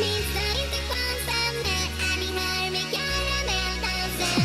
Lyssna och lär, missa inte chansen. Nu är vi här med karamelldansen.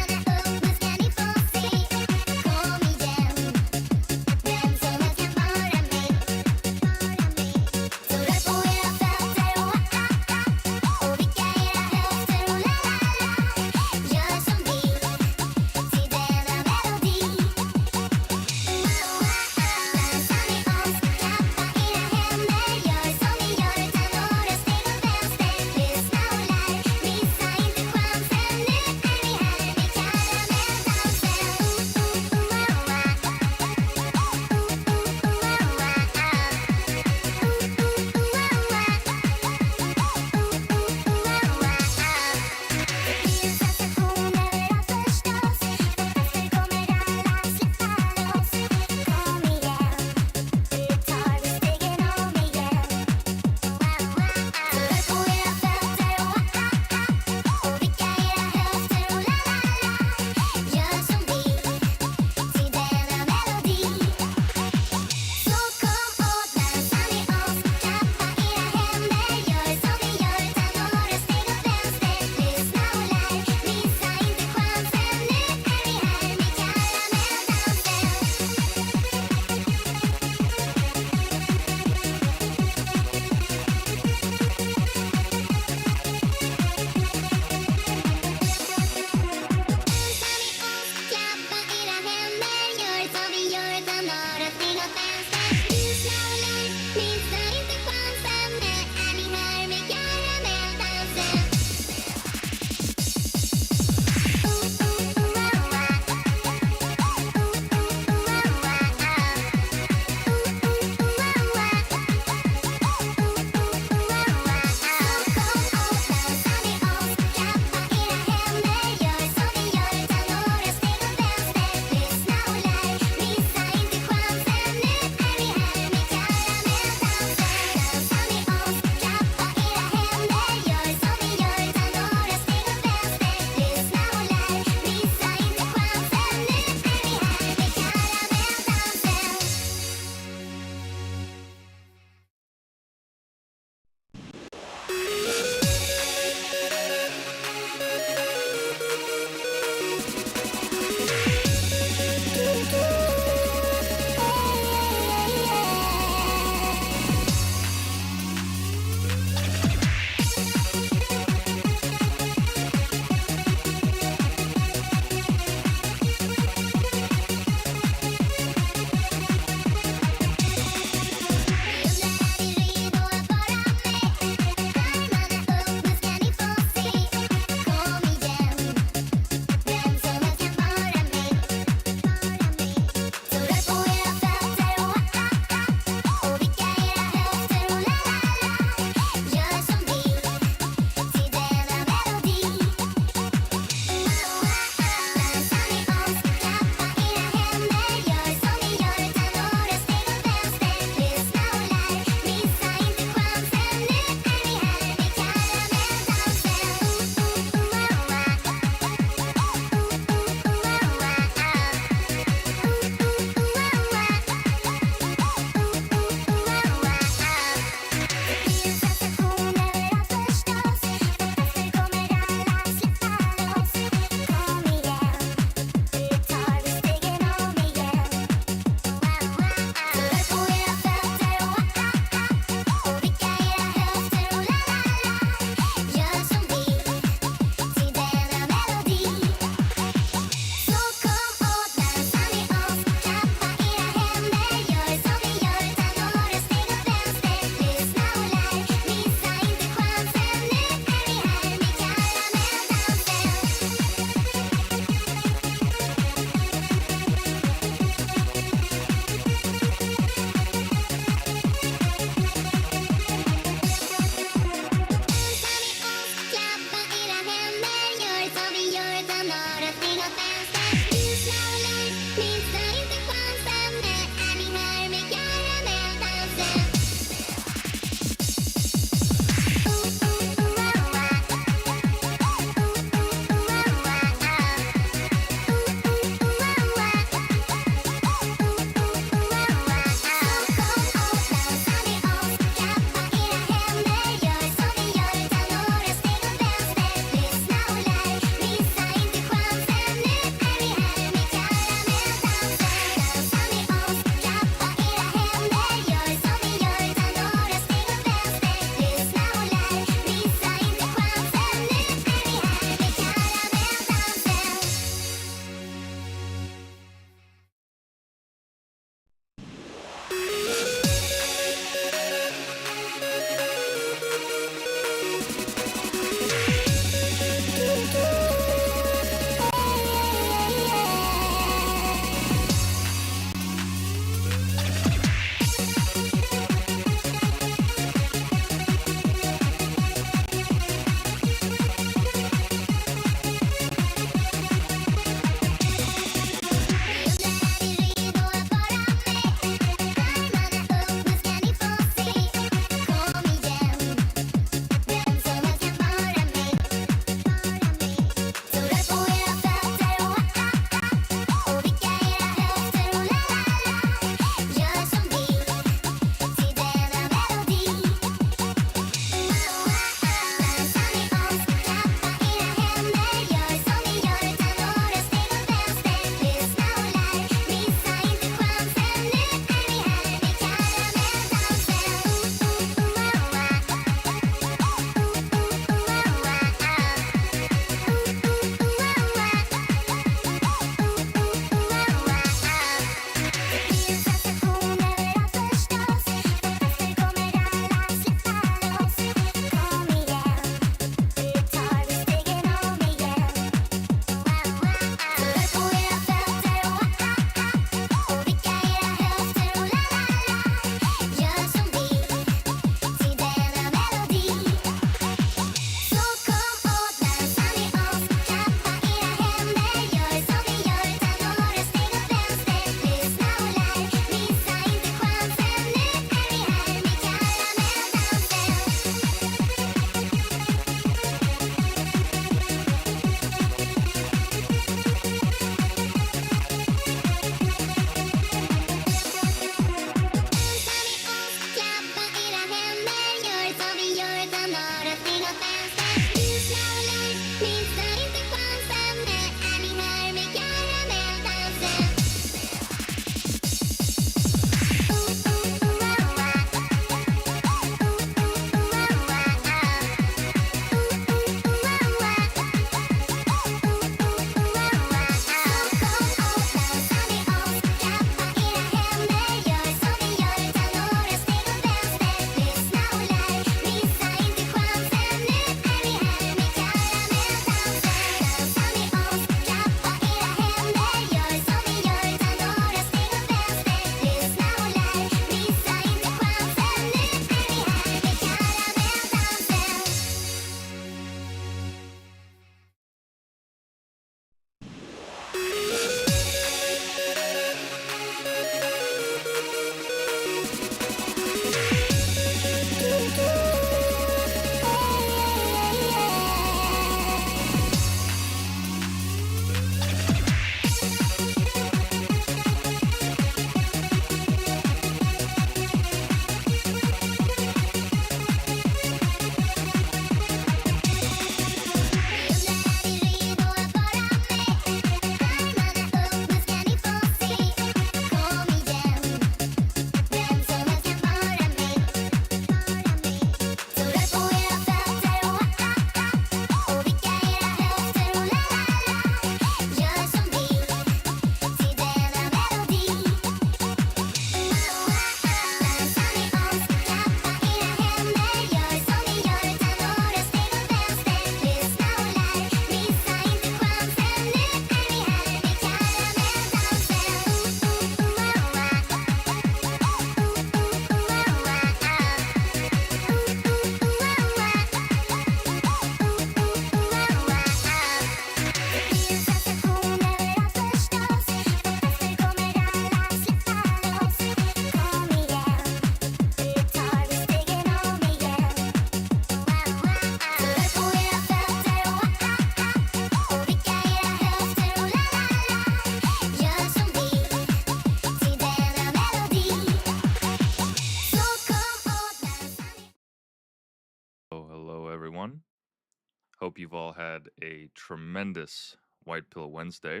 Hope you've all had a tremendous White Pill Wednesday.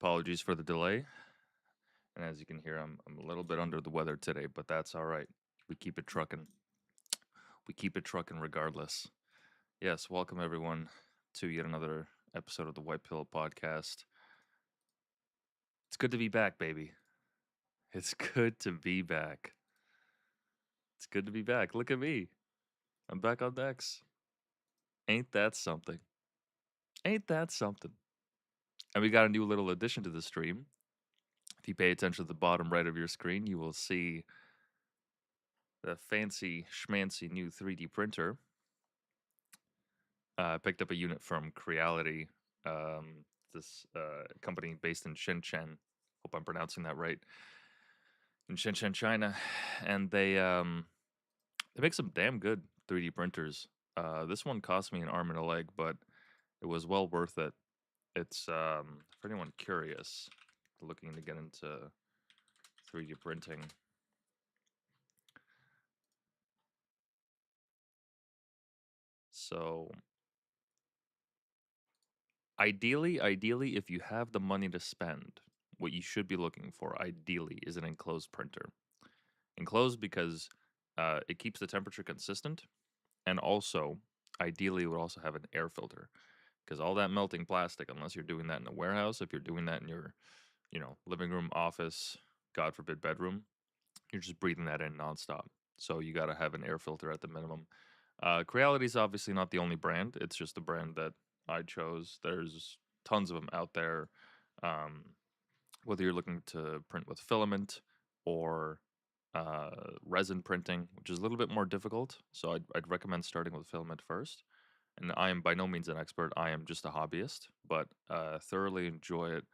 Apologies for the delay. And as you can hear, I'm a little bit under the weather today, but that's all right. We keep it trucking. We keep it trucking regardless. Yes, welcome everyone to yet another episode of the White Pill Podcast. It's good to be back, baby. It's good to be back. It's good to be back. Look at me. I'm back on decks. Ain't that something? Ain't that something? And we got a new little addition to the stream. If you pay attention to the bottom right of your screen, you will see the fancy schmancy new 3D printer. I picked up a unit from Creality, this company based in Shenzhen. Hope I'm pronouncing that right. In Shenzhen, China, and they make some damn good 3D printers. This one cost me an arm and a leg, but it was well worth it. It's for anyone curious, looking to get into 3D printing. So ideally, if you have the money to spend, what you should be looking for, ideally, is an enclosed printer. Enclosed because it keeps the temperature consistent, and also, ideally, it would also have an air filter. Because all that melting plastic, unless you're doing that in a warehouse, if you're doing that in your, living room, office, God forbid, bedroom, you're just breathing that in nonstop. So you got to have an air filter at the minimum. Creality is obviously not the only brand. It's just the brand that I chose. There's tons of them out there. Um, whether you're looking to print with filament or resin printing, which is a little bit more difficult. So I'd recommend starting with filament first. And I am by no means an expert. I am just a hobbyist, but thoroughly enjoy it.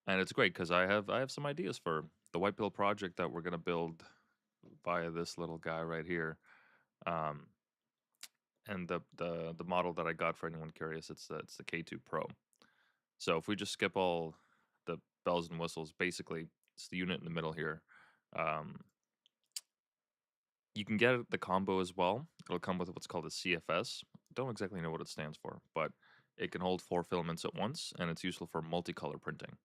And it's great because I have some ideas for the White Pill project that we're gonna build via this little guy right here. Um, and the model that I got, for anyone curious, it's the K2 Pro. So if we just skip all the bells and whistles, basically it's the unit in the middle here. Um, you can get the combo as well. It'll come with what's called a CFS. Don't exactly know what it stands for, but it can hold 4 filaments at once, and it's useful for multicolor printing.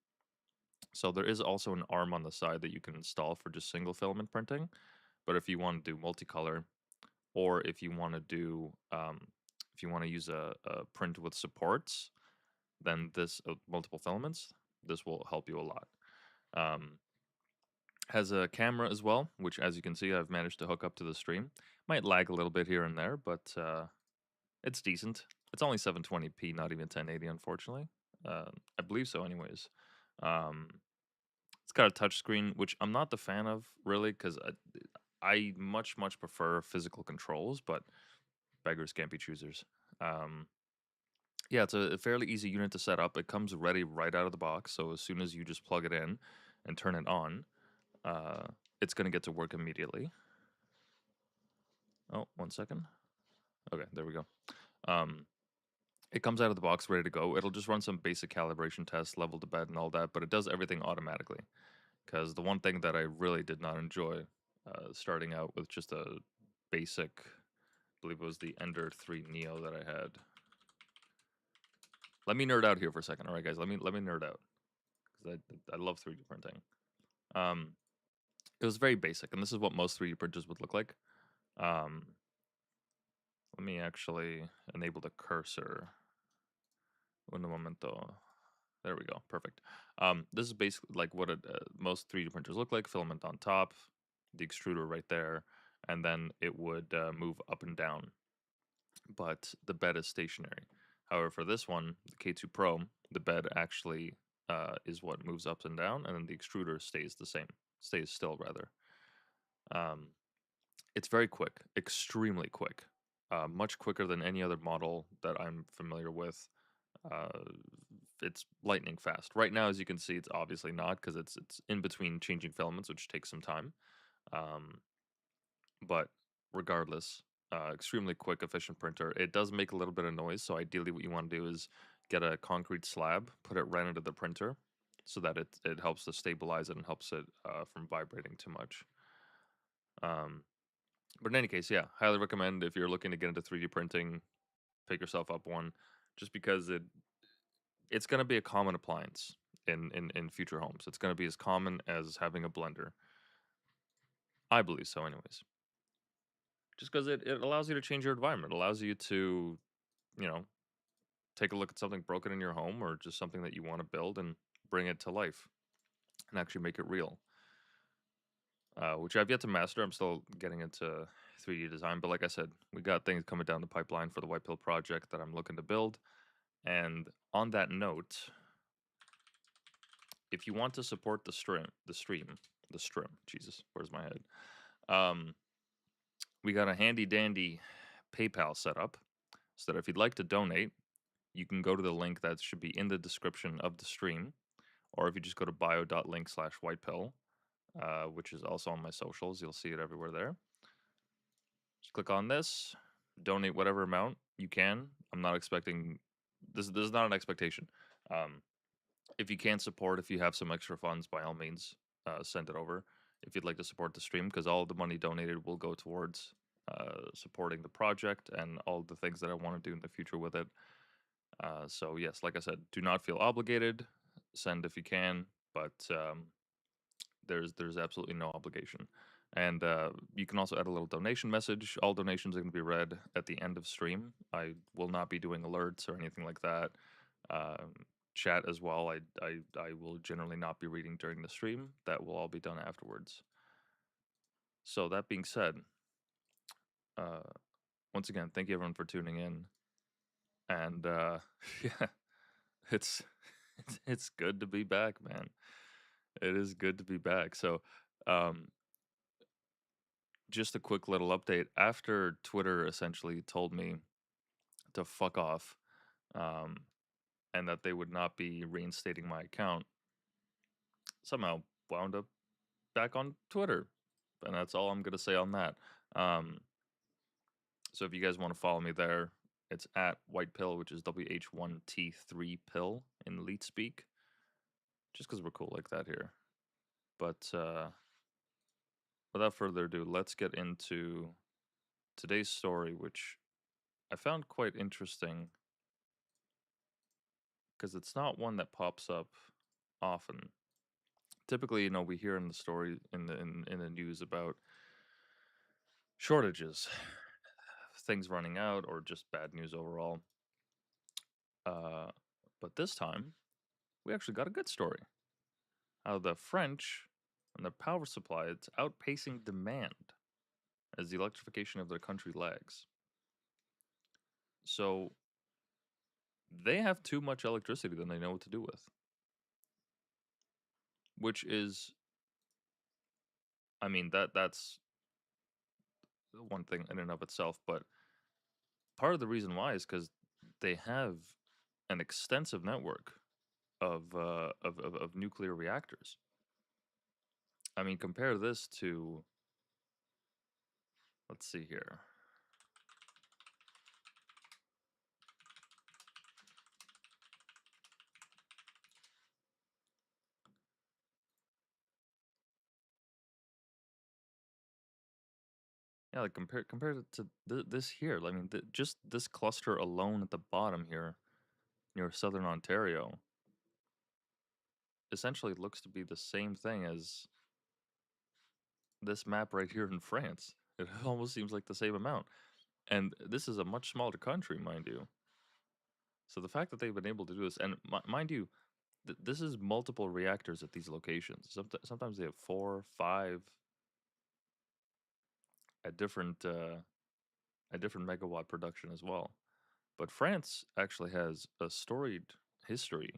So there is also an arm on the side that you can install for just single filament printing. But if you want to do multicolor, or if you want to do if you want to use a print with supports, then this multiple filaments, this will help you a lot. Um, has a camera as well, which, as you can see, I've managed to hook up to the stream. Might lag a little bit here and there, but it's decent. It's only 720p, not even 1080, unfortunately. I believe so, anyways. Um, it's got a touch screen, which I'm not the fan of, really, because I much prefer physical controls, but beggars can't be choosers. Um, yeah, it's a fairly easy unit to set up. It comes ready right out of the box, so as soon as you just plug it in and turn it on, uh, it's going to get to work immediately. Oh, 1 second. Okay, there we go. Um, it comes out of the box ready to go. It'll just run some basic calibration tests, level to bed, and all that, but it does everything automatically. Because the one thing that I really did not enjoy starting out with just a basic, I believe it was the Ender 3 Neo that I had. Let me nerd out here for a second, all right, guys. Let me nerd out because I love 3D printing. It was very basic, and this is what most 3D printers would look like. Um, let me actually enable the cursor. Un momento. There we go. Perfect. This is basically like what most 3D printers look like. Filament on top, the extruder right there, and then it would move up and down. But the bed is stationary. However, for this one, the K2 Pro, the bed actually is what moves up and down, and then the extruder stays the same, stays still rather. It's very quick, extremely quick, much quicker than any other model that I'm familiar with. Uh, it's lightning fast. Right now, as you can see, it's obviously not because it's in between changing filaments, which takes some time. But regardless, extremely quick, efficient printer. It does make a little bit of noise, so ideally what you want to do is get a concrete slab, put it right into the printer so that it helps to stabilize it and helps it from vibrating too much. But in any case, yeah, highly recommend if you're looking to get into 3D printing, pick yourself up one, just because it's going to be a common appliance in future homes. It's going to be as common as having a blender. I believe so, anyways. Just because it allows you to change your environment, allows you to, you know, take a look at something broken in your home or just something that you want to build and bring it to life and actually make it real. Which I've yet to master. I'm still getting into 3D design, but like I said, we got things coming down the pipeline for the white pill project that I'm looking to build. And on that note, if you want to support the stream, Jesus, where's my head? Um, we got a handy dandy PayPal set up so that if you'd like to donate, you can go to the link that should be in the description of the stream, or if you just go to bio.link/whitepill, which is also on my socials, you'll see it everywhere there. Just click on this, donate whatever amount you can. I'm not expecting this. This is not an expectation. Um, if you can support, if you have some extra funds, by all means, send it over. If you'd like to support the stream, because all the money donated will go towards supporting the project and all the things that I want to do in the future with it. So yes, like I said, do not feel obligated. Send if you can, but there's absolutely no obligation. And you can also add a little donation message. All donations are going to be read at the end of stream. I will not be doing alerts or anything like that. Chat as well. I will generally not be reading during the stream. That will all be done afterwards. So that being said, uh, once again, thank you everyone for tuning in. And yeah, it's it's good to be back, man. It is good to be back. So, um, just a quick little update. After Twitter essentially told me to fuck off, um, and that they would not be reinstating my account, somehow wound up back on Twitter. And that's all I'm going to say on that. Um, so if you guys want to follow me there, it's at whitepill, which is WH1T3pill in Leet speak. Just because we're cool like that here. But without further ado, let's get into today's story, which I found quite interesting because it's not one that pops up often. Typically, we hear in the story in the news about shortages, things running out, or just bad news overall. But this time, we actually got a good story. How the French and their power supply is outpacing demand as the electrification of their country lags. So they have too much electricity than they know what to do with. Which is, I mean, that's one thing in and of itself, but part of the reason why is because they have an extensive network of nuclear reactors. I mean, compare this to, let's see here. Yeah, like compare it to this here. I mean, just this cluster alone at the bottom here, near southern Ontario, essentially looks to be the same thing as this map right here in France. It almost seems like the same amount. And this is a much smaller country, mind you. So the fact that they've been able to do this, and mind you, this is multiple reactors at these locations. Sometimes they have 4, 5 at different megawatt production as well. But France actually has a storied history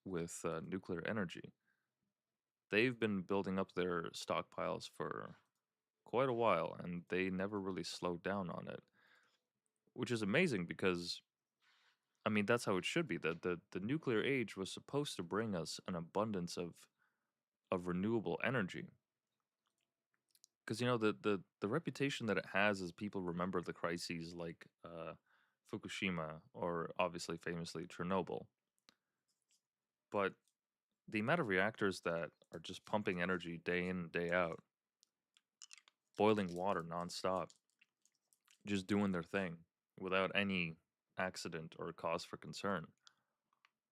with nuclear energy. They've been building up their stockpiles for quite a while, and they never really slowed down on it, which is amazing because I mean that's how it should be. The nuclear age was supposed to bring us an abundance of renewable energy. Because the reputation that it has is people remember the crises like Fukushima or obviously famously Chernobyl. But the amount of reactors that are just pumping energy day in and day out, boiling water nonstop, just doing their thing without any accident or cause for concern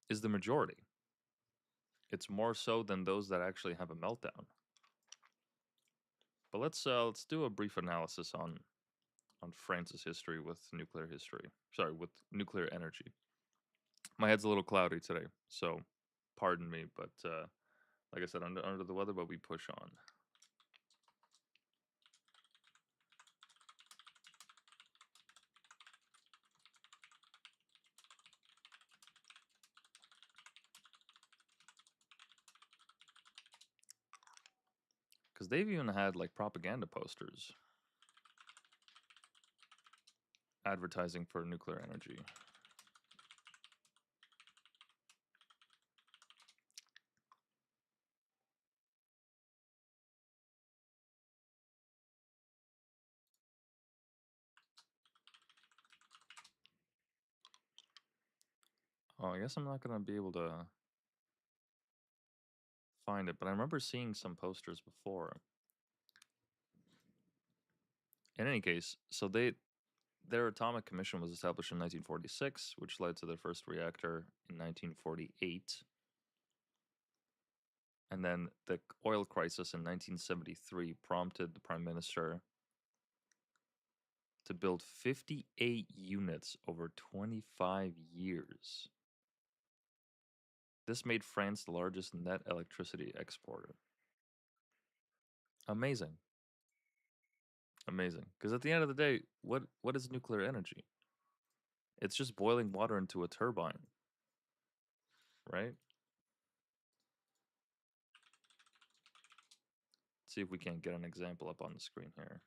is the majority. It's more so than those that actually have a meltdown. But let's do a brief analysis on France's history with nuclear history. Sorry, with nuclear energy. My head's a little cloudy today, so pardon me. But like I said, under the weather, but we push on. Because they've even had like propaganda posters advertising for nuclear energy. Oh, I guess I'm not gonna be able to find it, but I remember seeing some posters before. In any case, so their atomic commission was established in 1946, which led to their first reactor in 1948. And then the oil crisis in 1973 prompted the prime minister to build 58 units over 25 years. This made France the largest net electricity exporter. Amazing. Amazing. Because at the end of the day, what is nuclear energy? It's just boiling water into a turbine, right? Let's see if we can't get an example up on the screen here.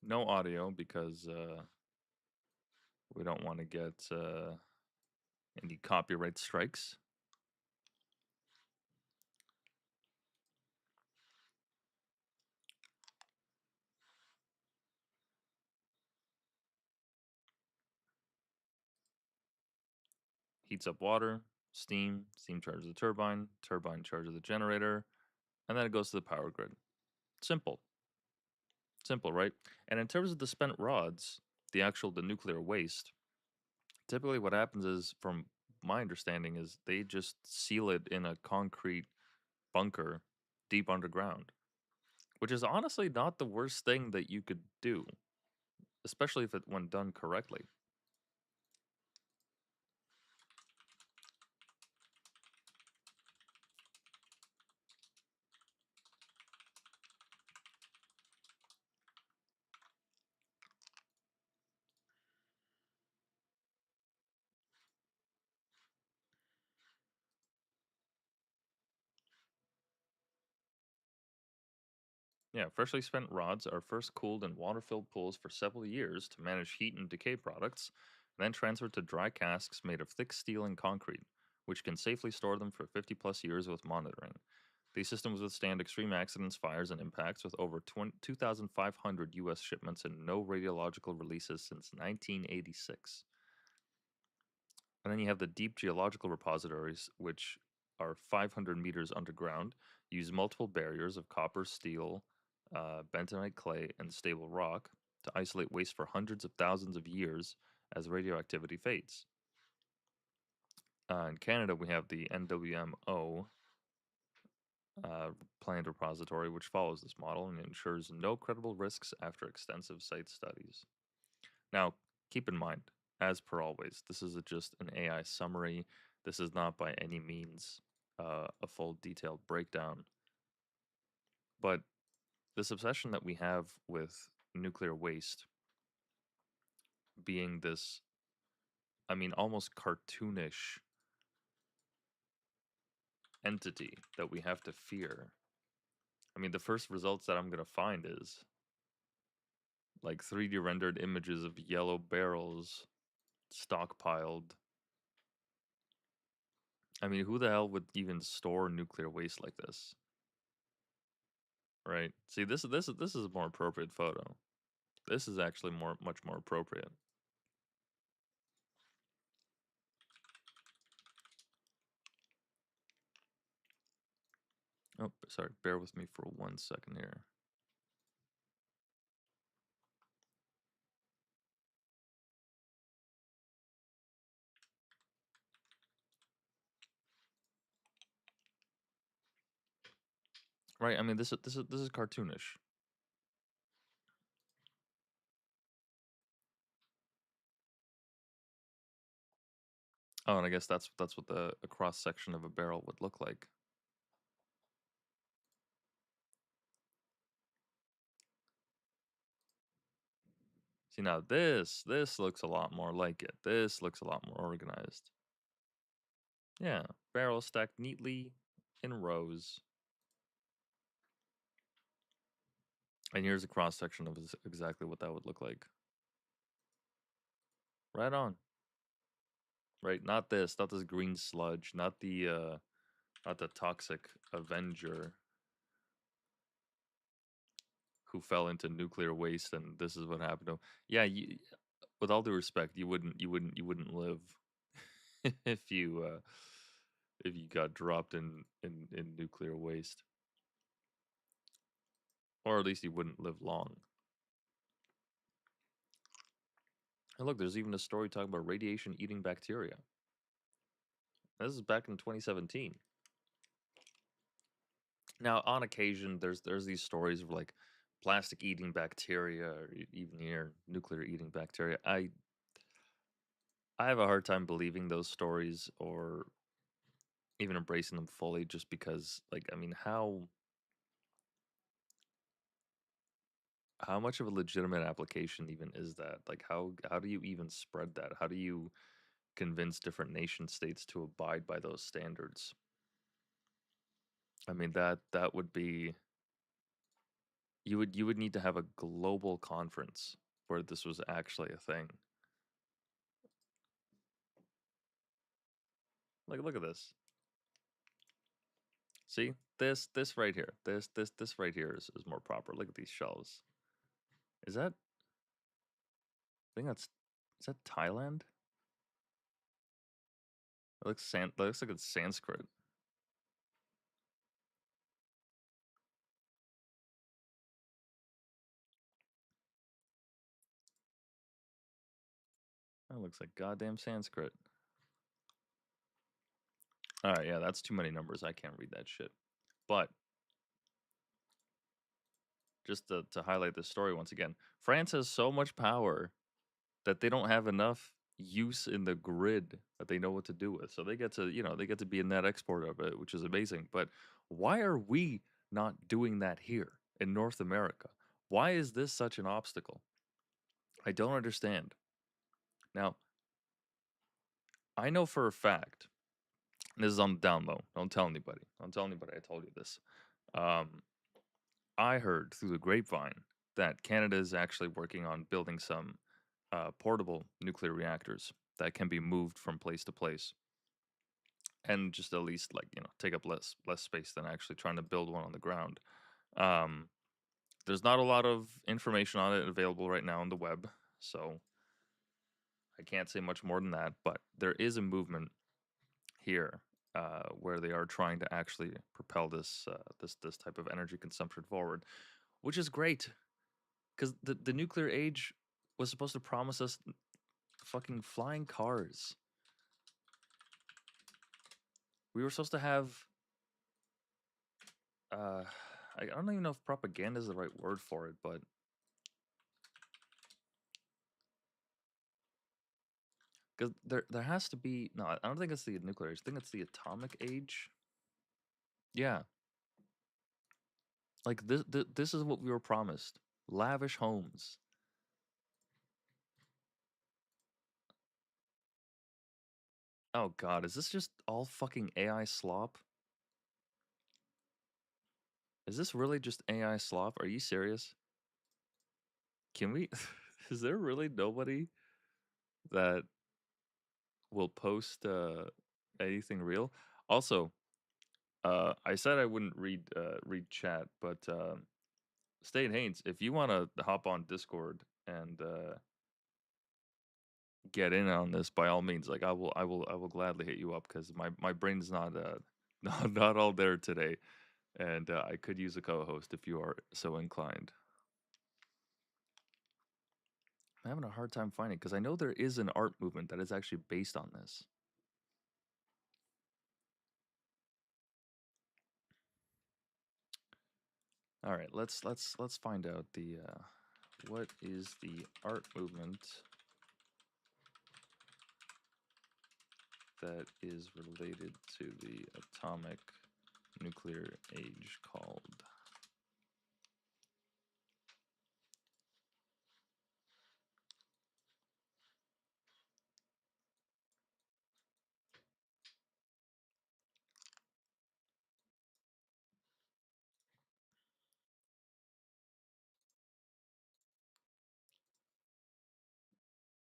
No audio because we don't want to get any copyright strikes. Heats up water, steam charges the turbine charges the generator, and then it goes to the power grid. Simple. Simple, right? And in terms of the spent rods, the nuclear waste, typically what happens is, from my understanding, is they just seal it in a concrete bunker deep underground, which is honestly not the worst thing that you could do, especially if it when done correctly. Yeah, freshly spent rods are first cooled in water-filled pools for several years to manage heat and decay products, and then transferred to dry casks made of thick steel and concrete, which can safely store them for 50 plus years with monitoring. These systems withstand extreme accidents, fires, and impacts with over 2,500 US shipments and no radiological releases since 1986. And then you have the deep geological repositories, which are 500 meters underground, use multiple barriers of copper, steel, bentonite clay, and stable rock to isolate waste for hundreds of thousands of years as radioactivity fades. In Canada, we have the NWMO planned repository, which follows this model and ensures no credible risks after extensive site studies. Now, keep in mind, as per always, this is just an AI summary. This is not by any means a full detailed breakdown. But this obsession that we have with nuclear waste being this, I mean, almost cartoonish entity that we have to fear. I mean, the first results that I'm going to find is like 3D rendered images of yellow barrels stockpiled. I mean, who the hell would even store nuclear waste like this? Right. See, this is a more appropriate photo. This is actually much more appropriate. Oh, sorry. Bear with me for 1 second here. Right. I mean, this is cartoonish. Oh, and I guess that's what a cross section of a barrel would look like. See, now this looks a lot more like it. This looks a lot more organized. Yeah, barrels stacked neatly in rows. And here's a cross section of exactly what that would look like. Right on. Right, not this green sludge, not the toxic Avenger who fell into nuclear waste and this is what happened to him. Yeah, with all due respect, you wouldn't live if you got dropped in nuclear waste. Or at least you wouldn't live long. And look, there's even a story talking about radiation eating bacteria. This is back in 2017. Now, on occasion, there's these stories of like plastic eating bacteria, or even here nuclear eating bacteria. I have a hard time believing those stories or even embracing them fully, just because, like, I mean, how much of a legitimate application even is that? Like, how do you even spread that? How do you convince different nation states to abide by those standards? I mean, that would be you would need to have a global conference where this was actually a thing. Like, look at this. See, this right here, this right here is more proper. Look at these shelves. Is that? I think that's. Is that Thailand? That looks like it's Sanskrit. That looks like goddamn Sanskrit. All right, yeah, that's too many numbers. I can't read that shit. But just to highlight this story once again, France has so much power that they don't have enough use in the grid that they know what to do with. So they get to, they get to be a net exporter of it, which is amazing. But why are we not doing that here in North America? Why is this such an obstacle? I don't understand. Now, I know for a fact, and this is on the down low. Don't tell anybody. Don't tell anybody I told you this. Um, I heard through the grapevine that Canada is actually working on building some portable nuclear reactors that can be moved from place to place, and just at least, like, take up less space than actually trying to build one on the ground. Um, there's not a lot of information on it available right now on the web, so I can't say much more than that. But there is a movement here where they are trying to actually propel this type of energy consumption forward, which is great because the nuclear age was supposed to promise us fucking flying cars. We were supposed to have uh I don't even know if propaganda is the right word for it, but because there has to be, no, I don't think it's the nuclear age. I think it's the atomic age. Yeah, like this is what we were promised: lavish homes. Oh God, is this just all fucking AI slop? Is this really just AI slop? Are you serious? Can we? Is there really nobody that will post anything real? Also, I said I wouldn't read chat, but State Haynes, if you want to hop on Discord and get in on this, by all means, like I will gladly hit you up because my brain's not not all there today, and I could use a co-host if you are so inclined. I'm having a hard time finding because I know there is an art movement that is actually based on this. All right, let's find out the what is the art movement that is related to the atomic nuclear age called?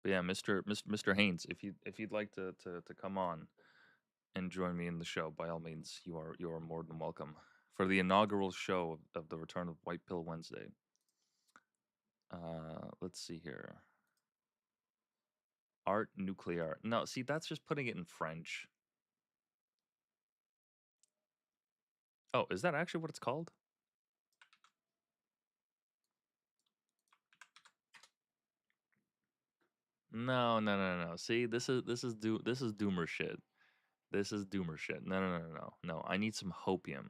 But yeah, Mr. Haynes, if you'd like to come on and join me in the show, by all means, you are more than welcome for the inaugural show of the return of White Pill Wednesday. Let's see here. Art nuclear. No, see, that's just putting it in French. Oh, is that actually what it's called? No, no, no, no. See, this is doomer shit. This is doomer shit. No, no, no, no, no. No, I need some hopium.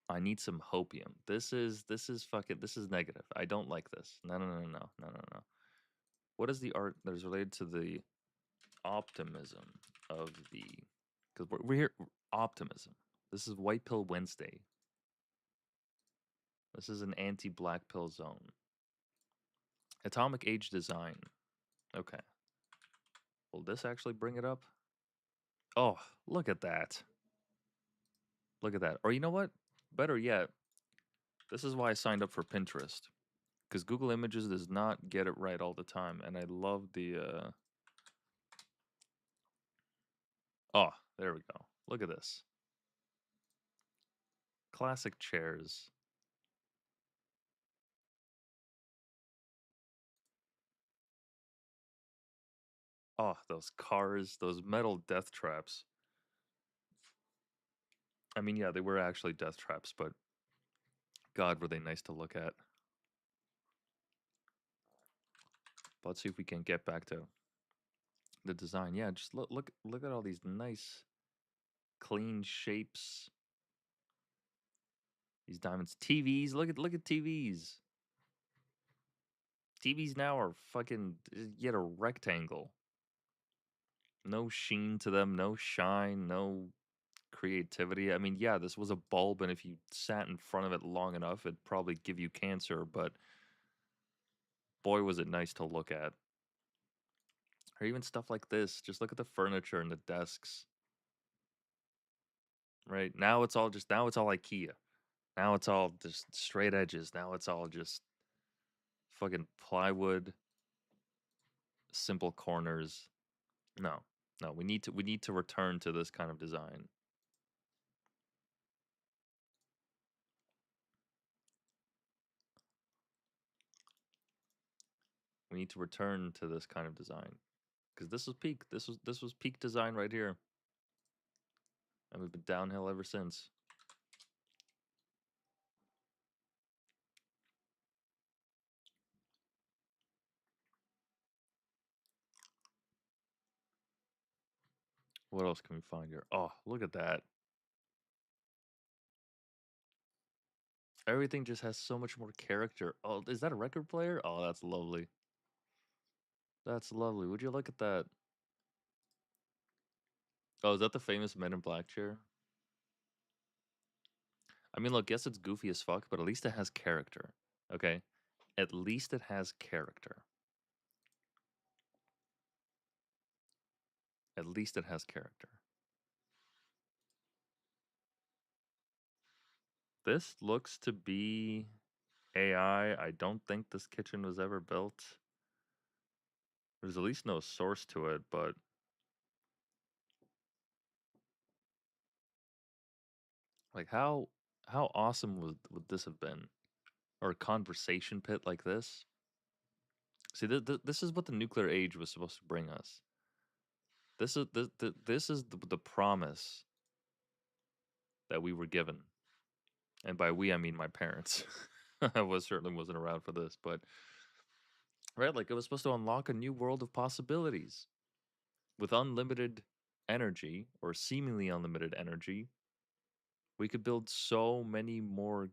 I need some hopium. This is fucking this is negative. I don't like this. No, no, no, no, no, no, no, no. What is the art that is related to the optimism of the? Because we're here optimism. This is White Pill Wednesday. This is an anti-black pill zone. Atomic age design. Okay. Will this actually bring it up? Oh, look at that. Look at that. Or you know what? Better yet, this is why I signed up for Pinterest. Because Google Images does not get it right all the time. And I love the oh, there we go. Look at this. Classic chairs. Oh, those cars, those metal death traps. I mean, yeah, they were actually death traps, but God, were they nice to look at. But let's see if we can get back to the design. Yeah, just look at all these nice, clean shapes. These diamonds, TVs. Look at TVs. TVs now are fucking yet a rectangle. No sheen to them, no shine, no creativity. I mean, yeah, this was a bulb, and if you sat in front of it long enough, it'd probably give you cancer, but boy, was it nice to look at. Or even stuff like this. Just look at the furniture and the desks. Right? Now it's all IKEA. Now it's all just straight edges. Now it's all just fucking plywood, simple corners. No. No, we need to return to this kind of design. We need to return to this kind of design. Because this was peak. This was peak design right here. And we've been downhill ever since. What else can we find here? Oh, look at that. Everything just has so much more character. Oh, is that a record player? Oh, that's lovely. That's lovely. Would you look at that? Oh, is that the famous Men in Black chair? I mean, look, yes, it's goofy as fuck, but at least it has character. Okay? At least it has character. At least it has character. This looks to be AI. I don't think this kitchen was ever built. There's at least no source to it, but like how awesome would this have been? Or a conversation pit like this? See, this is what the nuclear age was supposed to bring us. This is the promise that we were given. And by we, I mean my parents. I certainly wasn't around for this, but right, like it was supposed to unlock a new world of possibilities with unlimited energy or seemingly unlimited energy. We could build so many more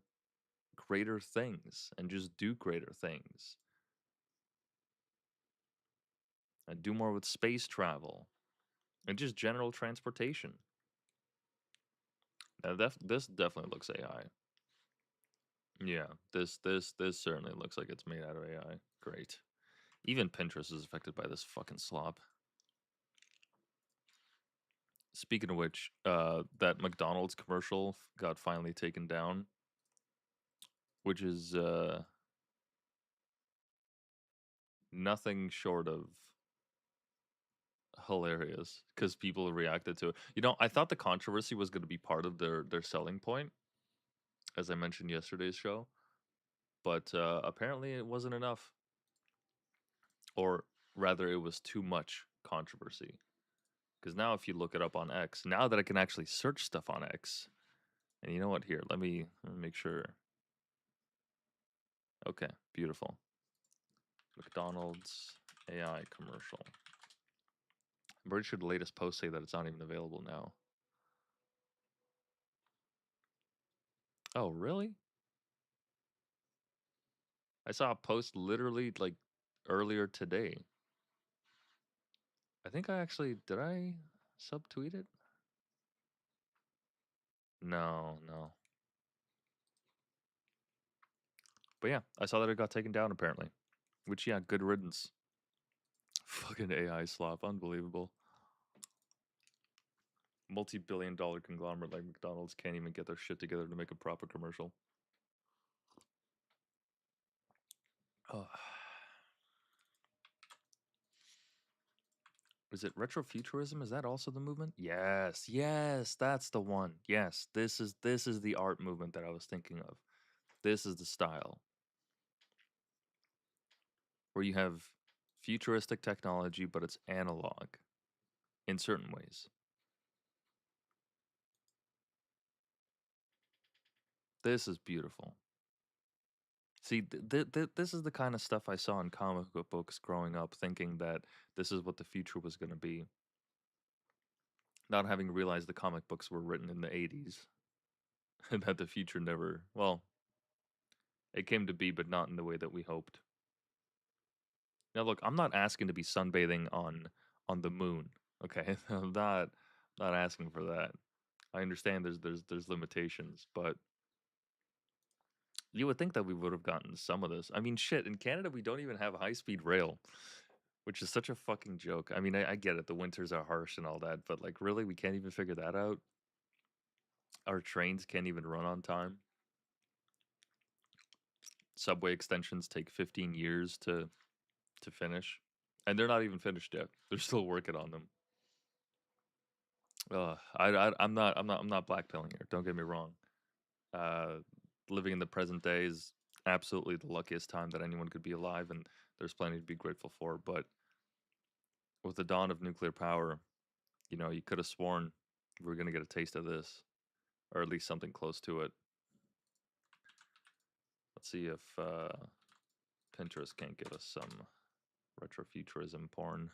greater things and just do greater things and do more with space travel and just general transportation. Now, this definitely looks AI. Yeah, this certainly looks like it's made out of AI. Great. Even Pinterest is affected by this fucking slop. Speaking of which, that McDonald's commercial got finally taken down, which is nothing short of hilarious because people reacted to it. You know, I thought the controversy was going to be part of their selling point, as I mentioned yesterday's show, but apparently it wasn't enough, or rather, it was too much controversy. Because now, if you look it up on X, now that I can actually search stuff on X, and you know what? Here, let me make sure. Okay, beautiful. McDonald's AI commercial. I'm pretty sure the latest posts say that it's not even available now. Oh, really? I saw a post literally like earlier today. I think I actually did I subtweet it? No, no. But yeah, I saw that it got taken down apparently. Which yeah, good riddance. Fucking AI slop, unbelievable. Multi-billion dollar conglomerate like McDonald's can't even get their shit together to make a proper commercial. Oh. Is it retrofuturism? Is that also the movement? Yes, yes, that's the one. Yes, this is the art movement that I was thinking of. This is the style where you have futuristic technology, but it's analog in certain ways. This is beautiful. See, this is the kind of stuff I saw in comic book books growing up, thinking that this is what the future was going to be. Not having realized the comic books were written in the 80s and that the future never, well, it came to be, but not in the way that we hoped. Now, look, I'm not asking to be sunbathing on the moon. Okay, I'm not asking for that. I understand there's limitations, but you would think that we would have gotten some of this. I mean, shit, in Canada we don't even have high speed rail, which is such a fucking joke. I mean, I get it, the winters are harsh and all that, but like, really, we can't even figure that out. Our trains can't even run on time. Subway extensions take 15 years to finish, and they're not even finished yet. They're still working on them. I'm not blackpilling here. Don't get me wrong. Uh, Living in the present day is absolutely the luckiest time that anyone could be alive, and there's plenty to be grateful for. But with the dawn of nuclear power, you know, you could have sworn we were gonna get a taste of this, or at least something close to it. Let's see if Pinterest can't give us some retrofuturism porn.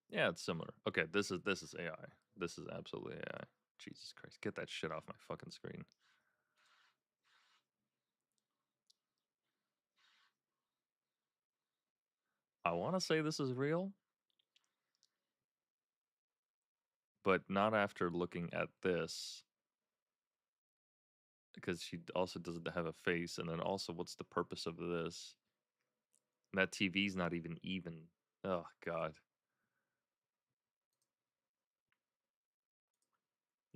Yeah, it's similar. Okay, this is AI. This is absolutely AI. Jesus Christ, get that shit off my fucking screen. I want to say this is real, but not after looking at this, because she also doesn't have a face. And then also, what's the purpose of this? And that TV's not even. Oh God.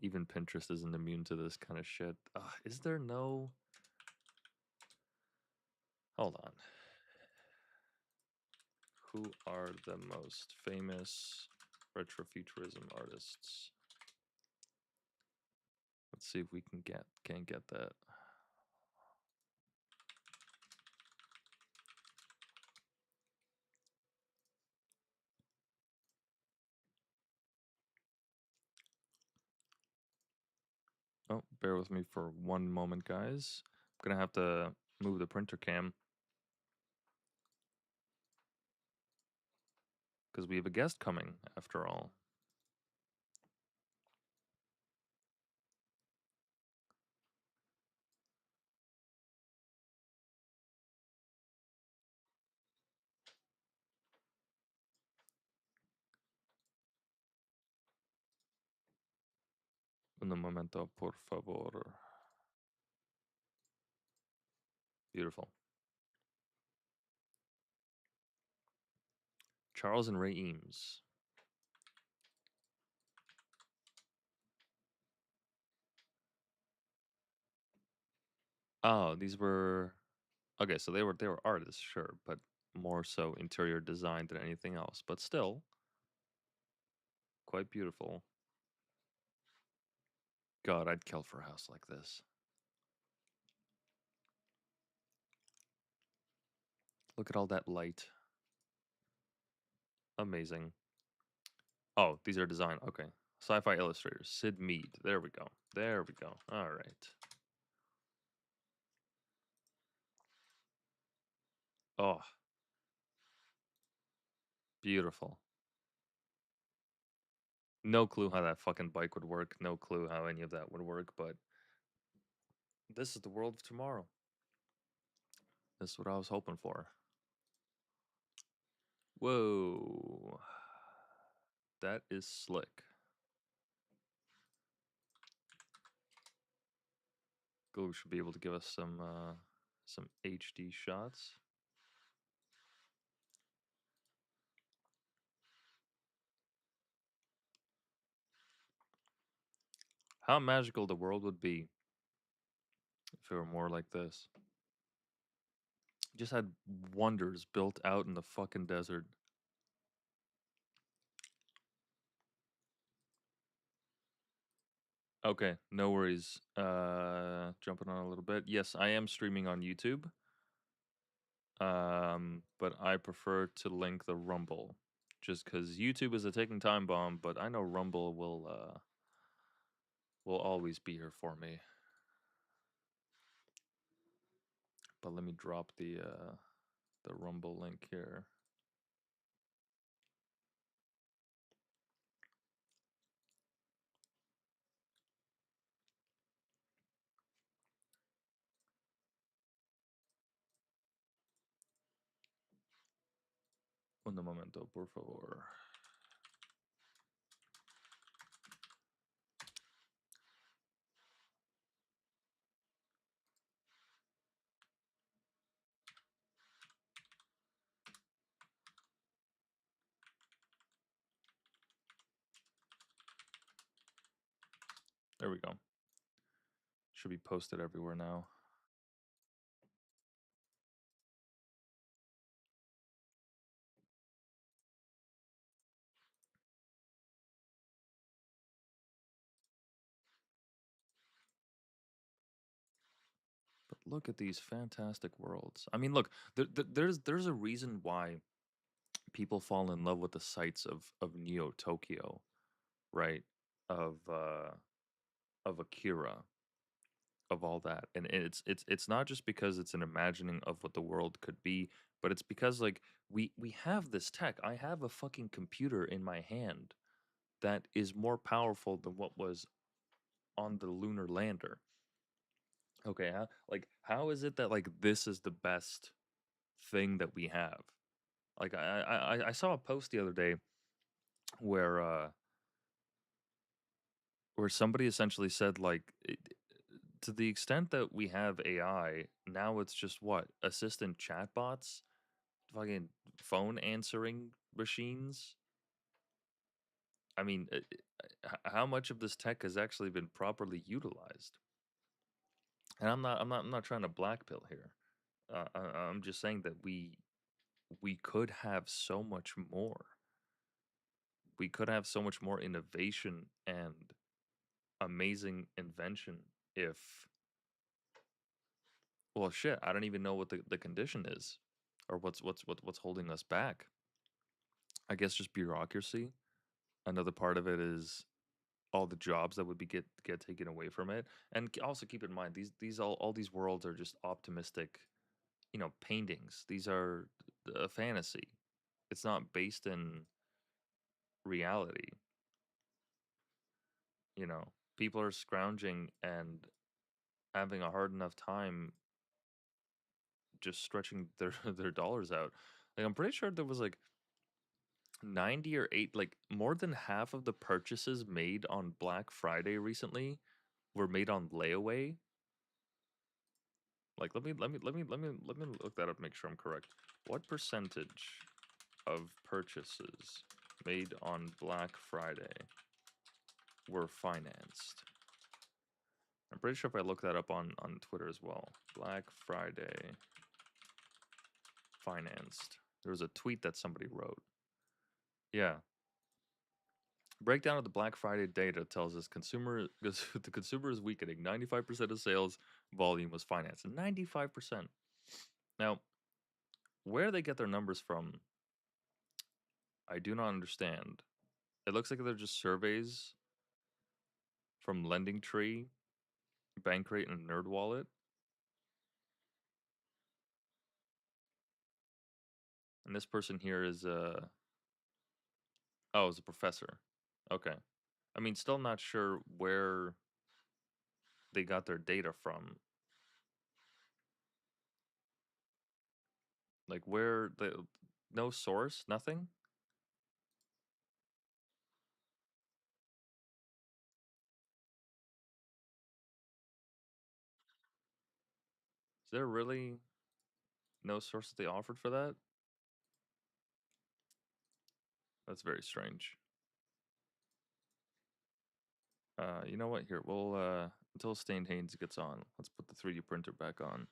Even Pinterest isn't immune to this kind of shit. Is there no? Hold on. Who are the most famous retrofuturism artists? Let's see if we can get that. Oh, bear with me for one moment, guys. I'm gonna have to move the printer cam because we have a guest coming after all. Un momento, por favor. Beautiful. Charles and Ray Eames. Oh, these were okay. So they were artists, sure, but more so interior design than anything else. But still, quite beautiful. God, I'd kill for a house like this. Look at all that light. Amazing. Oh, these are design. Okay. Sci-fi illustrators. Sid Mead. There we go. There we go. All right. Oh, beautiful. No clue how that fucking bike would work. No clue how any of that would work, but this is the world of tomorrow. This is what I was hoping for. Whoa. That is slick. Google should be able to give us some HD shots. How magical the world would be if it were more like this. Just had wonders built out in the fucking desert. Okay, no worries. Jumping on a little bit. Yes, I am streaming on YouTube. But I prefer to link the Rumble, just because YouTube is a ticking time bomb. But I know Rumble will always be here for me. But let me drop the Rumble link here. Un momento, por favor. There we go. Should be posted everywhere now. But look at these fantastic worlds. I mean, look, there's a reason why people fall in love with the sights of Neo Tokyo, right? Of Akira, of all that, and it's not just because it's an imagining of what the world could be, but it's because like we have this tech. I have a fucking computer in my hand that is more powerful than what was on the lunar lander. Okay, like how is it that like this is the best thing that we have? Like I saw a post the other day where somebody essentially said like to the extent that we have AI now, it's just what assistant chatbots, fucking phone answering machines. I mean, how much of this tech has actually been properly utilized? And I'm not trying to blackpill here. I'm just saying that we could have so much more. We could have so much more innovation and amazing invention if, well, shit, I don't even know what the condition is, or what's holding us back. I guess just bureaucracy. Another part of it is all the jobs that would be get taken away from it. And also keep in mind these all these worlds are just optimistic, paintings. These are a fantasy. It's not based in reality. You know, people are scrounging and having a hard enough time just stretching their their dollars out. Like I'm pretty sure there was like 90 or 8 like more than half of the purchases made on Black Friday recently were made on layaway. Like let me look that up, make sure I'm correct. What percentage of purchases made on Black Friday were financed? I'm pretty sure if I look that up on Twitter as well. Black Friday financed. There was a tweet that somebody wrote. Yeah. Breakdown of the Black Friday data tells us the consumer is weakening. 95% of sales volume was financed. 95%. Now, where they get their numbers from, I do not understand. It looks like they're just surveys from Lending Tree, Bankrate, and NerdWallet. And this person here is is a professor. Okay. I mean, still not sure where they got their data from. Like where the no source, nothing? Is there really no source that they offered for that? That's very strange. You know what? Here, we'll until Stained Haynes gets on, let's put the 3D printer back on.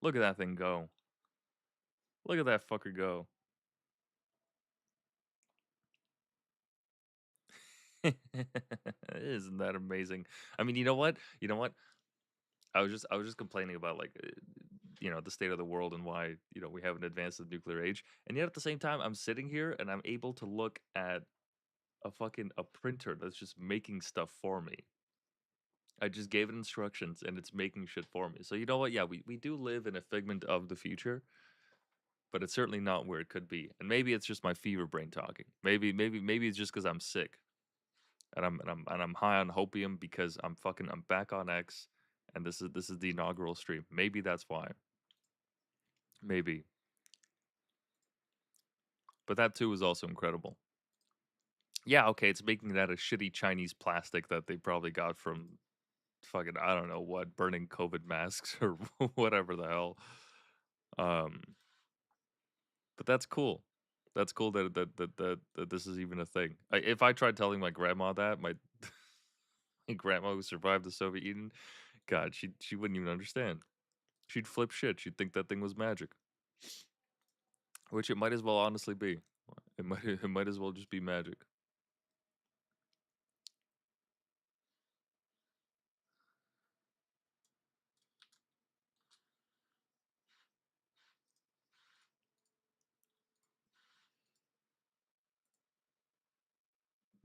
Look at that thing go. Look at that fucker go. Isn't that amazing? I mean, you know what? You know what? I was just complaining about like the state of the world and why we haven't advanced to the nuclear age, and yet at the same time I'm sitting here and I'm able to look at a printer that's just making stuff for me. I just gave it instructions and it's making shit for me. So you know what? Yeah, we do live in a figment of the future, but it's certainly not where it could be. And maybe it's just my fever brain talking. Maybe it's just because I'm sick and I'm high on hopium because I'm back on X, and this is the inaugural stream. Maybe that's why. Maybe, but that too is also incredible. Yeah, okay, it's making that a shitty Chinese plastic that they probably got from fucking I don't know what, burning COVID masks or whatever the hell. Um, but that's cool. That's cool that this is even a thing. If I tried telling my grandma that, my grandma who survived the Soviet Union, God, she wouldn't even understand. She'd flip shit. She'd think that thing was magic, which it might as well honestly be. It might as well just be magic.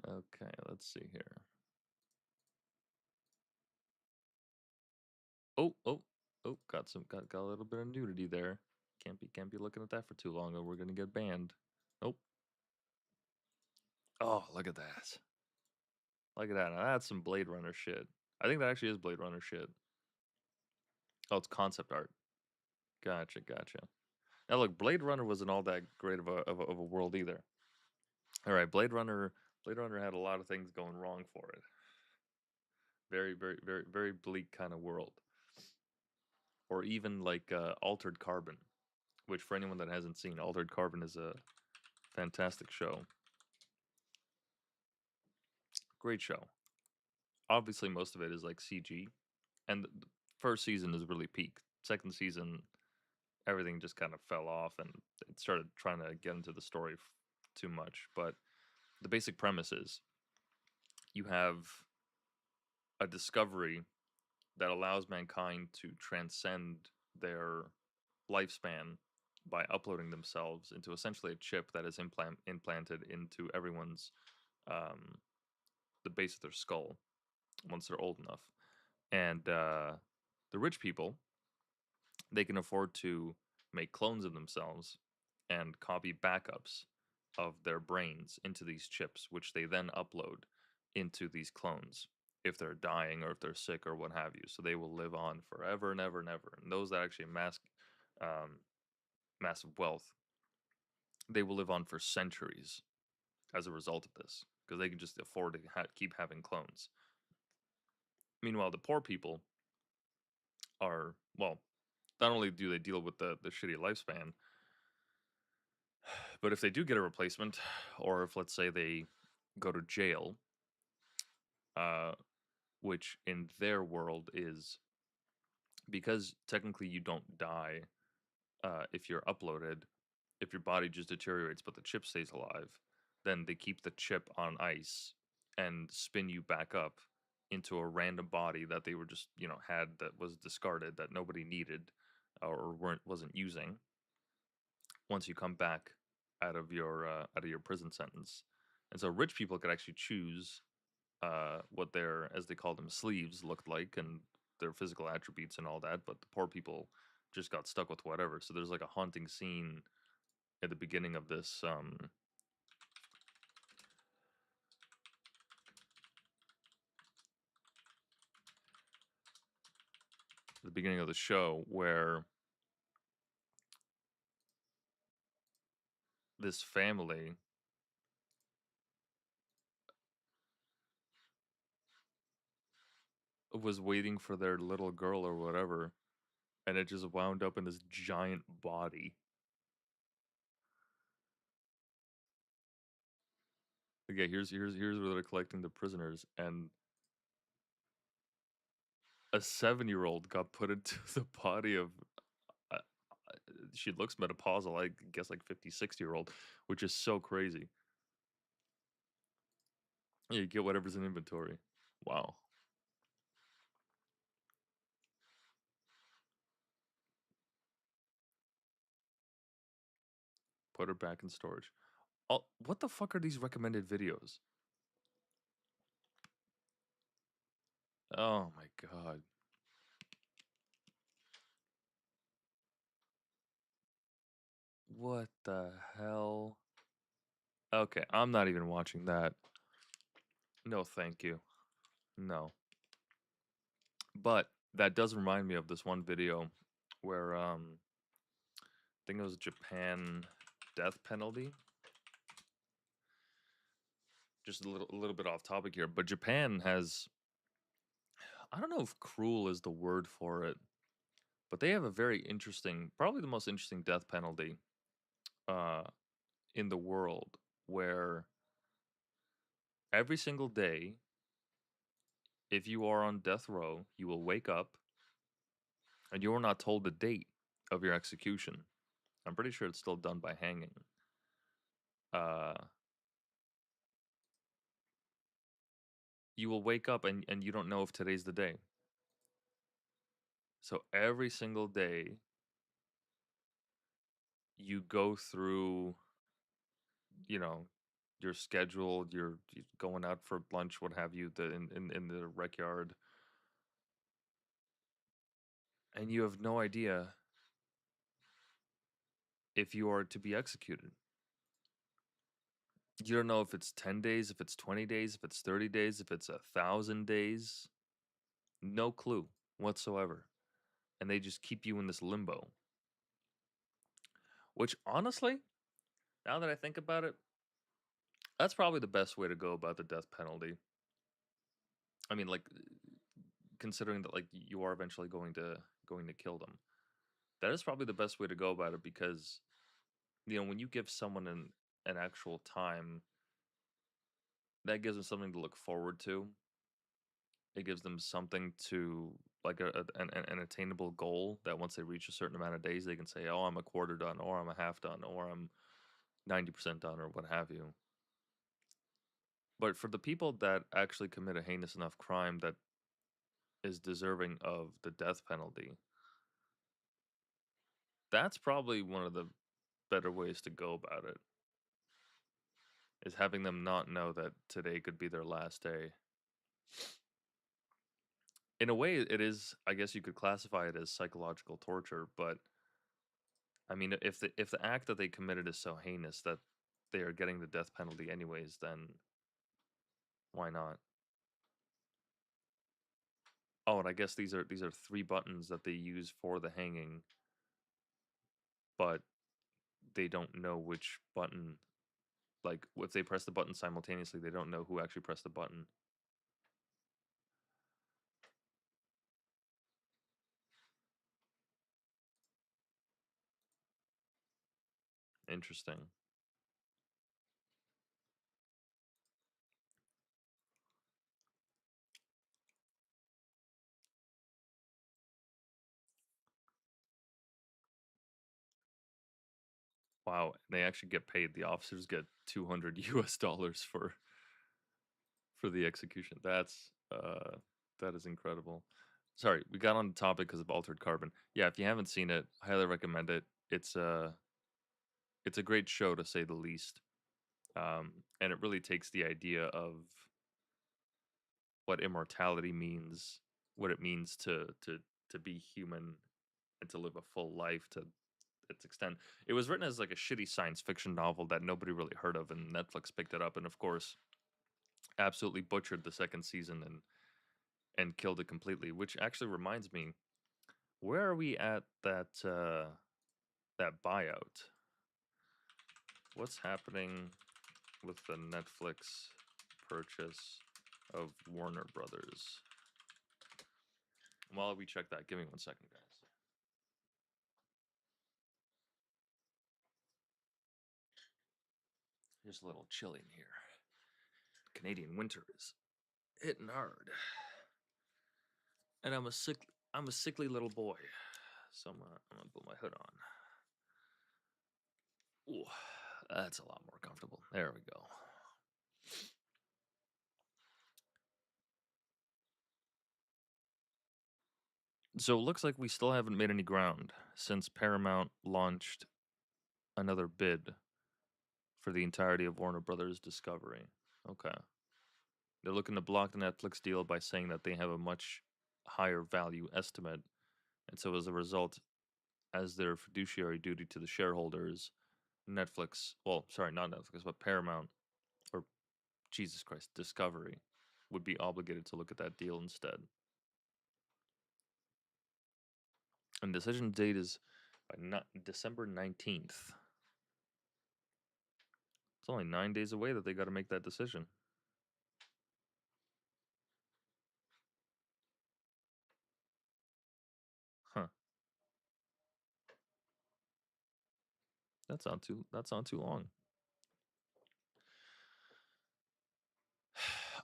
Okay, let's see here. Oh, oh, got a little bit of nudity there. Can't be looking at that for too long, or we're gonna get banned. Nope. Oh, look at that. Look at that. Now that's some Blade Runner shit. I think that actually is Blade Runner shit. Oh, it's concept art. Gotcha, gotcha. Now look, Blade Runner wasn't all that great of a world either. All right, Blade Runner had a lot of things going wrong for it. Very, very, very, very bleak kind of world. Or even like Altered Carbon, which for anyone that hasn't seen, Altered Carbon is a fantastic show. Great show. Obviously, most of it is like CG, and the first season is really peak. Second season, everything just kind of fell off, and it started trying to get into the story too much. But the basic premise is you have a discovery that allows mankind to transcend their lifespan by uploading themselves into essentially a chip that is implanted into everyone's um, the base of their skull once they're old enough. And the rich people, they can afford to make clones of themselves and copy backups of their brains into these chips, which they then upload into these clones if they're dying or if they're sick or what have you. So they will live on forever and ever and ever. And those that actually amass massive wealth, they will live on for centuries as a result of this because they can just afford to keep having clones. Meanwhile, the poor people are, well, not only do they deal with the shitty lifespan, but if they do get a replacement, or if let's say they go to jail, uh, which in their world is because technically you don't die if you're uploaded, if your body just deteriorates but the chip stays alive, then they keep the chip on ice and spin you back up into a random body that they were just had that was discarded that nobody needed or wasn't using once you come back out of your prison sentence. And so rich people could actually choose what their, as they call them, sleeves looked like and their physical attributes and all that, but the poor people just got stuck with whatever. So there's like a haunting scene at the beginning of this the beginning of the show where this family was waiting for their little girl or whatever, and it just wound up in this giant body. Okay, here's where they're collecting the prisoners, and a 7-year-old got put into the body of uh, she looks menopausal, I guess like 50, 60-year-old, which is so crazy. Yeah, you get whatever's in inventory. Wow. Put her back in storage. Oh, what the fuck are these recommended videos? Oh my god. What the hell? Okay, I'm not even watching that. No, thank you. No. But that does remind me of this one video where I think it was Japan death penalty. Just a little bit off topic here, but Japan has, I don't know if cruel is the word for it, but they have a very interesting, probably the most interesting death penalty uh in the world, where every single day, if you are on death row, you will wake up and you are not told the date of your execution. I'm pretty sure it's still done by hanging. Uh, you will wake up and you don't know if today's the day. So every single day, you go through, you know, your schedule, you're going out for lunch, what have you, in the rec yard, and you have no idea if you are to be executed. You don't know if it's 10 days, if it's 20 days, if it's 30 days, if it's 1,000 days. No clue whatsoever. And they just keep you in this limbo. Which, honestly, now that I think about it, that's probably the best way to go about the death penalty. I mean, like, considering that, like, you are eventually going to kill them. That is probably the best way to go about it because, when you give someone an actual time, that gives them something to look forward to. It gives them something to, like, an attainable goal that once they reach a certain amount of days, they can say, "Oh, I'm a quarter done," or "I'm a half done," or "I'm 90% done," or what have you. But for the people that actually commit a heinous enough crime that is deserving of the death penalty, that's probably one of the better ways to go about it, is having them not know that today could be their last day. In a way, it is. I guess you could classify it as psychological torture, but I mean, if the act that they committed is so heinous that they are getting the death penalty anyways, then why not? Oh, and I guess these are three buttons that they use for the hanging, but they don't know which button. Like, if they press the button simultaneously, they don't know who actually pressed the button. Interesting. Wow, they actually get paid. The officers get 200 US dollars for the execution. That is incredible. Sorry, we got on the topic because of Altered Carbon. Yeah, if you haven't seen it, highly recommend it. It's a great show to say the least. And it really takes the idea of what immortality means, what it means to be human and to live a full life to its extent. It was written as like a shitty science fiction novel that nobody really heard of, and Netflix picked it up, and of course, absolutely butchered the second season and killed it completely. Which actually reminds me, where are we at that buyout? What's happening with the Netflix purchase of Warner Brothers? While we check that, give me 1 second, guys. It's a little chilly in here. Canadian winter is hitting hard, and I'm a sickly little boy, so I'm gonna put my hood on. Ooh, that's a lot more comfortable. There we go. So it looks like we still haven't made any ground since Paramount launched another bid for the entirety of Warner Brothers Discovery. Okay. They're looking to block the Netflix deal by saying that they have a much higher value estimate. And so as a result, as their fiduciary duty to the shareholders, Netflix, well, sorry, not Netflix, but Paramount, or Jesus Christ, Discovery, would be obligated to look at that deal instead. And decision date is December 19th. It's only 9 days away that they got to make that decision. Huh. That's not too long.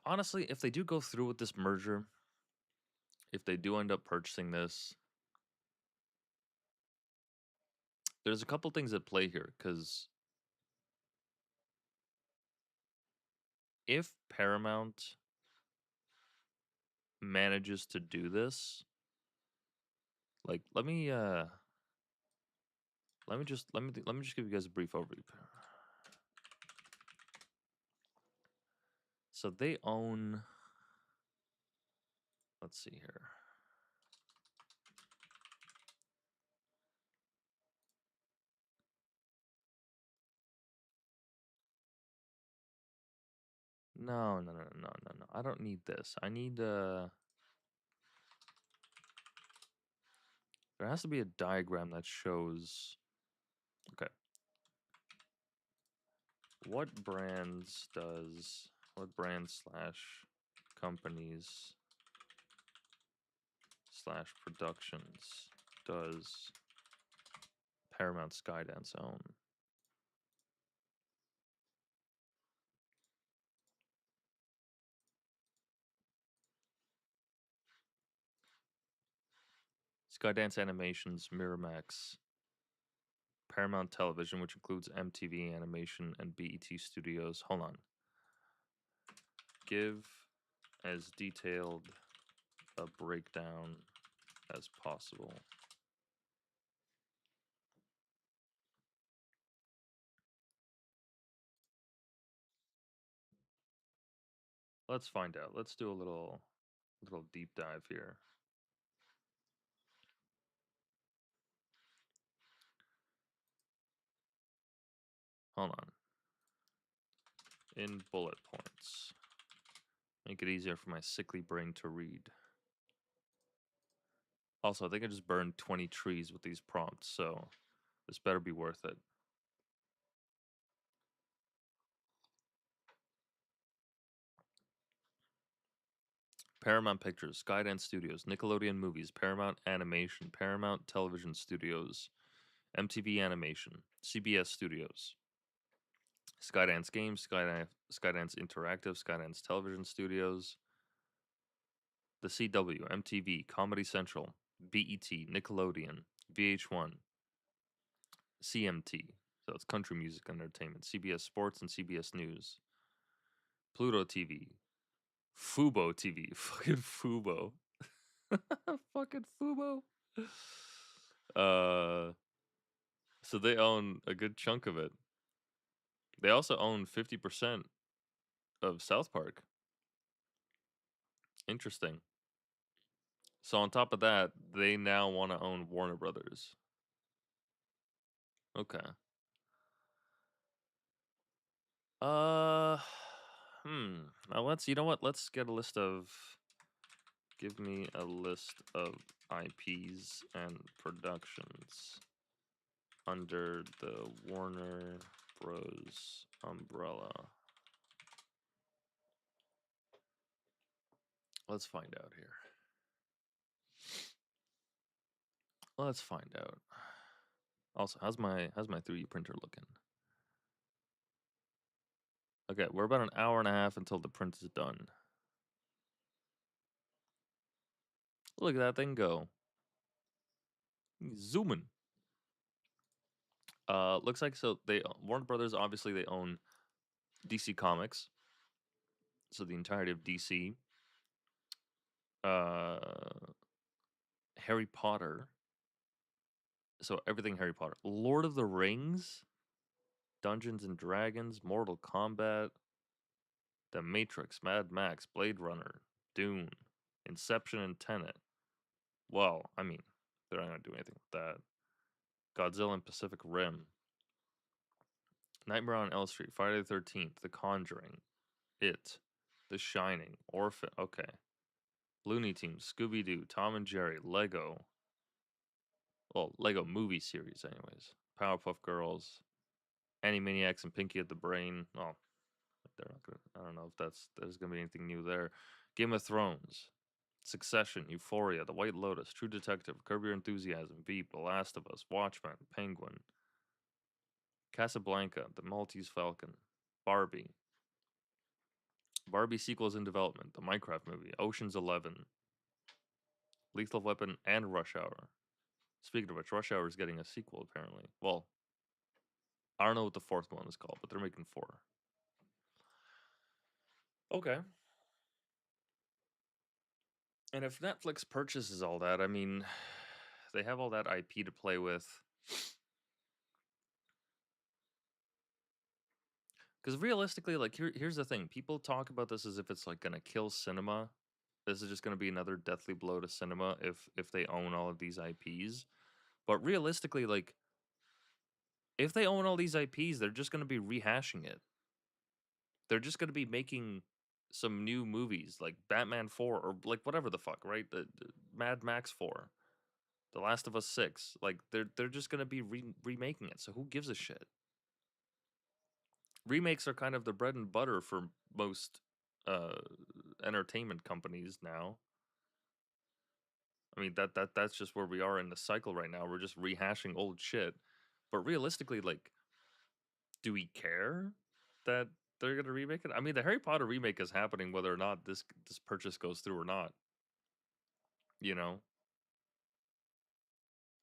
Honestly, if they do go through with this merger, if they do end up purchasing this, there's a couple things at play here. Because if Paramount manages to do this, like let me just give you guys a brief overview. So they own, let's see here. No, no, no, no, no, no, no. I don't need this. I need there has to be a diagram that shows, okay, what brands slash companies slash productions does Paramount Skydance own? Skydance Animations, Miramax, Paramount Television, which includes MTV Animation and BET Studios. Hold on. Give as detailed a breakdown as possible. Let's find out. Let's do a little Little deep dive here. Hold on. In bullet points. Make it easier for my sickly brain to read. Also, I think I just burned 20 trees with these prompts, so this better be worth it. Paramount Pictures, Skydance Studios, Nickelodeon Movies, Paramount Animation, Paramount Television Studios, MTV Animation, CBS Studios, Skydance Games, Skydance Interactive, Skydance Television Studios, The CW, MTV, Comedy Central, BET, Nickelodeon, VH1, CMT, so it's Country Music Entertainment, CBS Sports and CBS News, Pluto TV, Fubo TV, fucking Fubo, fucking Fubo. So they own a good chunk of it. They also own 50% of South Park. Interesting. So on top of that, they now want to own Warner Brothers. Okay. Uh, Now you know what? Let's get a list of. Give me a list of IPs and productions under the Warner Bros. Umbrella. Let's find out here. Let's find out. Also, how's my 3D printer looking? Okay, we're about an hour and a half until the print is done. Look at that thing go. Zooming. Looks like so they Warner Brothers obviously they own DC Comics, so the entirety of DC. Uh, Harry Potter, so everything Harry Potter. Lord of the Rings, Dungeons and Dragons, Mortal Kombat, The Matrix, Mad Max, Blade Runner, Dune, Inception, and Tenet. Well, I mean, they're not gonna do anything with that. Godzilla and Pacific Rim, Nightmare on Elm Street, Friday the 13th, The Conjuring, It, The Shining, Orphan. Okay. Looney Tunes, Scooby Doo, Tom and Jerry, Lego. Well, Lego movie series, anyways. Powerpuff Girls, Animaniacs, and Pinky at the Brain. Oh, they're not gonna. I don't know if there's gonna be anything new there. Game of Thrones, Succession, Euphoria, The White Lotus, True Detective, Curb Your Enthusiasm, Veep, The Last of Us, Watchmen, Penguin, Casablanca, The Maltese Falcon, Barbie. Barbie sequels in development, the Minecraft movie, Ocean's 11, Lethal Weapon, and Rush Hour. Speaking of which, Rush Hour is getting a sequel apparently. Well, I don't know what the fourth one is called, but they're making 4. Okay. And if Netflix purchases all that, I mean, they have all that IP to play with. Because realistically, like here's the thing: people talk about this as if it's like gonna kill cinema. This is just gonna be another deathly blow to cinema if they own all of these IPs. But realistically, like if they own all these IPs, they're just gonna be rehashing it. They're just gonna be making some new movies like Batman 4 or like whatever the fuck, right? The Mad Max 4, The Last of Us 6. Like they're just gonna be remaking it. So who gives a shit? Remakes are kind of the bread and butter for most uh entertainment companies now. I mean that's just where we are in the cycle right now. We're just rehashing old shit. But realistically, like, do we care that they're gonna remake it? I mean, the Harry Potter remake is happening whether or not this purchase goes through or not. You know,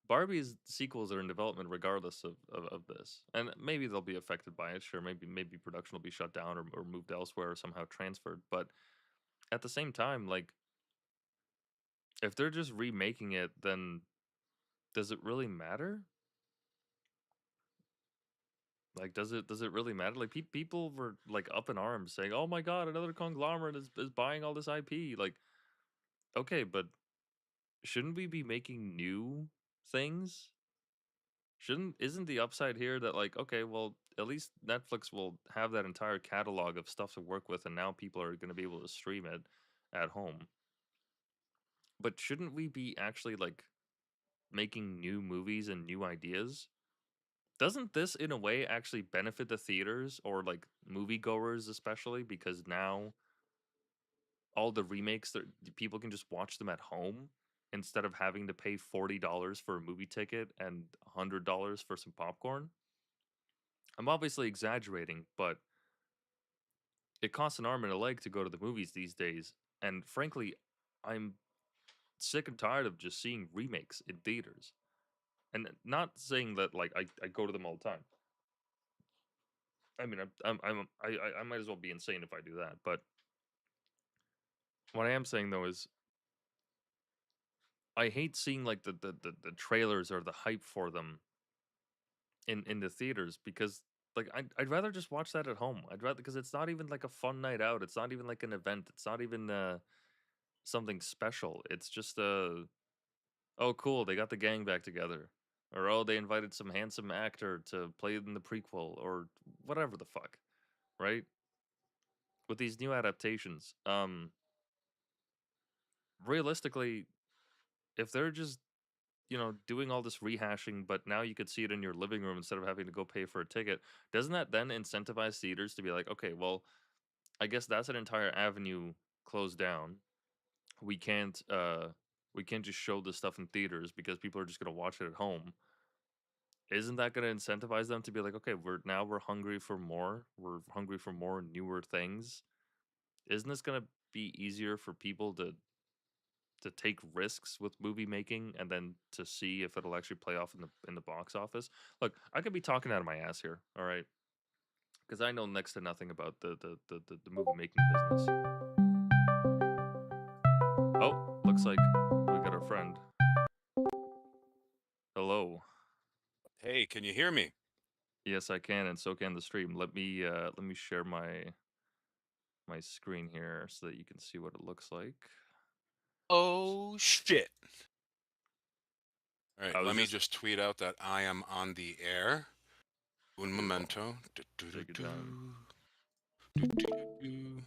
Barbie's sequels are in development regardless of this, and maybe they'll be affected by it. Sure, maybe production will be shut down or moved elsewhere or somehow transferred. But at the same time, like, if they're just remaking it, then does it really matter? Like, does it really matter? Like, people were like up in arms saying, "Oh my god, another conglomerate is buying all this IP." Like, Okay, but shouldn't we be making new things? Shouldn't isn't the upside here that like, okay, well, at least Netflix will have that entire catalog of stuff to work with and now people are going to be able to stream it at home. But shouldn't we be actually like making new movies and new ideas? Doesn't this in a way actually benefit the theaters or like moviegoers especially because now all the remakes that people can just watch them at home instead of having to pay $40 for a movie ticket and $100 for some popcorn? I'm obviously exaggerating, but it costs an arm and a leg to go to the movies these days. And frankly, I'm sick and tired of just seeing remakes in theaters. And not saying that like I go to them all the time. I mean, I might as well be insane if I do that. But what I am saying though is I hate seeing like the trailers or the hype for them in the theaters because like I'd rather just watch that at home. I'd rather because it's not even like a fun night out. It's not even like an event. It's not even something special. It's just oh cool, they got the gang back together. Or oh, they invited some handsome actor to play in the prequel or whatever the fuck, right? With these new adaptations, realistically, if they're just doing all this rehashing, but now you could see it in your living room instead of having to go pay for a ticket, doesn't that then incentivize theaters to be like, okay, well, I guess that's an entire avenue closed down. We can't we can't just show this stuff in theaters because people are just gonna watch it at home. Isn't that gonna incentivize them to be like, okay, we're hungry for more. We're hungry for more newer things. Isn't this gonna be easier for people to take risks with movie making and then to see if it'll actually play off in the box office? Look, I could be talking out of my ass here, all right, because I know next to nothing about the movie making business. Oh, looks like we got our friend. Hello. Hey, can you hear me? Yes, I can, and so can the stream. Let me share my screen here so that you can see what it looks like. Oh, shit. All right, I was let me just just tweet out that I am on the air. Un Beautiful. momento. Take your time. Do.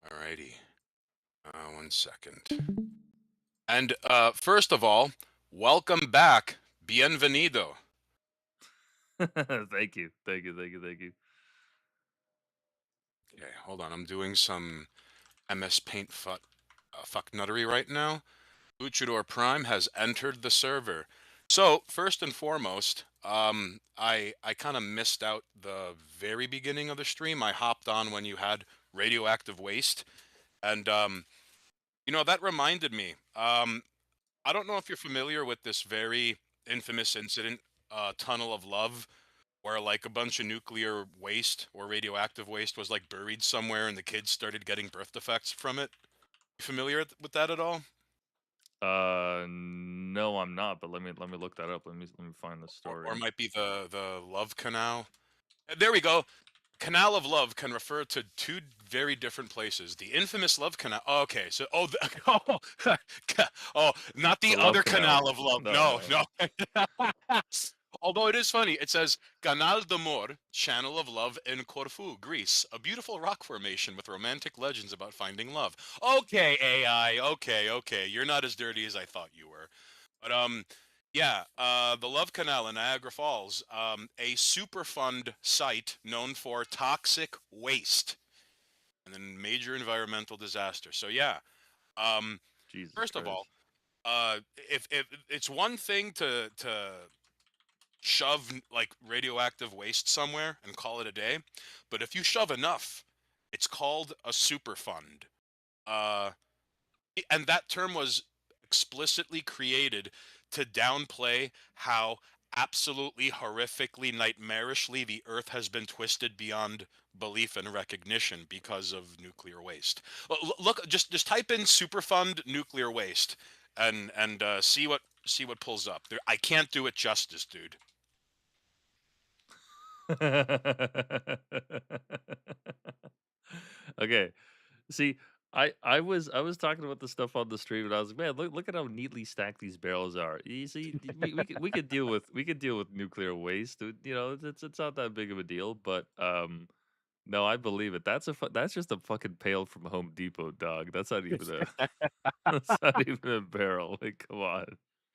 Alrighty. 1 second. And first of all, welcome back. Bienvenido. Thank you. Thank you. Thank you. Thank you. Okay, hold on. I'm doing some MS Paint fuck nuttery right now. Luchador Prime has entered the server. So first and foremost, I kind of missed out the very beginning of the stream. I hopped on when you had radioactive waste, and that reminded me. I don't know if you're familiar with this very infamous incident, Tunnel of Love, where like a bunch of nuclear waste or radioactive waste was like buried somewhere, and the kids started getting birth defects from it. You familiar with that at all? No, I'm not. But let me look that up. Let me find the Or story. might be the Love Canal. There we go. Canal of Love can refer to two very different places. The infamous Love Canal. Oh, okay, so oh, oh, not The the Love other Canal. Canal of Love. No, No, no. no. Although it is funny, it says Canal d'Amor, Channel of Love in Corfu, Greece, a beautiful rock formation with romantic legends about finding love. Okay, AI. Okay, okay. You're not as dirty as I thought you were. But yeah, the Love Canal in Niagara Falls, a Superfund site known for toxic waste and then major environmental disaster. So yeah, um, Jesus first of all, Christ. if it's one thing to shove like radioactive waste somewhere and call it a day, but if you shove enough, it's called a Superfund. Uh, and that term was explicitly created to downplay how absolutely horrifically nightmarishly the earth has been twisted beyond belief and recognition because of nuclear waste. Look, just type in superfund nuclear waste and see what pulls up. I can't do it justice, dude. Okay. See, I was talking about the stuff on the stream, and I was like, man, look at how neatly stacked these barrels are. You see, we could deal with nuclear waste. You know, it's not that big of a deal. But no, I believe it. That's just a fucking pail from Home Depot, dog. That's not even a that's not even a barrel. Like, come on.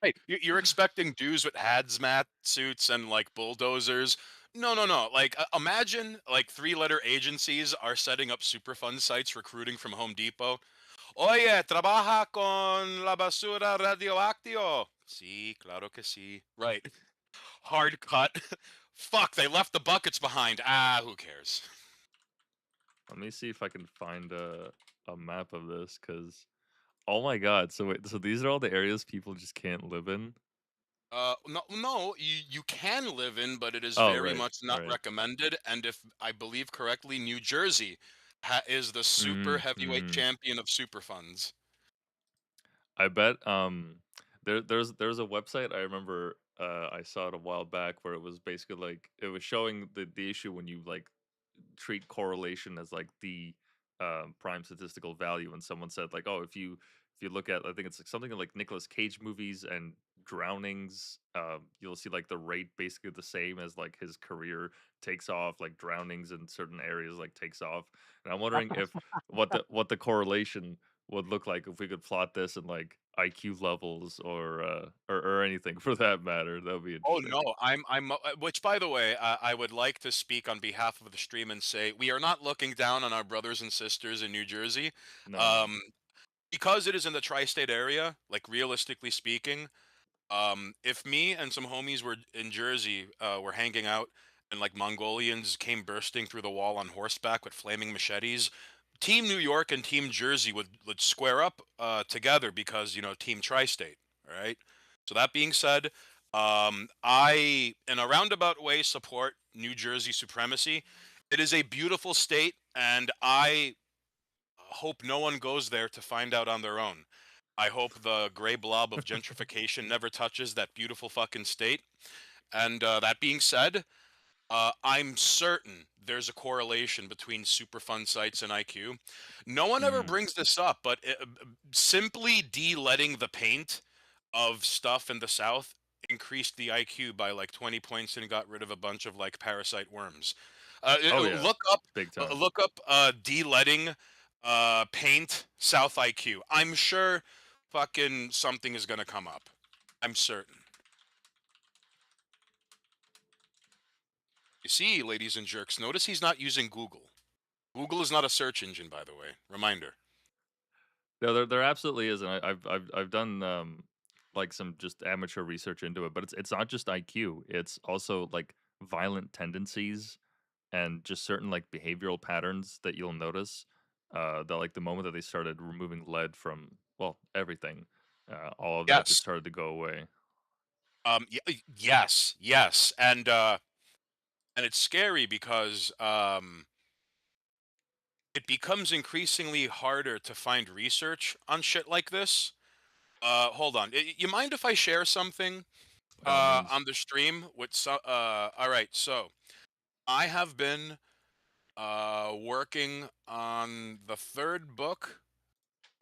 Hey, you're expecting dudes with hazmat suits and like bulldozers. No, no, no. Like, imagine like three-letter agencies are setting up Superfund sites recruiting from Home Depot. Oye, trabaja con la basura radioactivo. Sí, claro que sí. Right. Hard cut. Fuck, they left the buckets behind. Ah, who cares? Let me see if I can find a map of this, because oh my god. So wait, so these are all the areas people just can't live in? No, no, you can live in, but it is Oh, very right, much not right. recommended. And if I believe correctly, New Jersey is the super heavyweight Mm-hmm. champion of super funds. I bet there's a website I remember I saw it a while back where it was basically like it was showing the issue when you like treat correlation as like the prime statistical value, and someone said like, oh, if you look at, I think it's like something like Nicolas Cage movies and drownings, you'll see like the rate basically the same as like his career takes off, like drownings in certain areas like takes off. And I'm wondering if what the correlation would look like if we could plot this in like IQ levels, or anything for that matter. That would be Oh interesting. no, which by the way, I would like to speak on behalf of the stream and say we are not looking down on our brothers and sisters in New Jersey. No, no. Um, because it is in the tri-state area, like realistically speaking, if me and some homies were in Jersey, were hanging out, and like Mongolians came bursting through the wall on horseback with flaming machetes, Team New York and Team Jersey would square up together because Team Tri-State. All right. So that being said, I in a roundabout way support New Jersey supremacy. It is a beautiful state, and I hope no one goes there to find out on their own. I hope the gray blob of gentrification never touches that beautiful fucking state. And that being said, I'm certain there's a correlation between Superfund sites and IQ. No one ever Mhm. brings this up, but simply de-leading the paint of stuff in the South increased the IQ by like 20 points and got rid of a bunch of like parasite worms. Oh yeah, Look up, big time. de-leading paint South IQ. I'm sure fucking something is gonna come up. I'm certain. You see, ladies and jerks, notice he's not using Google. Google is not a search engine, by the way. Reminder. No, there absolutely is, and I've done like some just amateur research into it, but it's not just IQ. It's also like violent tendencies and just certain like behavioral patterns that you'll notice. That like the moment that they started removing lead from, well, everything, all of that just Yes. started to go away. Yes. Yes. And it's scary because it becomes increasingly harder to find research on shit like this. Hold on. You mind if I share something By all means. on the stream with all right. So I have been working on the third book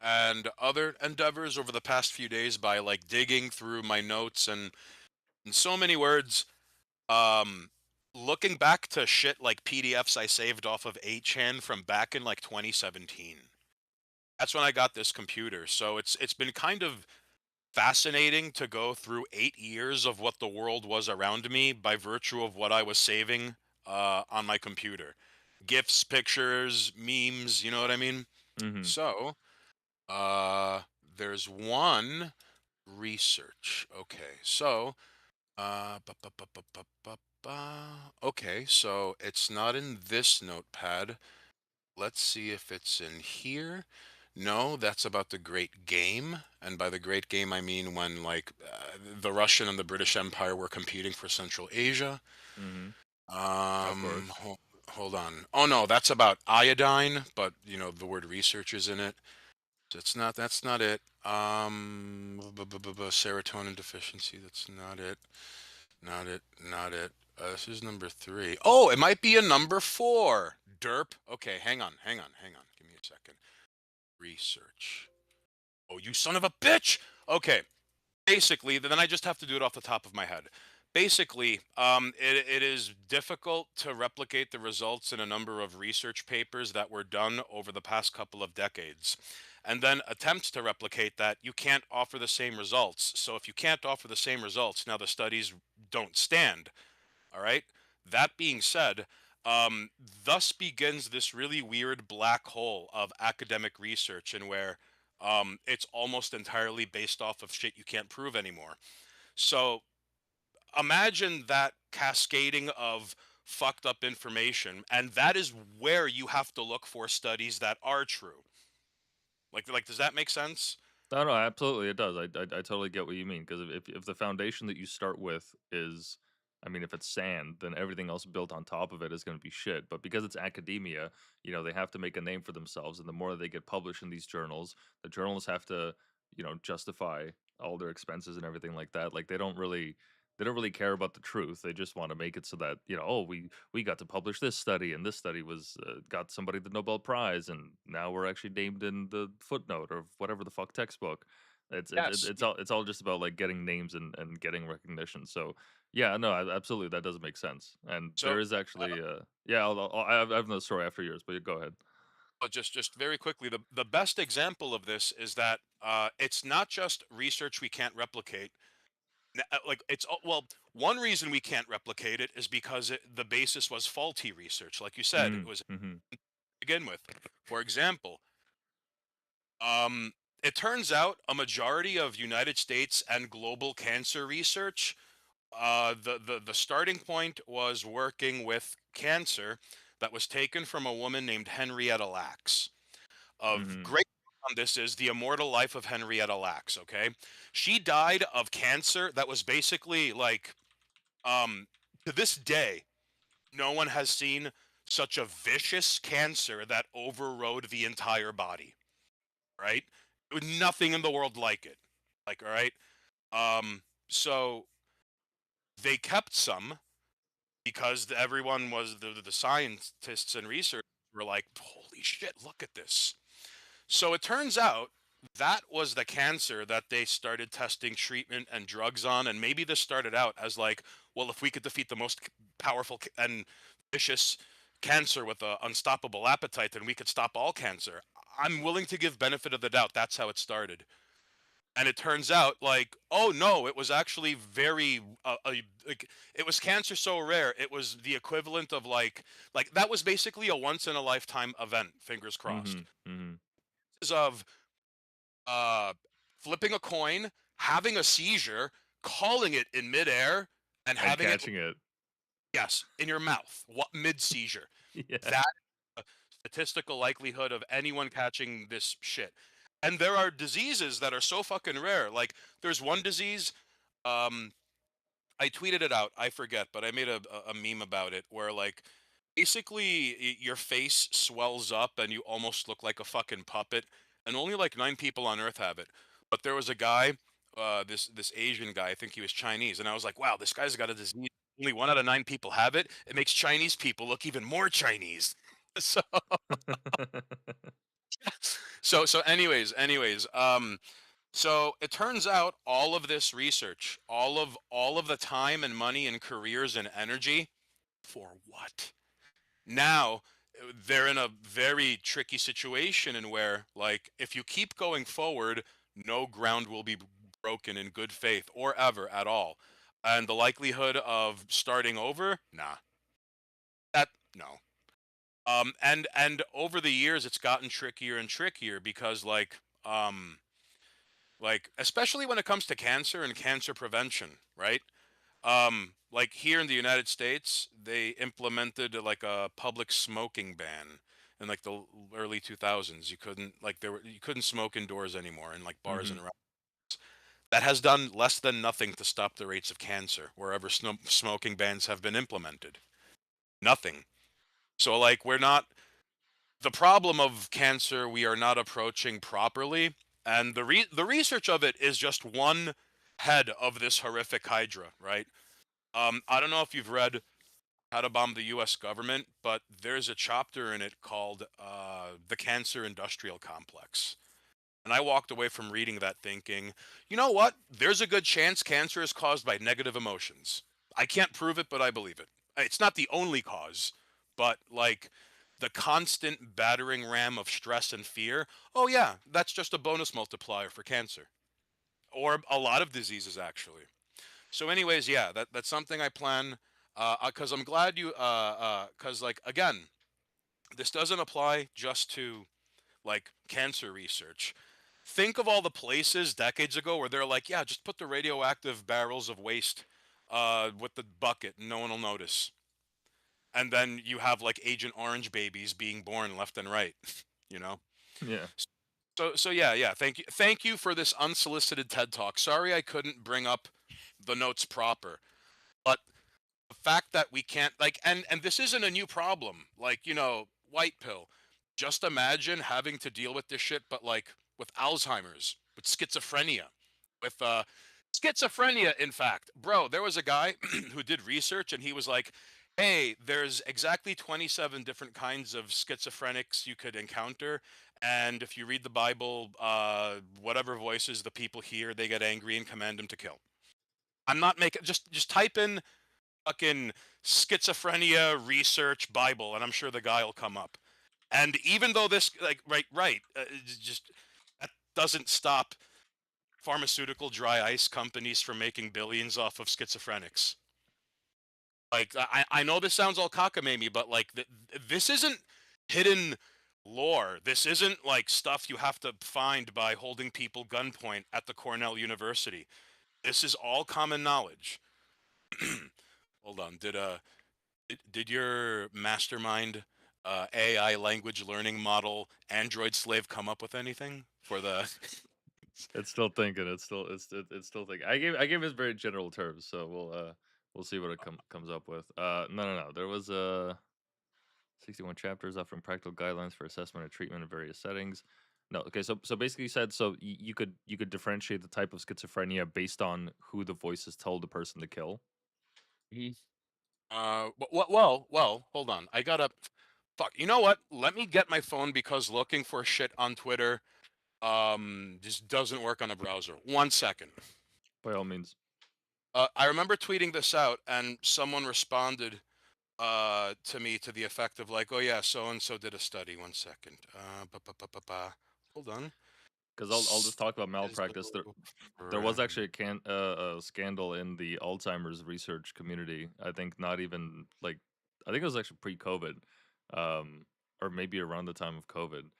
and other endeavors over the past few days by like digging through my notes and in so many words, um looking back to shit like PDFs I saved off of 8chan from back in like 2017. That's when I got this computer. So it's been kind of fascinating to go through 8 years of what the world was around me by virtue of what I was saving on my computer. GIFs, pictures, memes, you know what I mean? Hmm. So, uh, there's one research. Okay, so, okay, so it's not in this notepad. Let's see if it's in here. No, that's about the Great Game. And by the Great Game, I mean when, like, the Russian and the British Empire were competing for Central Asia. Hmm. Of Um, course. ho- Hold on. Oh no, that's about iodine, but the word research is in it. So that's not it. Serotonin deficiency, that's not it. Not it, not it. This is number three. Oh, it might be a number four. Derp. Okay, hang on. Give me a second. Research. Oh, you son of a bitch! Okay, basically, then I just have to do it off the top of my head. Basically, it is difficult to replicate the results in a number of research papers that were done over the past couple of decades. And then attempts to replicate that, you can't offer the same results. So if you can't offer the same results, now the studies don't stand. All right. That being said, thus begins this really weird black hole of academic research, and where it's almost entirely based off of shit you can't prove anymore. So imagine that cascading of fucked up information, and that is where you have to look for studies that are true. Does that make sense? No, no, absolutely, it does. I totally get what you mean, 'cause if the foundation that you start with is I mean, if it's sand, then everything else built on top of it is gonna be shit, but because it's academia, they have to make a name for themselves, and the more they get published in these journals, the journals have to, justify all their expenses and everything like that. Like, they don't really care about the truth. They just wanna make it so that, "Oh, we got to publish this study, and this study was got somebody the Nobel Prize, and now we're actually named in the footnote or whatever the fuck textbook." Yes. It's all just about like getting names and getting recognition. So yeah, no, absolutely, that does make sense. And So there is actually, yeah, I have another story after yours, but go ahead. just very quickly, the best example of this is that it's not just research we can't replicate. Well, one reason we can't replicate it is because the basis was faulty research. Like you said, it Mm, was to mhm, begin with. For example, um, it turns out a majority of United States and global cancer research, the starting point was working with cancer that was taken from a woman named Henrietta Lacks. Of mhm, great on this is The Immortal Life of Henrietta Lacks. Okay, she died of cancer that was basically like, um, to this day, no one has seen such a vicious cancer that overrode the entire body. Right? There was nothing in the world like it. Like, all right. So they kept some because everyone was the scientists and researchers were like, holy shit, look at this. So it turns out that was the cancer that they started testing treatment and drugs on. And maybe this started out as like, well, if we could defeat the most powerful and vicious cancer with an unstoppable appetite, then we could stop all cancer. I'm willing to give benefit of the doubt. That's how it started. And it turns out, like, oh no, it was actually very like, it was cancer so rare, it was the equivalent of like that was basically a once in a lifetime event, fingers crossed. mhm, mhm. Is of uh flipping a coin, having a seizure, calling it in midair, and And having it, catching it. yes, in your mouth, what, mid seizure. Yeah. That statistical likelihood of anyone catching this shit. And there are diseases that are so fucking rare. Like, there's one disease, um I tweeted it out, I forget, but I made a meme about it where, like, basically your face swells up and you almost look like a fucking puppet, and only like 9 people on earth have it. But there was a guy, this Asian guy, I think he was Chinese, and I was like, wow, this guy's got a disease. Only 1 out of 9 people have it. It makes Chinese people look even more Chinese. So so it turns out all of this research, all of the time and money and careers and energy, for what? Now they're in a very tricky situation, in where, like, if you keep going forward, no ground will be broken in good faith or ever at all. And the likelihood of starting over, nah. That, no. And over the years it's gotten trickier and trickier because, like, especially when it comes to cancer and cancer prevention, right? Like, here in the United States, they implemented like a public smoking ban in like the early 2000s. You couldn't smoke indoors anymore in like bars and Mhm. restaurants. That has done less than nothing to stop the rates of cancer wherever smoking bans have been implemented. Nothing. So, like, we're not the problem of cancer, we are not approaching properly, and the research of it is just one head of this horrific hydra, right? I don't know if you've read how to bomb the U.S. government, but there's a chapter in it called "The Cancer Industrial Complex." And I walked away from reading that thinking, you know what? There's a good chance cancer is caused by negative emotions. I can't prove it, but I believe it. It's not the only cause, but like the constant battering ram of stress and fear. Oh, yeah, that's just a bonus multiplier for cancer or a lot of diseases, actually. So, anyways, yeah, that's something I plan. Because I'm glad you, because like again, this doesn't apply just to like cancer research. Think of all the places decades ago where they're like, yeah, just put the radioactive barrels of waste with the bucket and no one will notice. And then you have like Agent Orange babies being born left and right, you know? Yeah. So yeah, yeah. Thank you for this unsolicited TED talk. Sorry I couldn't bring up the notes proper, but the fact that we can't like and this isn't a new problem, like, white pill. Just imagine having to deal with this shit, but like with Alzheimer's, with schizophrenia, with schizophrenia. In fact, bro, there was a guy who did research and he was like, hey, there's exactly 27 different kinds of schizophrenics you could encounter, and if you read the Bible, whatever voices the people hear, they get angry and command them to kill. I'm not making, just type in fucking schizophrenia research Bible, and I'm sure the guy will come up. And even though this, like, right, just that doesn't stop pharmaceutical dry ice companies from making billions off of schizophrenics. Like, I know this sounds all cockamamie, but like, this isn't hidden lore. This isn't like stuff you have to find by holding people gunpoint at the Cornell University. This is all common knowledge. Hold on, did your mastermind AI language learning model Android slave come up with anything for the? It's still thinking. It's still thinking. I gave it very general terms, so we'll see what it comes up with. No. There was 61 chapters offering practical guidelines for assessment and treatment in various settings. No, okay. So basically, you said so you could differentiate the type of schizophrenia based on who the voices told the person to kill. Mhm. Well, hold on. I gotta. Fuck. You know what? Let me get my phone because looking for shit on Twitter just doesn't work on a browser. 1 second. By all means. I remember tweeting this out and someone responded to me to the effect of like, oh yeah, so and so did a study. 1 second. Hold on. Because I'll just talk about malpractice. There was actually a scandal in the Alzheimer's research community. I think not even like I think it was actually pre-COVID, or maybe around the time of COVID.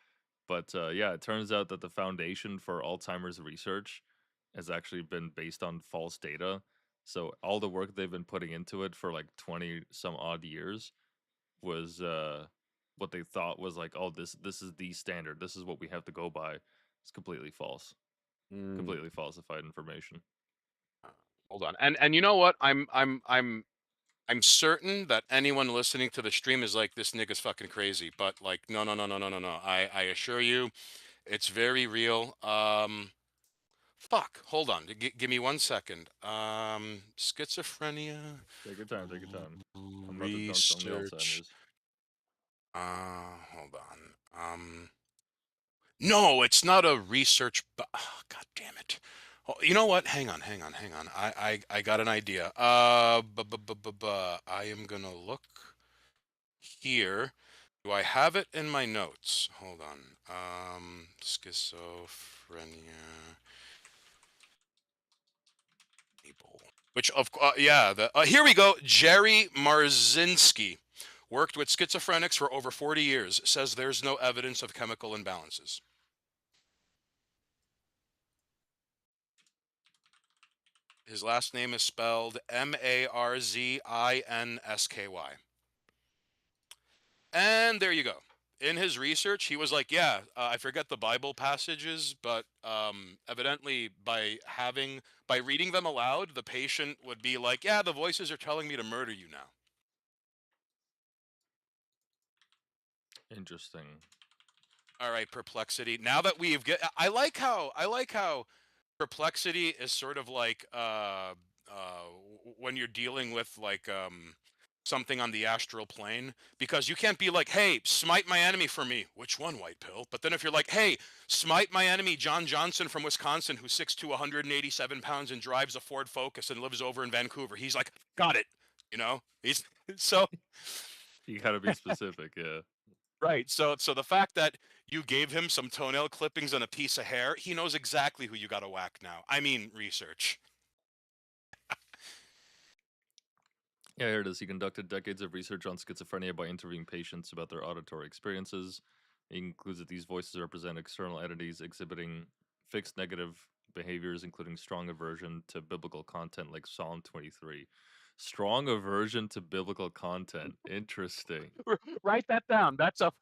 But yeah, it turns out that the foundation for Alzheimer's research has actually been based on false data. So all the work they've been putting into it for like 20 some odd years was what they thought was like, oh, this is the standard. This is what we have to go by. It's completely false. Mm, Completely falsified information. hold on. And you know what? I'm certain that anyone listening to the stream is like, this nigga's fucking crazy. But like, no, no, no, no, no, no, no. I assure you, it's very real. Fuck. Hold on. Give me 1 second. Schizophrenia Take your time. Take your time. I'm about to dunk on the research. Alzheimer's. Hold on. No, it's not a research. Oh, God damn it. Oh, you know what? Hang on. I got an idea. I am gonna look here. Do I have it in my notes? Hold on. Schizophrenia people. Which of yeah, here we go. Jerry Marzinski worked with schizophrenics for over 40 years. Says there's no evidence of chemical imbalances. His last name is spelled Marzinsky. And there you go. In his research, he was like, yeah, I forget the Bible passages, but evidently by reading them aloud, the patient would be like, yeah, the voices are telling me to murder you now. Interesting. All right, perplexity. Now that we've get, I like how perplexity is sort of like when you're dealing with like something on the astral plane, because you can't be like, hey, smite my enemy for me. Which one, white pill? But then if you're like, hey, smite my enemy, John Johnson from Wisconsin, who's 6'2", 187 pounds and drives a Ford Focus and lives over in Vancouver. He's like, got it. He's so You gotta be specific, yeah. right. So the fact that you gave him some toenail clippings and a piece of hair, he knows exactly who you got to whack now. I mean, research. Yeah, here it is. He conducted decades of research on schizophrenia by interviewing patients about their auditory experiences. He includes that these voices represent external entities exhibiting fixed negative behaviors, including strong aversion to biblical content like Psalm 23. Strong aversion to biblical content. Interesting. Write that down. That's I'm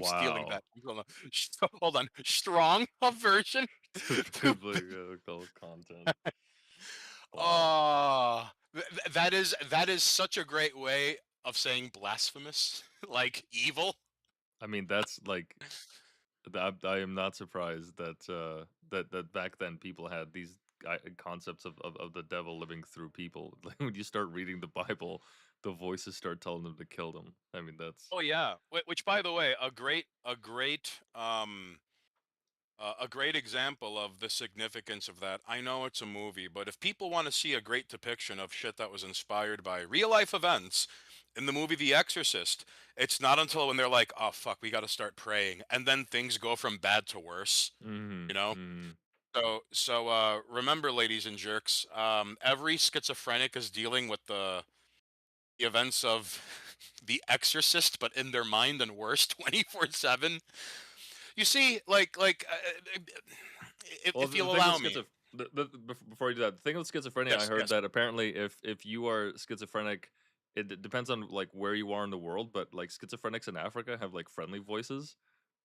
stealing Wow. that. Hold on. Strong aversion To to. biblical content. Wow. Oh, that is such a great way of saying blasphemous, like evil. I mean, that's like I am not surprised that that back then people had these concepts of the devil living through people. Like when you start reading the Bible, the voices start telling them to kill them. I mean, that's Oh yeah. Which, by the way, a great example of the significance of that. I know it's a movie, but if people want to see a great depiction of shit that was inspired by real life events in the movie The Exorcist, it's not until when they're like, "Oh fuck, we got to start praying," and then things go from bad to worse. mm-hmm, You know. mm-hmm. So remember, ladies and jerks, every schizophrenic is dealing with the events of The Exorcist, but in their mind and worse, 24/7. You see, Well, if the you'll thing with allow me. before you do that, the thing with schizophrenia, I Yes, heard yes. that apparently if you are schizophrenic, depends on like where you are in the world, but like schizophrenics in Africa have like friendly voices,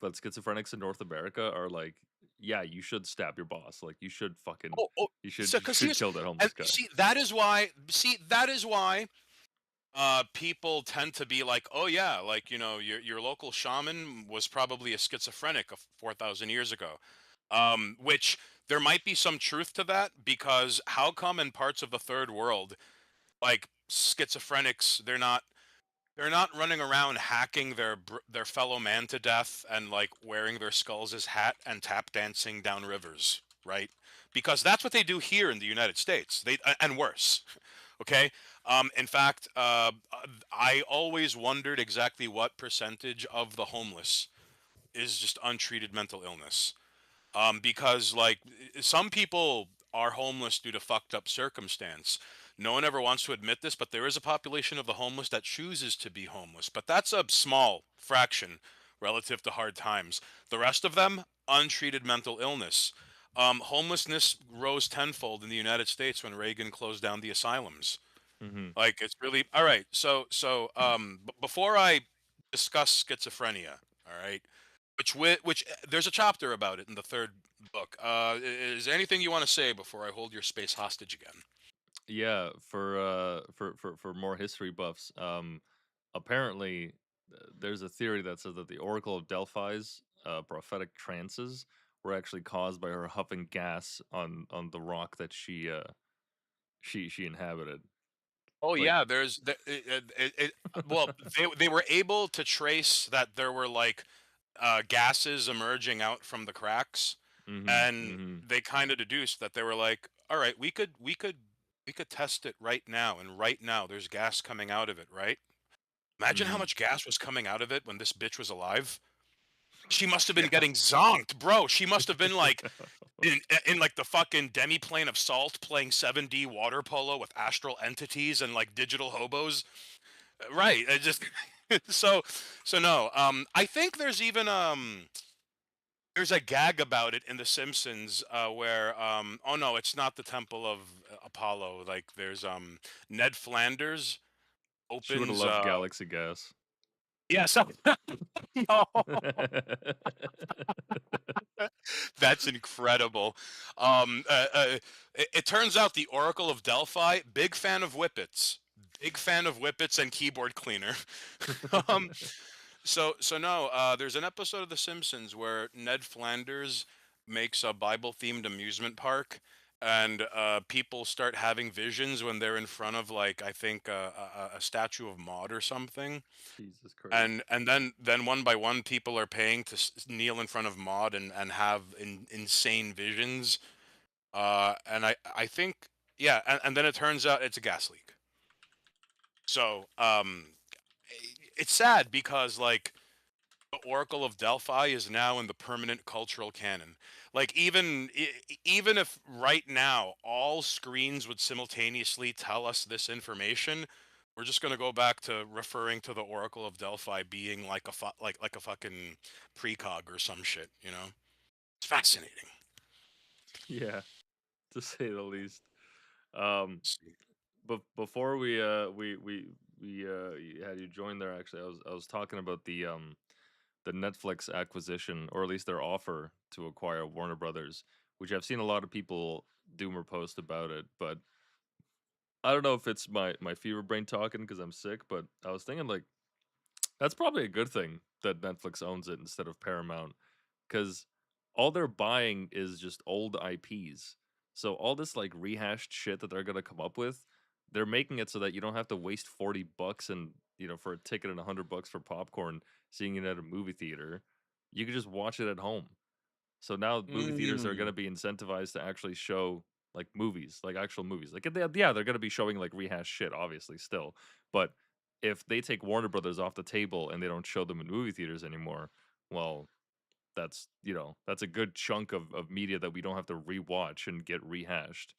but schizophrenics in North America are like, yeah, you should stab your boss, like Oh, so you because should here's kill that and homeless guy. that is why people tend to be like, oh yeah, like your local shaman was probably a schizophrenic of 4,000 years ago. Which there might be some truth to that, because how come in parts of the third world, like schizophrenics, they're not running around hacking their fellow man to death and like wearing their skulls as hat and tap dancing down rivers, right? Because that's what they do here in the United States. And worse. Okay. In fact, I always wondered exactly what percentage of the homeless is just untreated mental illness. Because like some people are homeless due to fucked up circumstance. No one ever wants to admit this, but there is a population of the homeless that chooses to be homeless. But that's a small fraction relative to hard times. The rest of them, untreated mental illness. Homelessness rose tenfold in the United States when Reagan closed down the asylums. Hmm. Like it's really all right. Before I discuss schizophrenia, all right, which there's a chapter about it in the third book. Is there anything you want to say before I hold your space hostage again? Yeah, for more history buffs, apparently there's a theory that says that the Oracle of Delphi's prophetic trances were actually caused by her huffing gas on the rock that she inhabited. Oh Like, yeah, there's well, they were able to trace that there were like gases emerging out from the cracks, mm-hmm, and mm-hmm, they kind of deduced that they were like, all right, we could test it right now, and right now there's gas coming out of it, right? Imagine how mm-hmm. much gas was coming out of it when this bitch was alive. She must have been Yeah. getting zonked, bro. She must have been like in like the fucking demi-plane of salt playing 7D water polo with astral entities and like digital hobos. Right. I just so so no. I think there's a gag about it in The Simpsons where oh no, it's not the Temple of Apollo. Like there's Ned Flanders She would have opens loved Galaxy Gas. yeah, so no, that's incredible. It turns out the Oracle of Delphi, big fan of whippets. Big fan of whippets and keyboard cleaner. um, so no, there's an episode of The Simpsons where Ned Flanders makes a Bible-themed amusement park, and people start having visions when they're in front of, like, I think a statue of Maud or something. Jesus Christ. And then one by one, people are paying to kneel in front of Maud and have insane visions. And I think, yeah, and then it turns out it's a gas leak. So it's sad because, like, the Oracle of Delphi is now in the permanent cultural canon. Like, even if right now all screens would simultaneously tell us this information, we're just gonna go back to referring to the Oracle of Delphi being like like a fucking precog or some shit. It's fascinating. Yeah, to say the least. Um, but before we had you join there, actually, I was talking about the Netflix acquisition, or at least their offer to acquire Warner Brothers, which I've seen a lot of people doomer post about it, but I don't know if it's my fever brain talking because I'm sick, but I was thinking like that's probably a good thing that Netflix owns it instead of Paramount, because all they're buying is just old IPs. So all this like rehashed shit that they're gonna come up with, they're making it so that you don't have to waste $40 and for a ticket and $100 for popcorn, seeing it at a movie theater. You can just watch it at home. So now movie theaters are Mm. gonna be incentivized to actually show, like, movies, like actual movies. Like, yeah, they're gonna be showing, like, rehashed shit, obviously, still. But if they take Warner Brothers off the table and they don't show them in movie theaters anymore, well, that's a good chunk of media that we don't have to rewatch and get rehashed.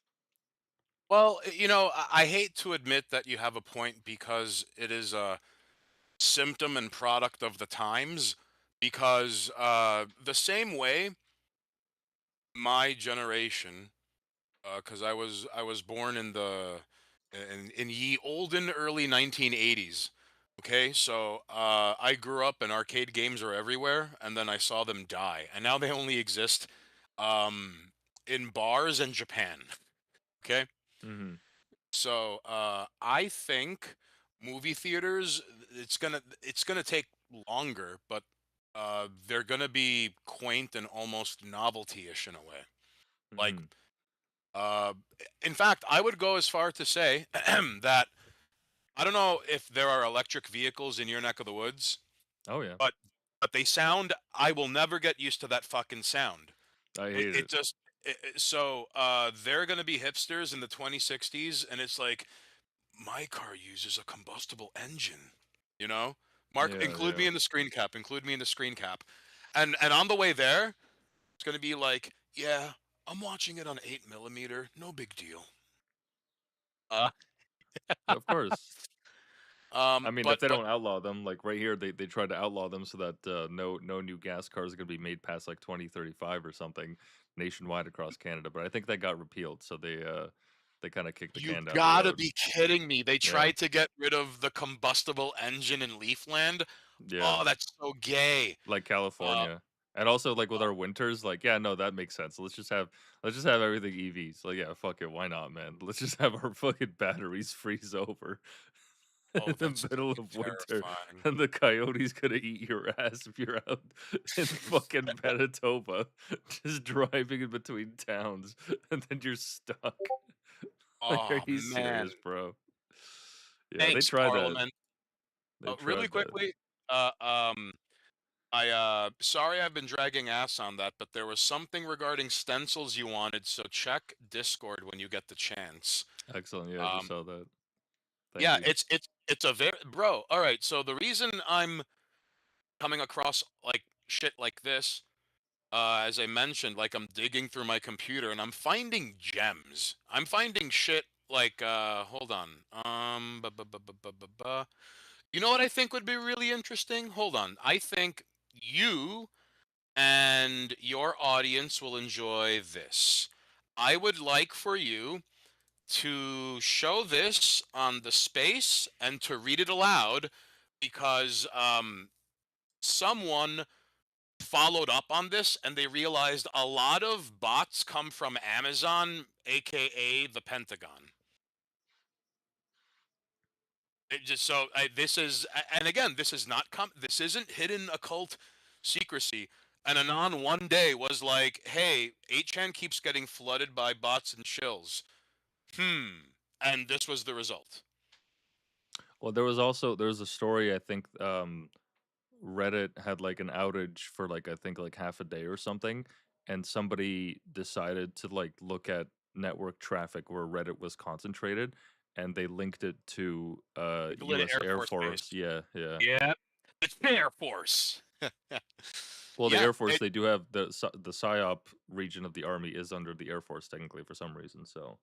Well, I hate to admit that you have a point because it is a symptom and product of the times. Because the same way my generation, because I was born in ye olden early 1980s. Okay, so I grew up and arcade games are everywhere, and then I saw them die, and now they only exist in bars and Japan. Okay, Mhm. so I think movie theaters, it's gonna take longer, but they're gonna be quaint and almost novelty-ish in a way. Like, Mhm. uh, in fact, I would go as far to say that I don't know if there are electric vehicles in your neck of the woods, Oh, yeah. but they sound. I will never get used to that fucking sound. I It, hate it it. just so they're gonna be hipsters in the 2060s, and it's like, my car uses a combustible engine. You know, Mark, Yeah, include me yeah. in the screen cap. Include me in the screen cap. And on the way there, it's gonna be like, yeah, I'm watching it on 8 millimeter. No big deal. Uh, Of course. I mean, if but they don't outlaw them, like right here, they tried to outlaw them so that no new gas cars are going to be made past like 2035 or something nationwide across Canada. But I think that got repealed, so they kind of kicked the You can down the gotta road. be kidding me. They Yeah, tried to get rid of the combustible engine in Leafland. yeah, Oh, that's so gay. like Uh, California, and also like with our winters, like yeah, no, that makes sense. Let's just have everything EVs. Like yeah, fuck it, why not, man? Let's just have our fucking batteries freeze over in oh, the that's middle of winter, terrifying. and the coyote's gonna eat your ass if you're out in fucking Manitoba, just driving in between towns, and then you're stuck. Like, are Oh, you man. serious, bro? Yeah, they Thanks, tried that. Parliament. They Really tried that. quickly, sorry I've been dragging ass on that, but there was something regarding stencils you wanted, so check Discord when you get the chance. Excellent. Yeah, I just Um, saw that. Thank yeah, you. it's a very bro. All right, so the reason I'm coming across like shit like this, as I mentioned, like, I'm digging through my computer and I'm finding gems. I'm finding shit like, hold on. You know what I think would be really interesting? Hold on. I think you and your audience will enjoy this. I would like for you to show this on the space and to read it aloud because someone followed up on this and they realized a lot of bots come from Amazon, aka the Pentagon. It just so this is, and again, this is not this isn't hidden occult secrecy. And Anon one day was like, "Hey, 8chan keeps getting flooded by bots and shills. And this was the result." Well, there was a story, I think, Reddit had like an outage for like I think like half a day or something, and somebody decided to like look at network traffic where Reddit was concentrated, and they linked it to Like a little US Air Air Force Force. base. Yeah, yeah. Yeah, it's the Air Force. Well, the Yeah, Air Force, they do have the PSYOP region of the army is under the Air Force technically for some reason. So,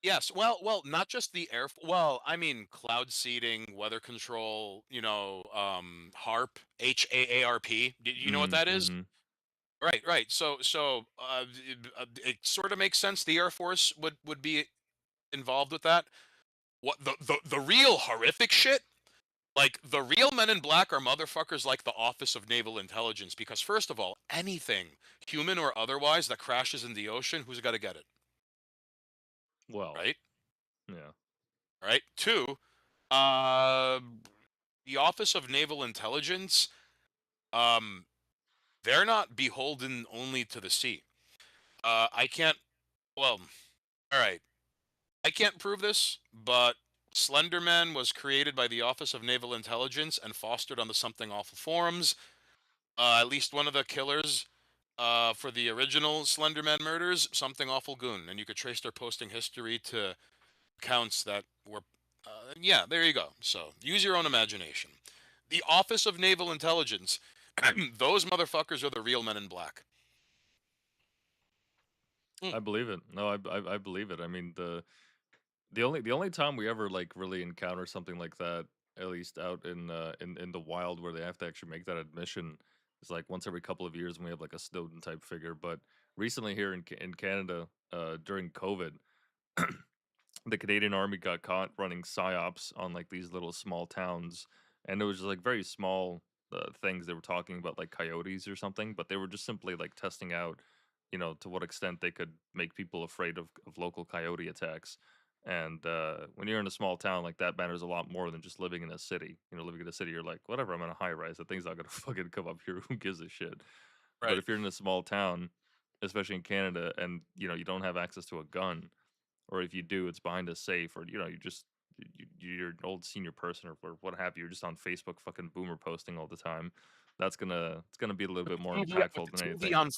yes. Well, not just the well, I mean, cloud seeding, weather control. HARP, HAARP. Do you know what that is? mm-hmm. Right, right. So, it sort of makes sense. The Air Force would be involved with that. What the real horrific shit? Like, the real Men in Black are motherfuckers like the Office of Naval Intelligence, because first of all, anything, human or otherwise, that crashes in the ocean, who's got to get it? Well, Right? yeah, Right? Two, uh, the Office of Naval Intelligence, um, they're not beholden only to the sea. I can't. Well, all right. I can't prove this, but Slenderman was created by the Office of Naval Intelligence and fostered on the Something Awful forums. At least one of the killers for the original Slenderman murders, Something Awful Goon, and you could trace their posting history to accounts that were. Yeah, there you go. So use your own imagination. The Office of Naval Intelligence, those motherfuckers are the real Men in Black. I Mm. believe it. No, I believe it. I mean the only time we ever like really encounter something like that, at least out in the wild where they have to actually make that admission, is like once every couple of years when we have like a Snowden type figure. But recently here in Canada, during COVID, the Canadian Army got caught running psyops on like these little small towns, and it was just like very small things they were talking about, like coyotes or something, but they were just simply like testing out, to what extent they could make people afraid of local coyote attacks. And when you're in a small town, like that matters a lot more than just living in a city. Living in a city, you're like, whatever, I'm in a high rise. That thing's not gonna fucking come up here. Who gives a shit? But Right. if you're in a small town, especially in Canada, and you don't have access to a gun, or if you do, it's behind a safe, or you just you're an old senior person or what have you. You're just on Facebook, fucking boomer posting all the time. It's gonna be a little bit more With impactful the than TV anything. on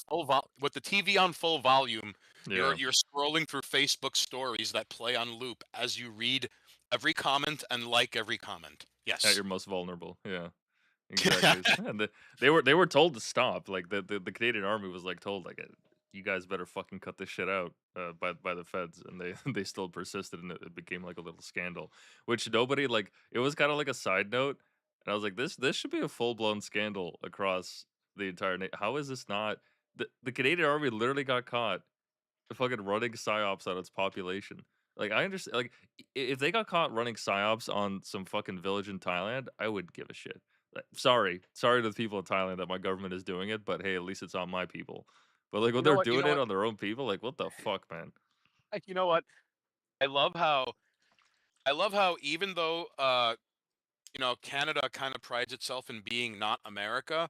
with the TV on full volume, you're Yeah, you're scrolling through Facebook stories that play on loop as you read every comment and like every comment. at Yes. your most vulnerable. Yeah, exactly. And they were told to stop. Like the Canadian Army was like told like, you guys better fucking cut this shit out by the feds, and they they still persisted, and it became like a little scandal, which nobody like. It was kind of like a side note, and I was like, this should be a full blown scandal across the entire. How is this not? The Canadian Army literally got caught fucking running psyops on its population. Like I understand, like if they got caught running psyops on some fucking village in Thailand, I wouldn't give a shit. Like, sorry to the people in Thailand that my government is doing it, but hey, at least it's on my people. But like when You know they're what? You doing know it what? on their own people, like what the fuck, man? You know what? I love how even though Canada kind of prides itself in being not America,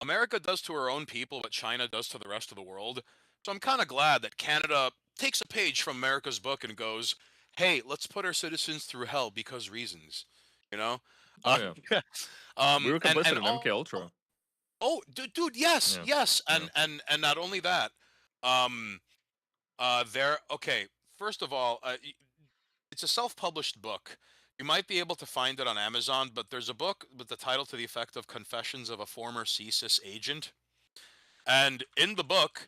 America does to her own people what China does to the rest of the world. So I'm kind of glad that Canada takes a page from America's book and goes, "Hey, let's put our citizens through hell because reasons." You know? Oh Uh, yeah, we um were and complicit in MK all Ultra. oh dude, yes, Yeah, yes. yeah. And not only that, um there okay, first of all, it's a self-published book. You might be able to find it on Amazon, but there's a book with the title to the effect of Confessions of a Former CSIS Agent. And in the book,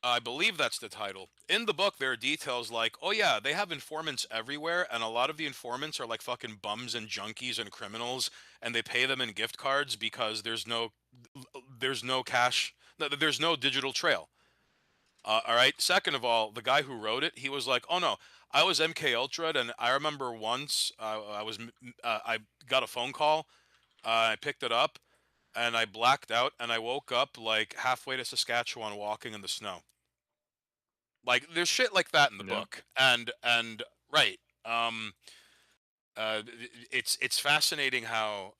I believe that's the title. In the book, there are details like, oh yeah, they have informants everywhere, and a lot of the informants are like fucking bums and junkies and criminals, and they pay them in gift cards because there's no cash, there's no digital trail. All right. Second of all, the guy who wrote it, he was like, "Oh no, I was MK Ultra, and I remember once I got a phone call, I picked it up, and I blacked out, and I woke up like halfway to Saskatchewan, walking in the snow. Like there's shit like that in the Yeah. book, and right, um, it's fascinating how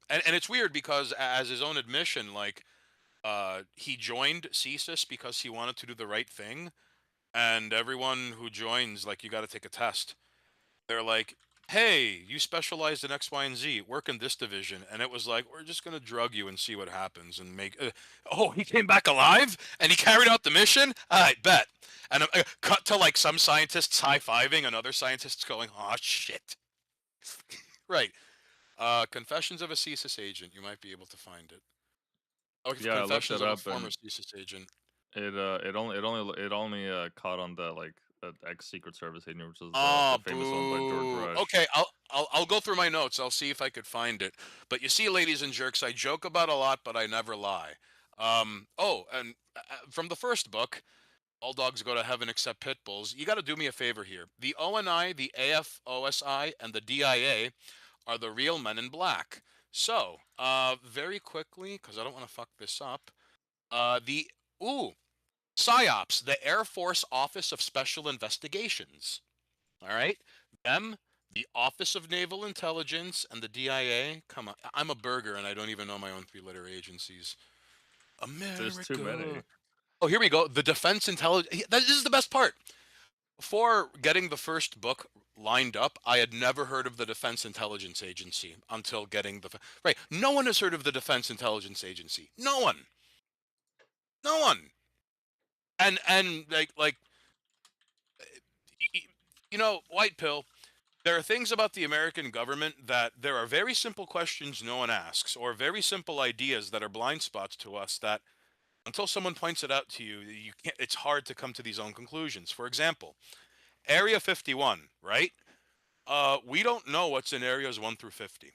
and it's weird because as his own admission, like." He joined CSIS because he wanted to do the right thing, and everyone who joins, like, you got to take a test. They're like, "Hey, you specialized in X, Y, and Z. Work in this division." And it was like, "We're just gonna drug you and see what happens and make." Oh, he came back alive and he carried out the mission. I bet. And cut to like some scientists high fiving and other scientists going, "Oh shit!" Right. Confessions of a CSIS agent. You might be able to find it. Oh, Yeah, I looked Confessions it of a up, former and CSIS agent. it only caught on the like ex Secret Service agent, which is the Oh, famous one by George boo. Rush. Okay, I'll go through my notes. I'll see if I could find it. But you see, ladies and jerks, I joke about a lot, but I never lie. Oh, and from the first book, all dogs go to heaven except pit bulls. You got to do me a favor here. The ONI, the AFOSI, and the DIA are the real men in black. So, very quickly, because I don't want to fuck this up. The ooh, PSYOPs, the Air Force Office of Special Investigations. All right. Them, the Office of Naval Intelligence, and the DIA. Come on. I'm a burger and I don't even know my own three-letter agencies. There's too America. many. Oh, here we go. The Defense Intelligence. This is the best part. Before getting the first book lined up, I had never heard of the Defense Intelligence Agency until getting the. Right. No one has heard of the Defense Intelligence Agency. No one. No one. And like you know, white pill. There are things about the American government that there are very simple questions no one asks, or very simple ideas that are blind spots to us that until someone points it out to you, you can't, it's hard to come to these own conclusions. For example, Area 51, right? We don't know what's in areas 1 through 50.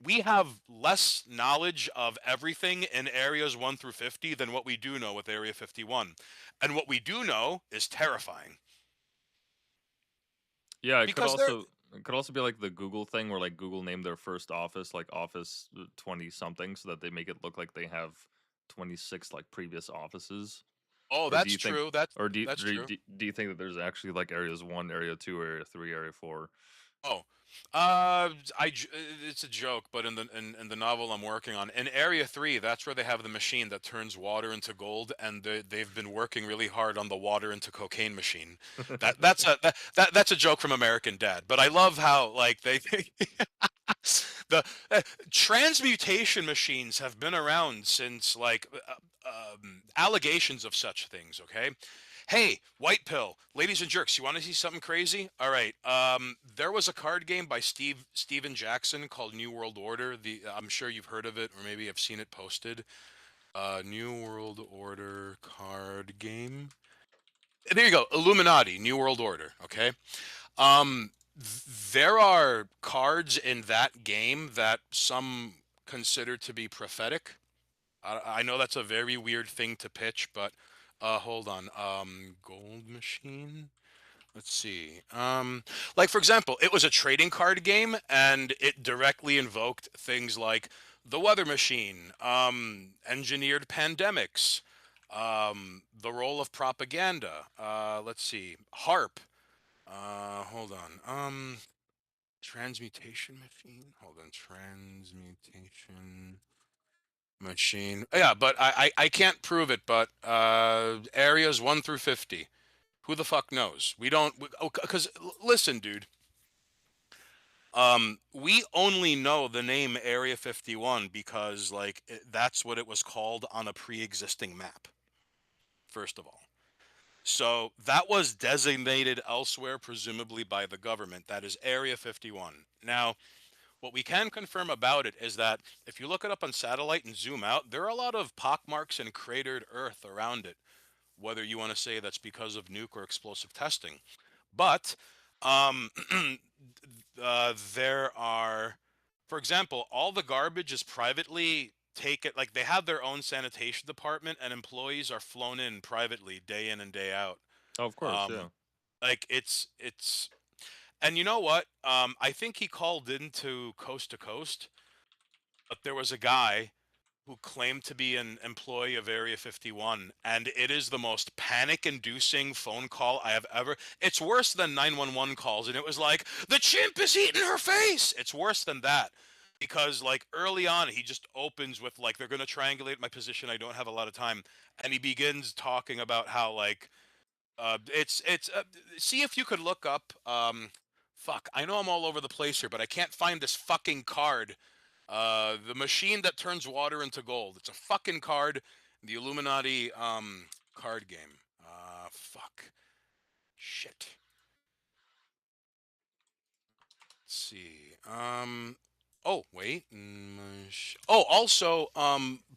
We have less knowledge of everything in areas 1 through 50 than what we do know with Area 51. And what we do know is terrifying Yeah, because they're it could also be like the Google thing where like Google named their first office like Office 20 something so that they make it look like they have 26 like previous offices. oh, Or do that's you think true. That's or do you, that's do you, true. do you think that there's actually like areas 1, area 2, area 3, area 4? Oh, it's a joke, but in the novel I'm working on, in Area 3, that's where they have the machine that turns water into gold, and they've been working really hard on the water into cocaine machine. That's a joke from American Dad, but I love how like they the transmutation machines have been around since like allegations of such things. Okay, hey, white pill, ladies and jerks, you want to see something crazy? All right, there was a card game by Steven Jackson called New World Order. The I'm sure you've heard of it, or maybe have seen it posted. New World Order card game. There you go, Illuminati, New World Order. Okay. There are cards in that game that some consider to be prophetic. I know that's a very weird thing to pitch, but hold on. Gold machine. Let's see. Like for example, it was a trading card game, and it directly invoked things like the weather machine, engineered pandemics, the role of propaganda. Let's see. Harp. Hold on. Transmutation machine. Hold on. Transmutation machine. Yeah, but I can't prove it. But areas 1 through 50. Who the fuck knows? We don't. Because listen, dude. We only know the name Area 51 because like that's what it was called on a pre-existing map. First of all. So that was designated elsewhere, presumably by the government. That is Area 51. Now, what we can confirm about it is that if you look it up on satellite and zoom out, there are a lot of pockmarks and cratered earth around it, whether you want to say that's because of nuke or explosive testing. But um, there are, for example, all the garbage is privately taken, like they have their own sanitation department and employees are flown in privately day in and day out. Oh, of course, Um, yeah. like it's and you know what? I think he called into Coast to Coast, but there was a guy who claimed to be an employee of Area 51, and it is the most panic-inducing phone call I have ever. It's worse than 911 calls, and it was like, the chimp is eating her face. It's worse than that. because like early on he just opens with like they're gonna triangulate my position. I don't have a lot of time, and he begins talking about how like it's see if you could look up fuck. I know I'm all over the place here, but I can't find this fucking card. The machine that turns water into gold. It's a fucking card. The Illuminati card game. Fuck. Shit. Let's see. Oh, wait. Oh, also,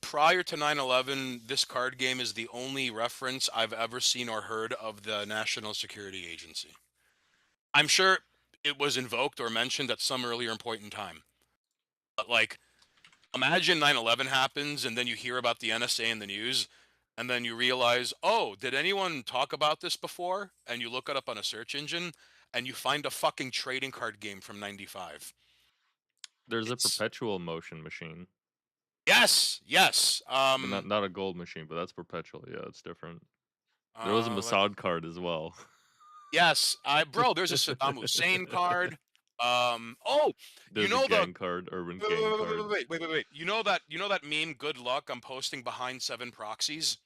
prior to 9/11, this card game is the only reference I've ever seen or heard of the National Security Agency. I'm sure it was invoked or mentioned at some earlier point in time. But like, imagine 9/11 happens and then you hear about the NSA in the news, and then you realize, oh, did anyone talk about this before? And you look it up on a search engine and you find a fucking trading card game from 95. There's a It's perpetual motion machine, yes, yes. but not a gold machine, but that's perpetual. Yeah, it's different. There was a Let's Mossad card as well. yes, I bro, there's a Saddam Hussein card. Oh, you There's a know the gang card, urban wait, gang wait, wait, card. wait, wait, wait, wait, wait. You know that meme, good luck, I'm posting behind 7 proxies?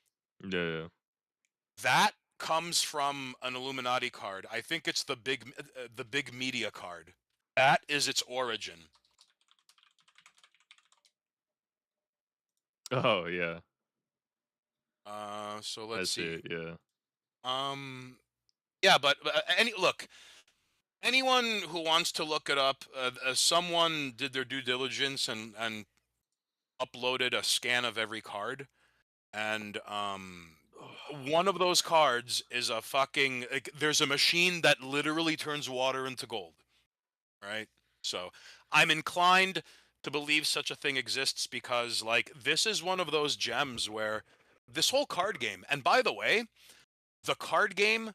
Yeah, yeah. That comes from an Illuminati card. I think it's the big media card. That is its origin. Oh yeah, So I let's see see. it. Yeah. Um, yeah, but any look, anyone who wants to look it up, someone did their due diligence and uploaded a scan of every card, and one of those cards is a fucking like, there's a machine that literally turns water into gold, right? So I'm inclined to believe such a thing exists because like this is one of those gems where this whole card game, and by the way, the card game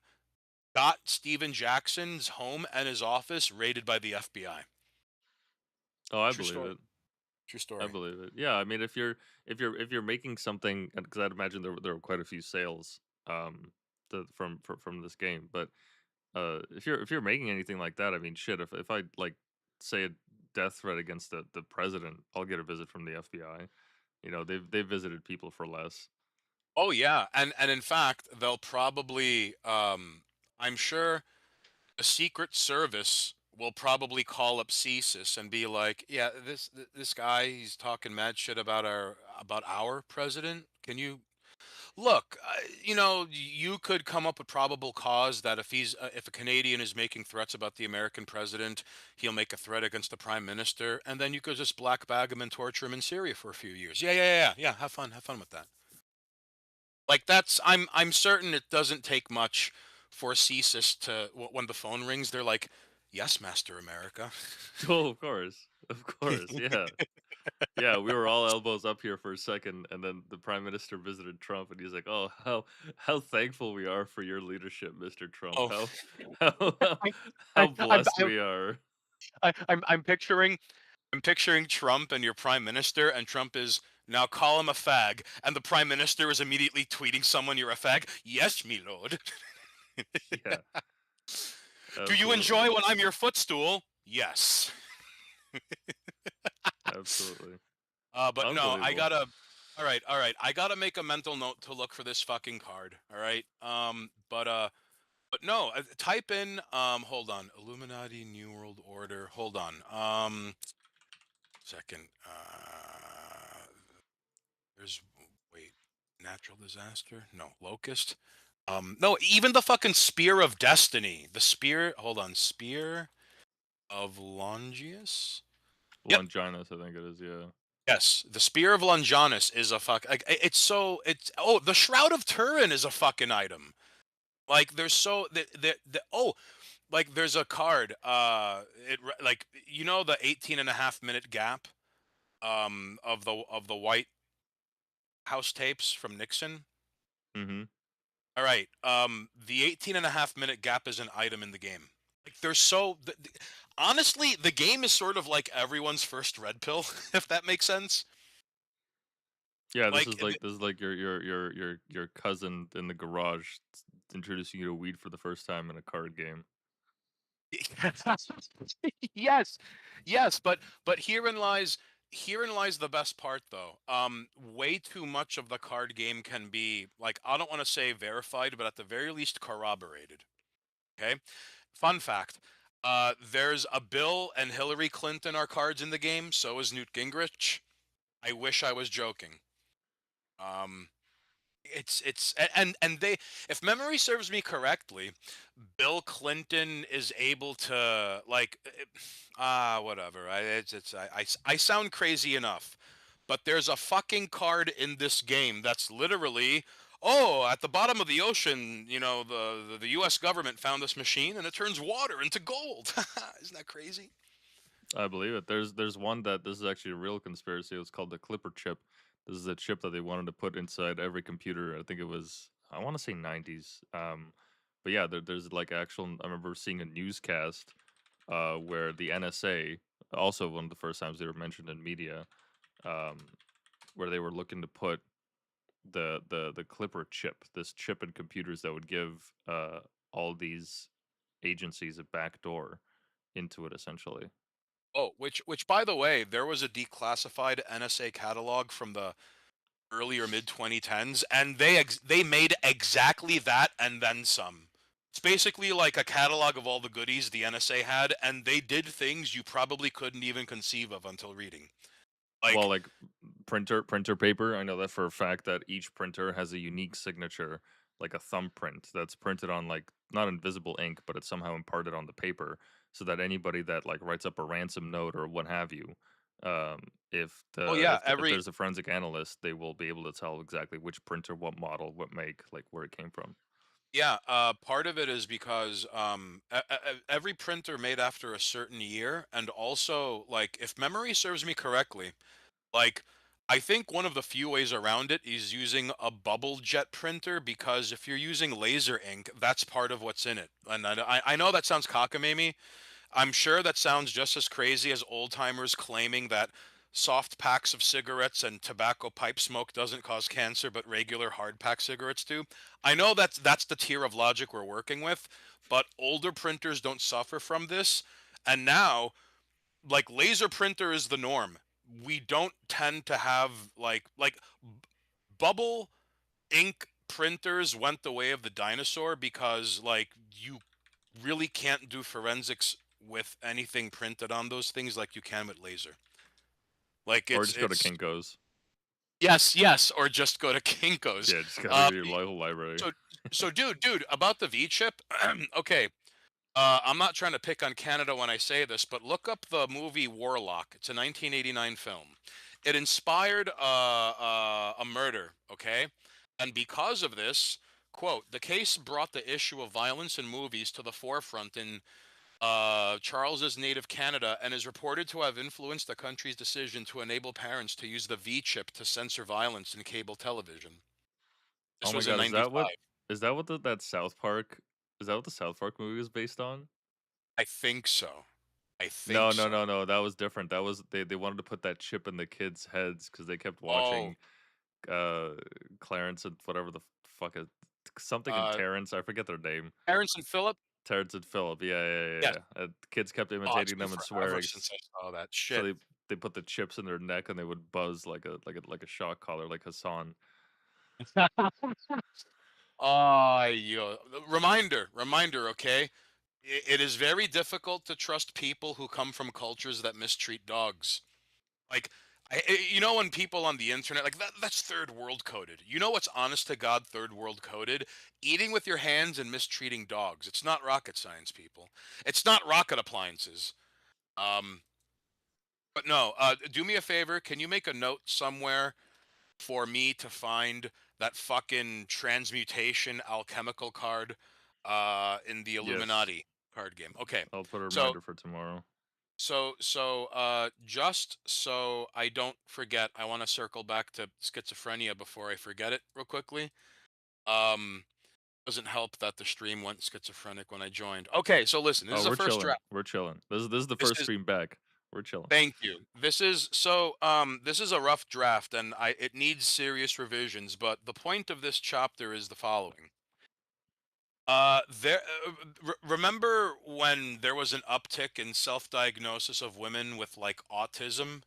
got Steven Jackson's home and his office raided by the FBI. Oh, I True believe story. it. True I story. believe it. Yeah, I mean, if you're making something, because I'd imagine there were quite a few sales from this game, but if you're making anything like that, I mean, shit, if I like say a death threat against the president, I'll get a visit from the FBI. You know, they've visited people for less. Oh yeah, and in fact, they'll probably I'm sure a secret service will probably call up CSIS and be like, "Yeah, this guy, he's talking mad shit about our president. Can you look? You could come up with probable cause that if a Canadian is making threats about the American president, he'll make a threat against the prime minister, and then you could just black bag him and torture him in Syria for a few years. Yeah, yeah, yeah, yeah. Yeah, have fun with that. Like that's I'm certain it doesn't take much for CSIS to when the phone rings, they're like, "Yes, Master America." Oh, of course, yeah. Yeah, we were all elbows up here for a second, and then the prime minister visited Trump, and he's like, "Oh, how thankful we are for your leadership, Mr. Trump. Oh, How I, how blessed we are." I'm picturing Trump and your prime minister, and Trump is now call him a fag, and the prime minister is immediately tweeting someone you're a fag. Yes, me lord. Yeah, Do you enjoy absolutely, when I'm your footstool? Yes. absolutely, But no, I unbelievable. gotta. All right. I gotta make a mental note to look for this fucking card. All right. But no. Type in. Hold on. Illuminati New World Order. Hold on. Second. There's wait. Natural disaster. No. Locust. No. Even the fucking Spear of Destiny. The spear. Hold on. Spear of Longius. Yep. Longinus, I think it is. Yeah. Yes, the Spear of Longinus is a fuck. Like it's oh the Shroud of Turin is a fucking item. Like there's so oh like there's a card. Like the 18 and a half minute gap of the White House tapes from Nixon. Mm-hmm. All right, the 18 and a half minute gap is an item in the game. Like there's so honestly the game is sort of like everyone's first red pill if that makes sense. Yeah, this Like is like your cousin in the garage introducing you to weed for the first time in a card game. Yes, yes, but herein lies the best part though. Way too much of the card game can be like, I don't want to say verified, but at the very least corroborated. Okay. Fun fact. There's a Bill and Hillary Clinton are cards in the game. So is Newt Gingrich. I wish I was joking. Um, and they, if memory serves me correctly, Bill Clinton is able to like whatever. I sound crazy enough, but there's a fucking card in this game that's literally, oh, at the bottom of the ocean, the U.S. government found this machine and it turns water into gold. Isn't that crazy? I believe it. There's one that this is actually a real conspiracy. It's called the Clipper chip. This is a chip that they wanted to put inside every computer. I think it was, I want to say 90s. But yeah, there's like actual. I remember seeing a newscast where the NSA, also one of the first times they were mentioned in media, um, where they were looking to put the Clipper chip, this chip in computers that would give all these agencies a backdoor into it, essentially. Oh, which by the way, there was a declassified NSA catalog from the early or mid 2010s, and they made exactly that and then some. It's basically like a catalog of all the goodies the NSA had, and they did things you probably couldn't even conceive of until reading. Well, Like, like printer paper. I know that for a fact that each printer has a unique signature, like a thumbprint that's printed on like not invisible ink, but it's somehow imparted on the paper, so that anybody that like writes up a ransom note or what have you, if oh yeah, if every there's a forensic analyst, they will be able to tell exactly which printer, what model, what make, like where it came from. yeah, part of it is because every printer made after a certain year, and also like if memory serves me correctly, like, I think one of the few ways around it is using a bubble jet printer because if you're using laser ink, that's part of what's in it. And I know that sounds cockamamie. I'm sure that sounds just as crazy as old timers claiming that soft packs of cigarettes and tobacco pipe smoke doesn't cause cancer, but regular hard pack cigarettes do. I know that's the tier of logic we're working with, but older printers don't suffer from this. And now like laser printer is the norm. We don't tend to have bubble ink printers went the way of the dinosaur because like you really can't do forensics with anything printed on those things like you can with laser. Like Or it's just go to it's Kinko's. yes, or just go to Kinko's. Yeah, just go to Uh, your local library. so dude, about the V chip. Okay, I'm not trying to pick on Canada when I say this, but look up the movie Warlock. It's a 1989 film. It inspired a murder, okay? And because of this, quote, the case brought the issue of violence in movies to the forefront in Charles's native Canada and is reported to have influenced the country's decision to enable parents to use the V chip to censor violence in cable television. Oh This my was in god, '95. is that what that South Park, is that what the South Park movie is based on? I think so. I No, think no, so. no, no. That was different. That was they wanted to put that chip in the kids' heads because they kept Oh, watching uh Clarence and whatever the fuck it, something in uh, Terrence. I forget their name. Terrence and Phillip. Terrence and Philip. Yeah, yeah, yeah, Yes. yeah. Kids kept Oh, it's imitating been them and forever swearing. since I saw that So shit. they put the chips in their neck and they would buzz like a shock collar like Hassan. Reminder, okay? It is very difficult to trust people who come from cultures that mistreat dogs. Like, when people on the internet, like, that's third world coded. You know what's honest to God third world coded? Eating with your hands and mistreating dogs. It's not rocket science, people. It's not rocket appliances. Um, but no, do me a favor. Can you make a note somewhere for me to find that fucking transmutation alchemical card in the Yes, Illuminati card game? Okay. I'll put a So reminder for tomorrow. just so I don't forget, I want to circle back to schizophrenia before I forget it real quickly. Um doesn't help that the stream went schizophrenic when I joined. Okay, so listen, this Oh, is a we're first chilling. draft. We're chilling. This is the This first is stream back. We're chilling. Thank you. This is a rough draft and it needs serious revisions, but the point of this chapter is the following. There. Remember when there was an uptick in self-diagnosis of women with like autism?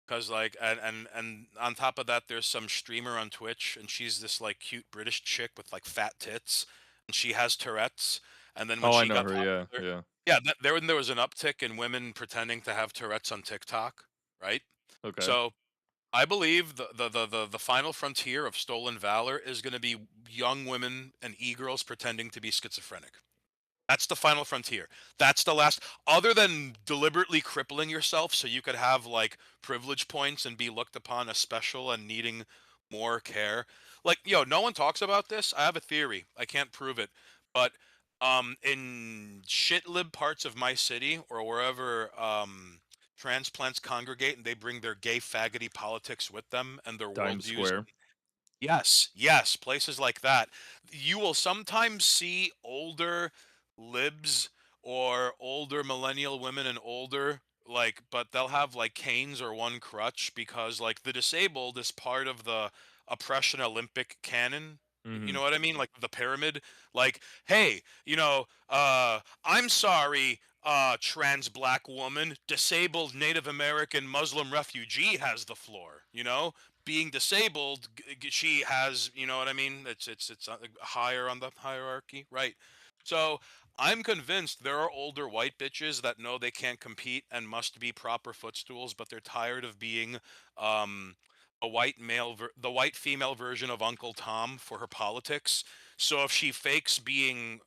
Because like, and on top of that, there's some streamer on Twitch, and she's this like cute British chick with like fat tits, and she has Tourette's. And then when Oh, I she know got her. Yeah, popular, yeah. yeah, there was an uptick in women pretending to have Tourette's on TikTok, right? Okay. So I believe the final frontier of stolen valor is going to be young women and e-girls pretending to be schizophrenic. That's the final frontier. That's the last, other than deliberately crippling yourself so you could have like privilege points and be looked upon as special and needing more care. Like, yo, no one talks about this. I have a theory. I can't prove it. But in shitlib parts of my city or wherever transplants congregate and they bring their gay faggoty politics with them and their Times worldviews. Square. Yes, yes, places like that. You will sometimes see older libs or older millennial women and older, like, but they'll have like canes or one crutch because like the disabled is part of the oppression Olympic canon. You Hmm. know what I mean? Like the pyramid. Like, hey, I'm sorry, trans black woman, disabled Native American Muslim refugee has the floor, being disabled, she has, you know what I mean? It's higher on the hierarchy, right? So I'm convinced there are older white bitches that know they can't compete and must be proper footstools, but they're tired of being um, the white female version of Uncle Tom for her politics. So if she fakes being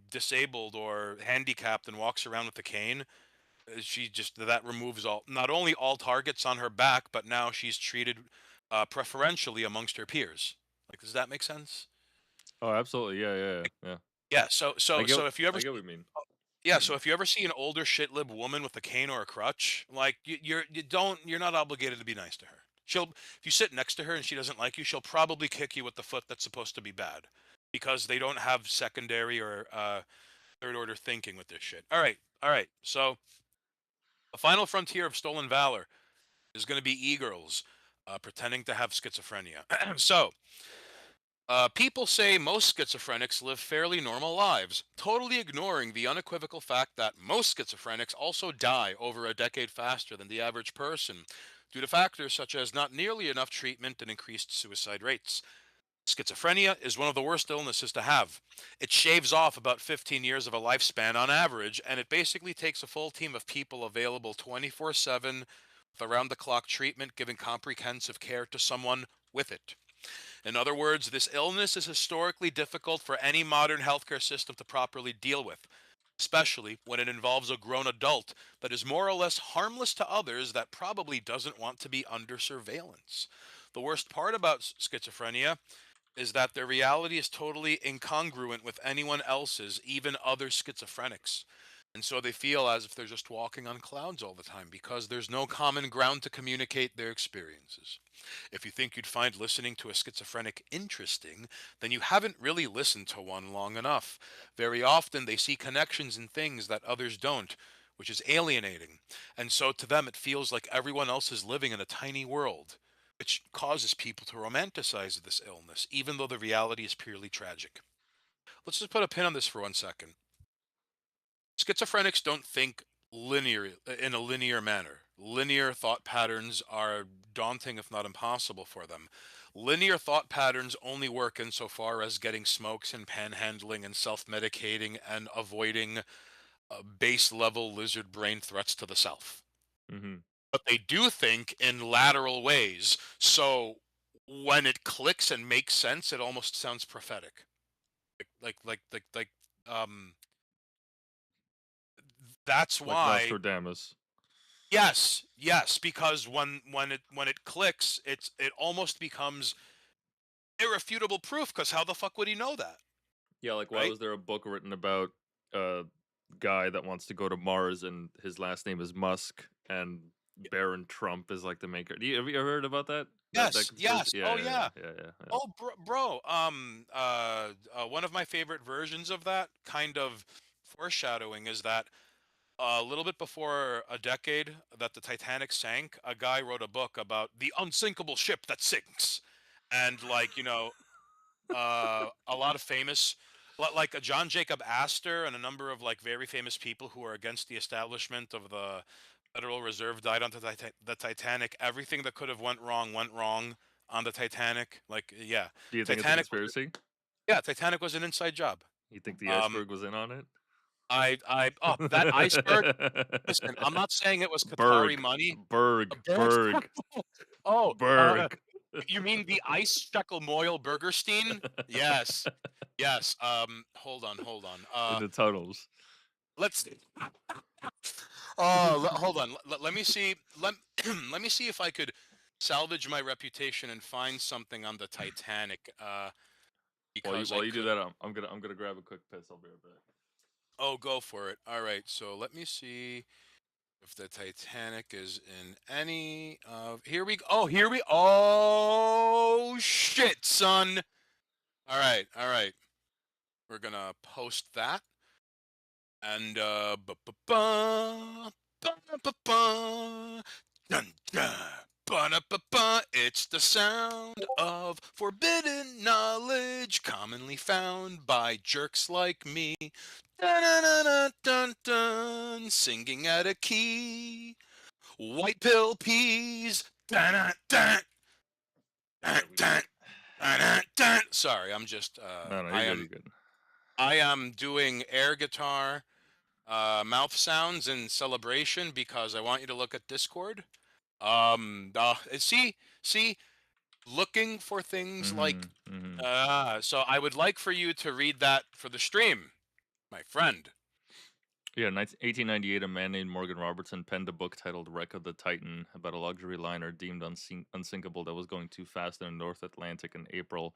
disabled or handicapped and walks around with a cane, she just that removes all not only all targets on her back, but now she's treated preferentially amongst her peers. Like, does that make sense? Oh, absolutely. Yeah, yeah, yeah. Yeah. Yeah. So I so get. so if you ever I get what see, you mean. yeah, so if you ever see an older shitlib woman with a cane or a crutch, like you're not obligated to be nice to her. She'll if you sit next to her and she doesn't like you, she'll probably kick you with the foot that's supposed to be bad, because they don't have secondary or third order thinking with this shit. All right. So the final frontier of stolen valor is going to be e-girls pretending to have schizophrenia. People say most schizophrenics live fairly normal lives, totally ignoring the unequivocal fact that most schizophrenics also die over a decade faster than the average person due to factors such as not nearly enough treatment and increased suicide rates. Schizophrenia is one of the worst illnesses to have. It shaves off about 15 years of a lifespan on average, and it basically takes a full team of people available 24/7 with around the clock treatment, giving comprehensive care to someone with it. In other words, this illness is historically difficult for any modern healthcare system to properly deal with, especially when it involves a grown adult that is more or less harmless to others that probably doesn't want to be under surveillance. The worst part about schizophrenia is that their reality is totally incongruent with anyone else's, even other schizophrenics. And so they feel as if they're just walking on clouds all the time because there's no common ground to communicate their experiences. If you think you'd find listening to a schizophrenic interesting, then you haven't really listened to one long enough. Very often they see connections in things that others don't, which is alienating. And so to them, it feels like everyone else is living in a tiny world, which causes people to romanticize this illness, even though the reality is purely tragic. Let's just put a pin on this for 1 second. Schizophrenics don't think linear in a linear manner. Linear thought patterns are daunting, if not impossible, for them. Linear thought patterns only work insofar as getting smokes and panhandling and self-medicating and avoiding base level lizard brain threats to the self. Hmm. But they do think in lateral ways. So when it clicks and makes sense, it almost sounds prophetic. Like that's Like why. Nostradamus. Yes, yes, because when it clicks, it almost becomes irrefutable proof. Because how the fuck would he know that, Yeah, like why right? was there a book written about a guy that wants to go to Mars and his last name is Musk and Baron Trump is like the maker. Have you ever heard about that? That Yes, conspiracy? yes. Yeah, Oh yeah, yeah, yeah. yeah, yeah, yeah. Oh, bro. One of my favorite versions of that kind of foreshadowing is that a little bit before a decade that the Titanic sank, a guy wrote a book about the unsinkable ship that sinks, and a lot of famous like a John Jacob Astor and a number of like very famous people who are against the establishment of the Federal Reserve died on the Titanic. Everything that could have went wrong on the Titanic. Like, yeah, Do you think it's a Titanic was conspiracy? yeah, Titanic was an inside job. You think the Um, iceberg was in on it? oh, that iceberg. Listen, I'm not saying it was Qatari Berg, money. A Berg, bird. Berg, Oh, Berg. you mean the Ice Shekel Moyle Burgerstein? Yes, yes. Hold on, hold on. In the tunnels. Let's. Oh, hold on. Let me see. Let me see if I could salvage my reputation and find something on the Titanic. Because I While you do could. that, I'm gonna grab a quick piss. I'll be right back. Oh, go for it. All right. So let me see if the Titanic is in any of. Here we go. Oh, here we. Oh shit, son. All right. All right. We're gonna post that. And ba-ba-ba, dun, dun, ba-da-ba-ba, it's the sound of forbidden knowledge commonly found by jerks like me. Dun-dun-dun-dun-dun, singing at a key. White pill peas. Dun-dun-dun, Yeah, we did dun-dun, it. dun-dun-dun. Sorry, I'm just No, no, I you're good. am You're good. I am doing air guitar mouth sounds in celebration because I want you to look at Discord. See, looking for things like, Mm-hmm. Mm-hmm. so I would like for you to read that for the stream, my friend. Yeah, 1898, a man named Morgan Robertson penned a book titled Wreck of the Titan about a luxury liner deemed unsinkable that was going too fast in the North Atlantic in April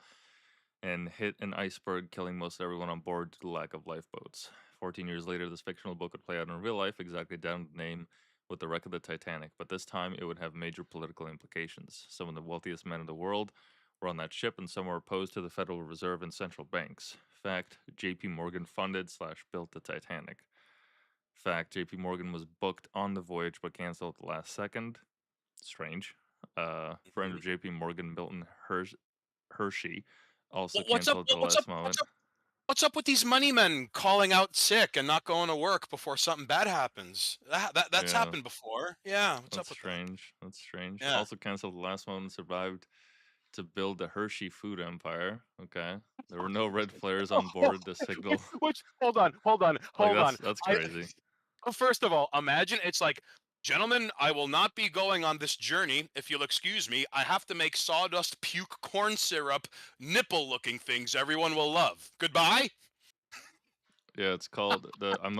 and hit an iceberg, killing most everyone on board due to the lack of lifeboats. 14 years later, this fictional book would play out in real life, exactly down to the name, with the wreck of the Titanic, but this time it would have major political implications. Some of the wealthiest men in the world were on that ship, and some were opposed to the Federal Reserve and central banks. Fact: J.P. Morgan funded slash built the Titanic. Fact: J.P. Morgan was booked on the voyage but canceled at the last second. Strange. Friend Mhm. of J.P. Morgan, Milton Hershey, also What's up? canceled at the What's up? last moment. What's up with these money men calling out sick and not going to work before something bad happens? That's Yeah, happened before. Yeah, what's that's up with that? strange. That's strange. Yeah. Also canceled at the last moment and survived to build the Hershey food empire. Okay. There were no red flares on board the signal. Which hold on, hold on, Like hold on. that's I crazy. Well, first of all, imagine it's like, gentlemen, I will not be going on this journey. If you'll excuse me, I have to make sawdust puke corn syrup nipple looking things everyone will love. Goodbye. Yeah, it's called the I'm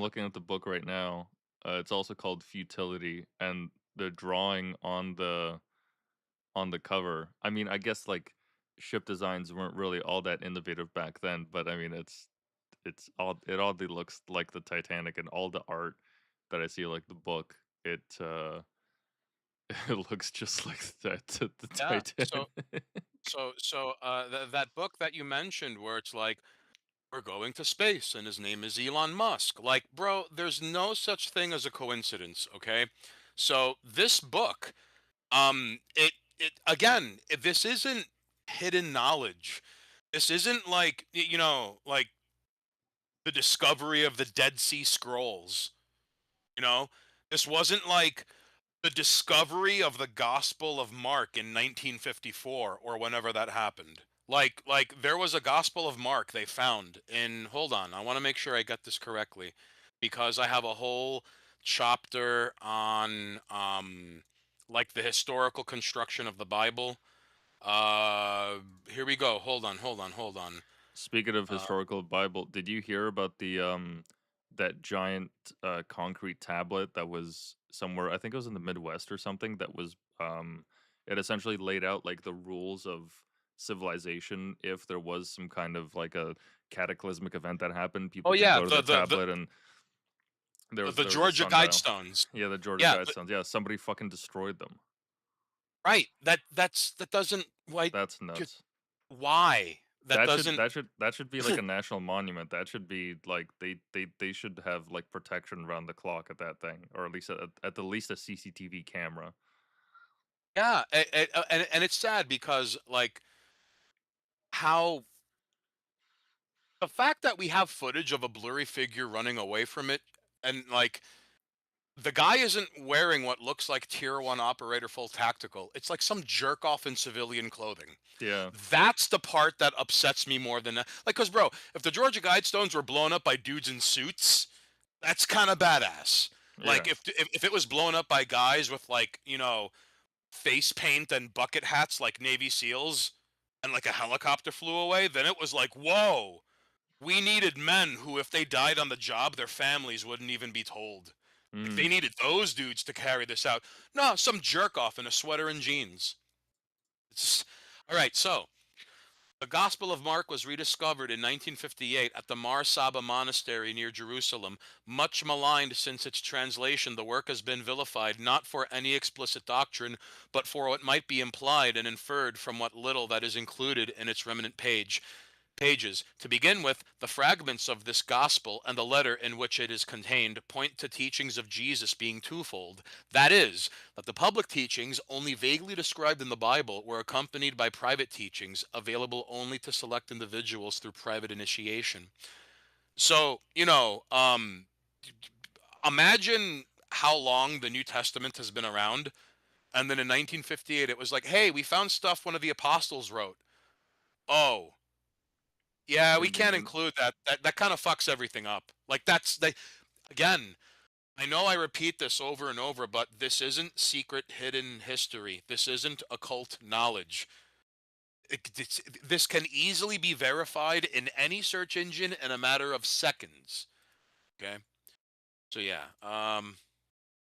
looking at the book right now. It's also called Futility, and the drawing on the cover. I mean, I guess like ship designs weren't really all that innovative back then, but I mean, it oddly looks like the Titanic, and all the art that I see, like the book, it it looks just like the Yeah. Titanic. That book that you mentioned, where it's like we're going to space, and his name is Elon Musk. Like, bro, there's no such thing as a coincidence. Okay. So this book, it again, this isn't hidden knowledge. This isn't like like the discovery of the Dead Sea Scrolls. You know, this wasn't like the discovery of the Gospel of Mark in 1954 or whenever that happened. Like there was a Gospel of Mark they found in. Hold on, I want to make sure I get this correctly, because I have a whole chapter on like the historical construction of the Bible. Here we go. Hold on, hold on, hold on. Speaking of Uh, historical Bible, did you hear about the that giant concrete tablet that was somewhere, I think it was in the Midwest or something, that was it essentially laid out like the rules of civilization if there was some kind of like a cataclysmic event that happened, oh people could yeah, go to the tablet and the there was a Georgia sundial. Guidestones. Yeah, the Georgia Yeah, Guidestones. Yeah, somebody fucking destroyed them. right. That doesn't why That's just nuts. why that doesn't. That should be like a national monument. That should be like they should have like protection around the clock at that thing, or at least at the least a CCTV camera. Yeah, and it's sad because like how The fact that we have footage of a blurry figure running away from it, and like the guy isn't wearing what looks like tier 1 operator full tactical. It's like some jerk off in civilian clothing. Yeah. That's the part that upsets me more than like, cuz bro, if the Georgia Guidestones were blown up by dudes in suits, that's kind of badass. Like Yeah. if it was blown up by guys with like, face paint and bucket hats like Navy SEALs and like a helicopter flew away, then it was like, "Whoa. We needed men who, if they died on the job, their families wouldn't even be told. Like Mm. they needed those dudes to carry this out. No, some jerk off in a sweater and jeans. It's just, all right. So the Gospel of Mark was rediscovered in 1958 at the Mar Saba Monastery near Jerusalem. Much maligned since its translation, the work has been vilified not for any explicit doctrine, but for what might be implied and inferred from what little that is included in its remnant pages. To begin with, the fragments of this gospel and the letter in which it is contained point to teachings of Jesus being twofold. That is, that the public teachings, only vaguely described in the Bible, were accompanied by private teachings available only to select individuals through private initiation. So, imagine how long the New Testament has been around. And then in 1958, it was like, hey, we found stuff one of the apostles wrote. Oh, yeah, we can't Indeed. include that. That kind of fucks everything up. Like that's they again, I know I repeat this over and over, but this isn't secret hidden history. This isn't occult knowledge. This can easily be verified in any search engine in a matter of seconds. Okay? So yeah,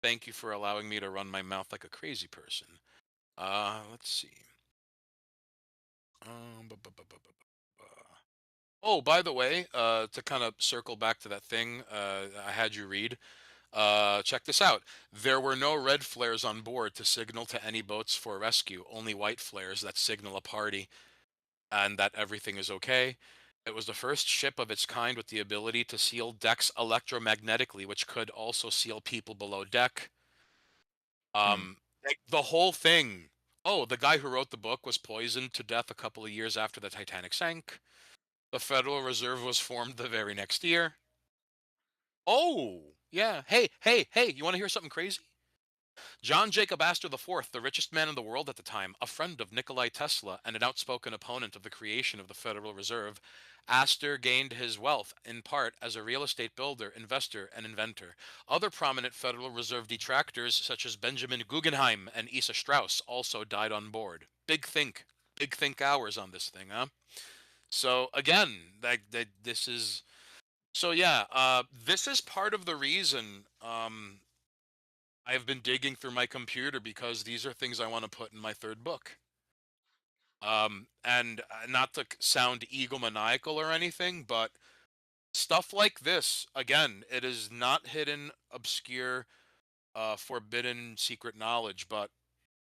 thank you for allowing me to run my mouth like a crazy person. Let's see. Bu- bu- bu- bu- bu- bu- Oh, by the way, to kind of circle back to that thing I had you read, check this out. There were no red flares on board to signal to any boats for rescue, only white flares that signal a party and that everything is okay. It was the first ship of its kind with the ability to seal decks electromagnetically, which could also seal people below deck. Hmm. Like the whole thing. Oh, the guy who wrote the book was poisoned to death a couple of years after the Titanic sank. The Federal Reserve was formed the very next year. Oh, yeah. Hey, hey, hey, you want to hear something crazy? John Jacob Astor IV, the richest man in the world at the time, a friend of Nikolai Tesla and an outspoken opponent of the creation of the Federal Reserve, Astor gained his wealth in part as a real estate builder, investor, and inventor. Other prominent Federal Reserve detractors, such as Benjamin Guggenheim and Asa Strauss, also died on board. Big think hours on this thing, huh? So again, this is so yeah. This is part of the reason I've been digging through my computer because these are things I want to put in my third book. And not to sound egomaniacal or anything, but stuff like this, again, it is not hidden, obscure, forbidden, secret knowledge, but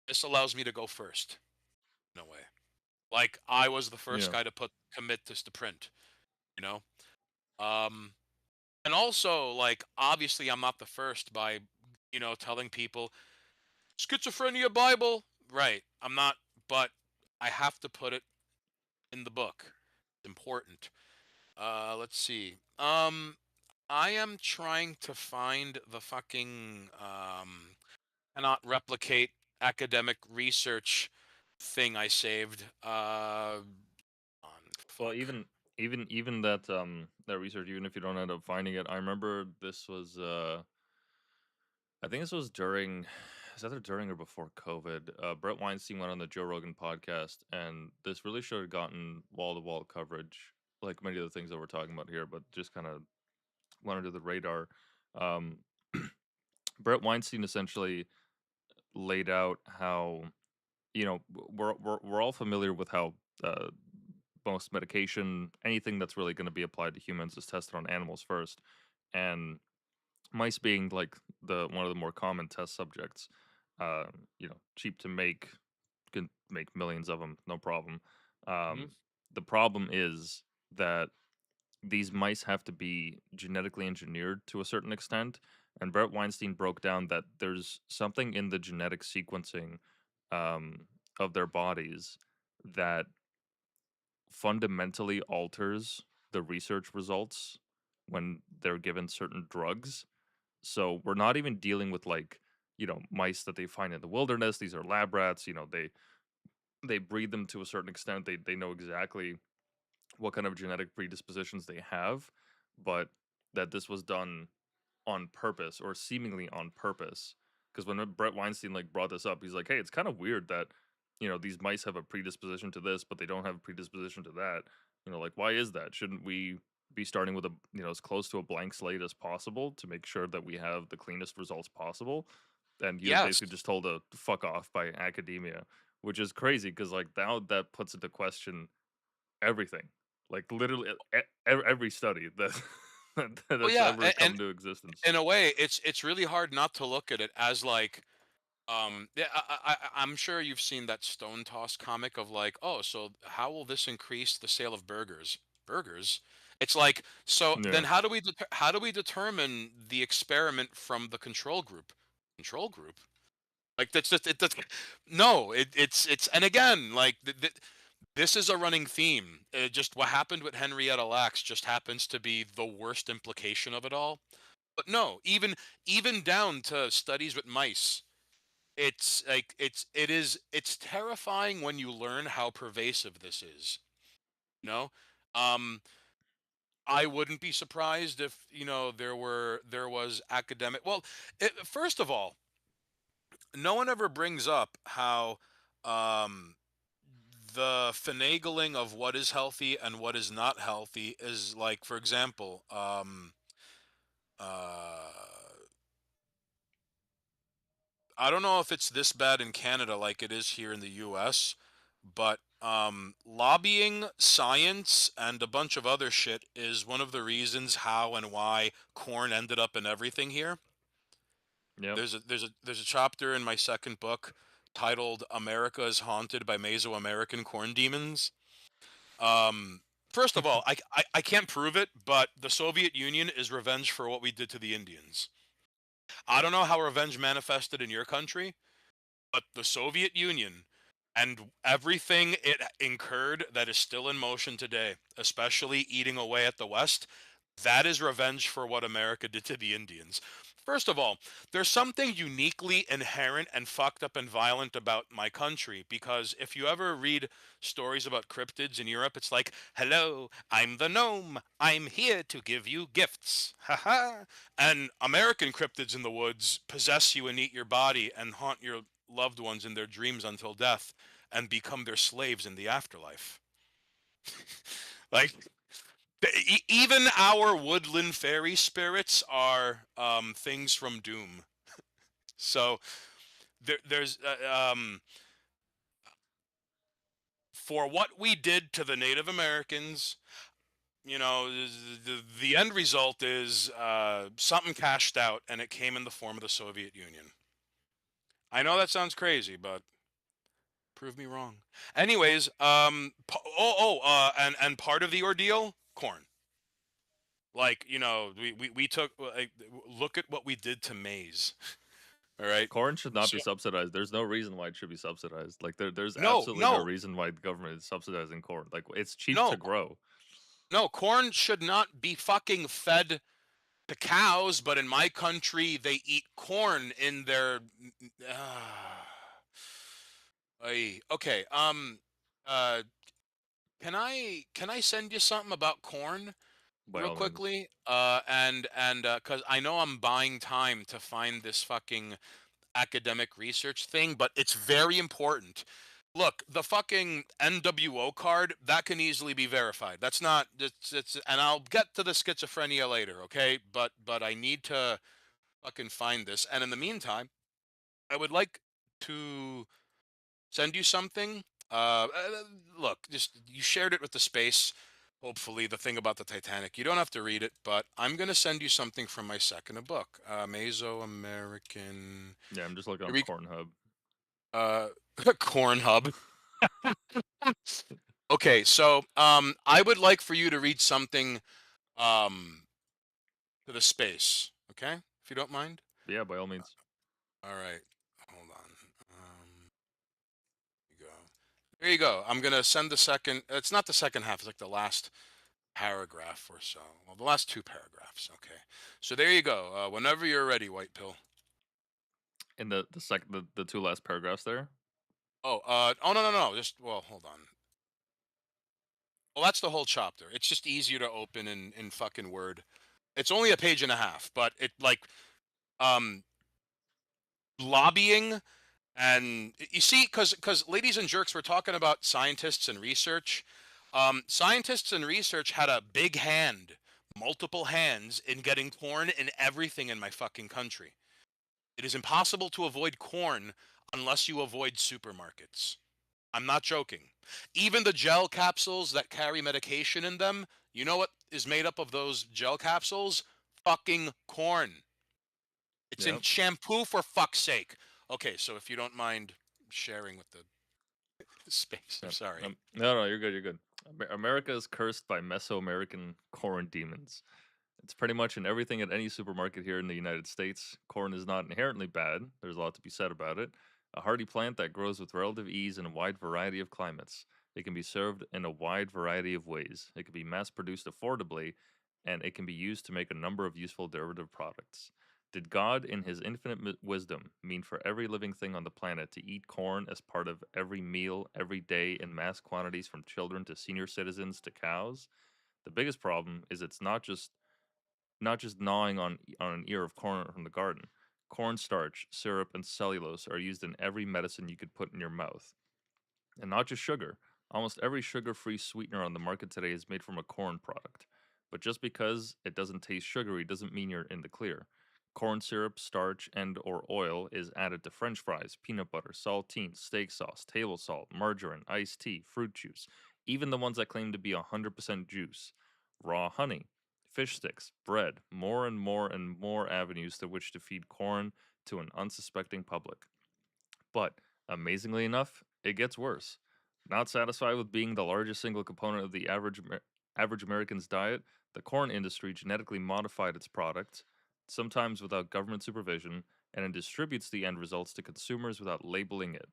this allows me to go first in a way. Like I was the first Yeah. guy to commit this to print, you know? Um, and also, like, obviously, I'm not the first by, telling people schizophrenia Bible. Right. I'm not, but I have to put it in the book. It's important. Let's see. I am trying to find the fucking cannot replicate academic research thing I saved. On Well, fuck. even that research, even if you don't end up finding it, I remember this was I think this was during it's either during or before COVID. Brett Weinstein went on the Joe Rogan podcast, and this really should have gotten wall to wall coverage, like many of the things that we're talking about here, but just kind of went under the radar. Um, Brett Weinstein essentially laid out how we're all familiar with how uh, most medication, anything that's really going to be applied to humans, is tested on animals first, and mice being like the one of the more common test subjects. Cheap to make, can make millions of them, no problem. Mhm. The problem is that these mice have to be genetically engineered to a certain extent. And Brett Weinstein broke down that there's something in the genetic sequencing of their bodies that fundamentally alters. the research results when they're given certain drugs. So we're not even dealing with like, mice that they find in the wilderness. These are lab rats. They breed them to a certain extent. They know exactly what kind of genetic predispositions they have, but that this was done on purpose or seemingly on purpose. Because when Brett Weinstein like brought this up, he's like, "Hey, it's kind of weird that these mice have a predisposition to this, but they don't have a predisposition to that. Like why is that? Shouldn't we be starting with a as close to a blank slate as possible to make sure that we have the cleanest results possible?" And he was Yes. basically just told to fuck off by academia, which is crazy because like now that puts into question everything. Like literally every study that Well, that's yeah, ever come and into existence. in a way, it's really hard not to look at it as like, yeah, I'm sure you've seen that Stone Toss comic of like, oh, so how will this increase the sale of burgers? Burgers? It's like, so Yeah. then how do we determine the experiment from the control group? Control group? Like that's just it. That's, no, it's and again, like this is a running theme. Just what happened with Henrietta Lacks just happens to be the worst implication of it all. But no, even down to studies with mice, it's like it's terrifying when you learn how pervasive this is. You know, um, I wouldn't be surprised if there was academic. Well, first of all, no one ever brings up how um, the finagling of what is healthy and what is not healthy is like, for example, uh, I don't know if it's this bad in Canada like it is here in the US, but lobbying science and a bunch of other shit is one of the reasons how and why corn ended up in everything here. Yep. There's a chapter in my second book titled "America is Haunted by Mesoamerican Corn Demons." Um, First of all, I can't prove it, but the Soviet Union is revenge for what we did to the Indians. I don't know how revenge manifested in your country, but the Soviet Union and everything it incurred that is still in motion today, especially eating away at the West, that is revenge for what America did to the Indians. First of all, there's something uniquely inherent and fucked up and violent about my country because if you ever read stories about cryptids in Europe, it's like, hello, I'm the gnome. I'm here to give you gifts. Haha. And American cryptids in the woods possess you and eat your body and haunt your loved ones in their dreams until death and become their slaves in the afterlife. Like, even our woodland fairy spirits are things from Doom. So there's for what we did to the Native Americans, the end result is something cashed out, and it came in the form of the Soviet Union. I know that sounds crazy, but prove me wrong. Anyways, and part of the ordeal, corn. Like, we took like, look at what we did to maize. All right. Corn should not So be subsidized. There's no reason why it should be subsidized. Like there's no, absolutely no no, reason why the government is subsidizing corn. Like it's cheap to no, grow. no. Corn should not be fucking fed to cows, but in my country, they eat corn in their. Uh, okay. Uh, can I send you something about corn By real all means. quickly? And because I know I'm buying time to find this fucking academic research thing, but it's very important. Look, the fucking NWO card, that can easily be verified. That's not it's and I'll get to the schizophrenia later, okay? But I need to fucking find this. And in the meantime, I would like to send you something. Look, just you shared it with the space. Hopefully, the thing about the Titanic. You don't have to read it, but I'm gonna send you something from my second book, Mesoamerican. Yeah, I'm just looking Here up we Corn uh, Corn Hub. Okay, so I would like for you to read something um, to the space. Okay, if you don't mind. Yeah, by all means. All right, hold on. There you go. There you go. I'm gonna send the second. It's not the second half. It's like the last paragraph or so. Well, the last two paragraphs. Okay. So there you go. Whenever you're ready, White Pill. In the two last paragraphs there. Oh no no no. Just well, hold on. Well, that's the whole chapter. It's just easier to open in fucking Word. It's only a page and a half, but it like um lobbying and you see because ladies and jerks, we're talking about scientists and research. Scientists and research had a big hand, multiple hands in getting corn in everything in my fucking country. It is impossible to avoid corn unless you avoid supermarkets. I'm not joking. Even the gel capsules that carry medication in them, you know what is made up of those gel capsules? Fucking corn. It's in Yep. shampoo for fuck's sake. Okay, so if you don't mind sharing with the space, I'm Yep. sorry. No, no, you're good. You're good. America is cursed by Mesoamerican corn demons. It's pretty much in everything at any supermarket here in the United States. Corn is not inherently bad. There's a lot to be said about it. A hardy plant that grows with relative ease in a wide variety of climates. It can be served in a wide variety of ways. It can be mass produced affordably, and it can be used to make a number of useful derivative products. Did God, in his infinite wisdom, mean for every living thing on the planet to eat corn as part of every meal, every day, in mass quantities from children to senior citizens to cows? The biggest problem is it's not just gnawing on an ear of corn from the garden. Cornstarch, syrup, and cellulose are used in every medicine you could put in your mouth. And not just sugar. Almost every sugar free sweetener on the market today is made from a corn product. But just because it doesn't taste sugary doesn't mean you're in the clear. Corn syrup, starch, and or oil is added to french fries, peanut butter, saltines, steak sauce, table salt, margarine, iced tea, fruit juice, even the ones that claim to be 100% juice, raw honey, fish sticks, bread, more and more and more avenues through which to feed corn to an unsuspecting public. But amazingly enough, it gets worse. Not satisfied with being the largest single component of the average American's diet, the corn industry genetically modified its products, sometimes without government supervision, and it distributes the end results to consumers without labeling it.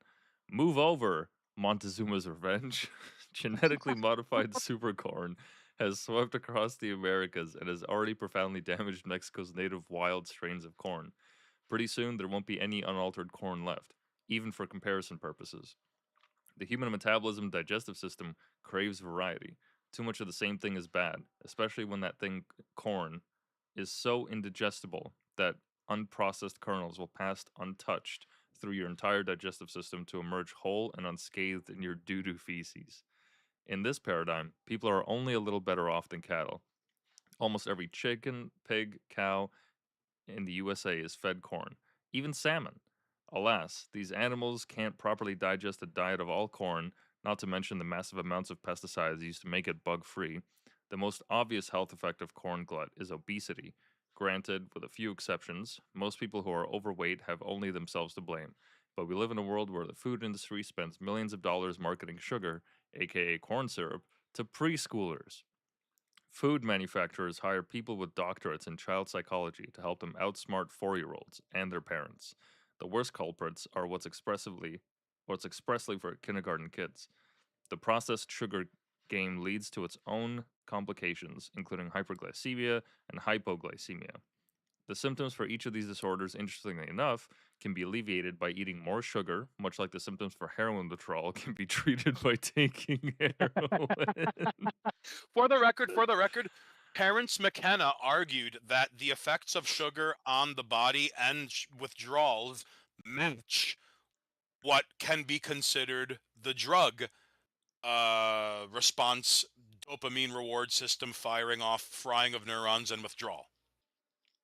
Move over, Montezuma's revenge. Genetically modified super corn has swept across the Americas and has already profoundly damaged Mexico's native wild strains of corn. Pretty soon, there won't be any unaltered corn left, even for comparison purposes. The human metabolism digestive system craves variety. Too much of the same thing is bad, especially when that thing, corn, is so indigestible that unprocessed kernels will pass untouched through your entire digestive system to emerge whole and unscathed in your doo doo feces. In this paradigm, people are only a little better off than cattle. Almost every chicken, pig, cow, in the USA is fed corn, even salmon. Alas, these animals can't properly digest a diet of all corn, not to mention the massive amounts of pesticides used to make it bug free. The most obvious health effect of corn glut is obesity. Granted, with a few exceptions, most people who are overweight have only themselves to blame. But we live in a world where the food industry spends millions of dollars marketing sugar, aka corn syrup, to preschoolers. Food manufacturers hire people with doctorates in child psychology to help them outsmart 4-year-olds and their parents. The worst culprits are what's expressly for kindergarten kids. The processed sugar game leads to its own complications, including hyperglycemia and hypoglycemia. The symptoms for each of these disorders, interestingly enough, can be alleviated by eating more sugar, much like the symptoms for heroin withdrawal can be treated by taking heroin. For the record, Terence McKenna argued that the effects of sugar on the body and withdrawals match what can be considered the drug response dopamine reward system firing off frying of neurons and withdrawal.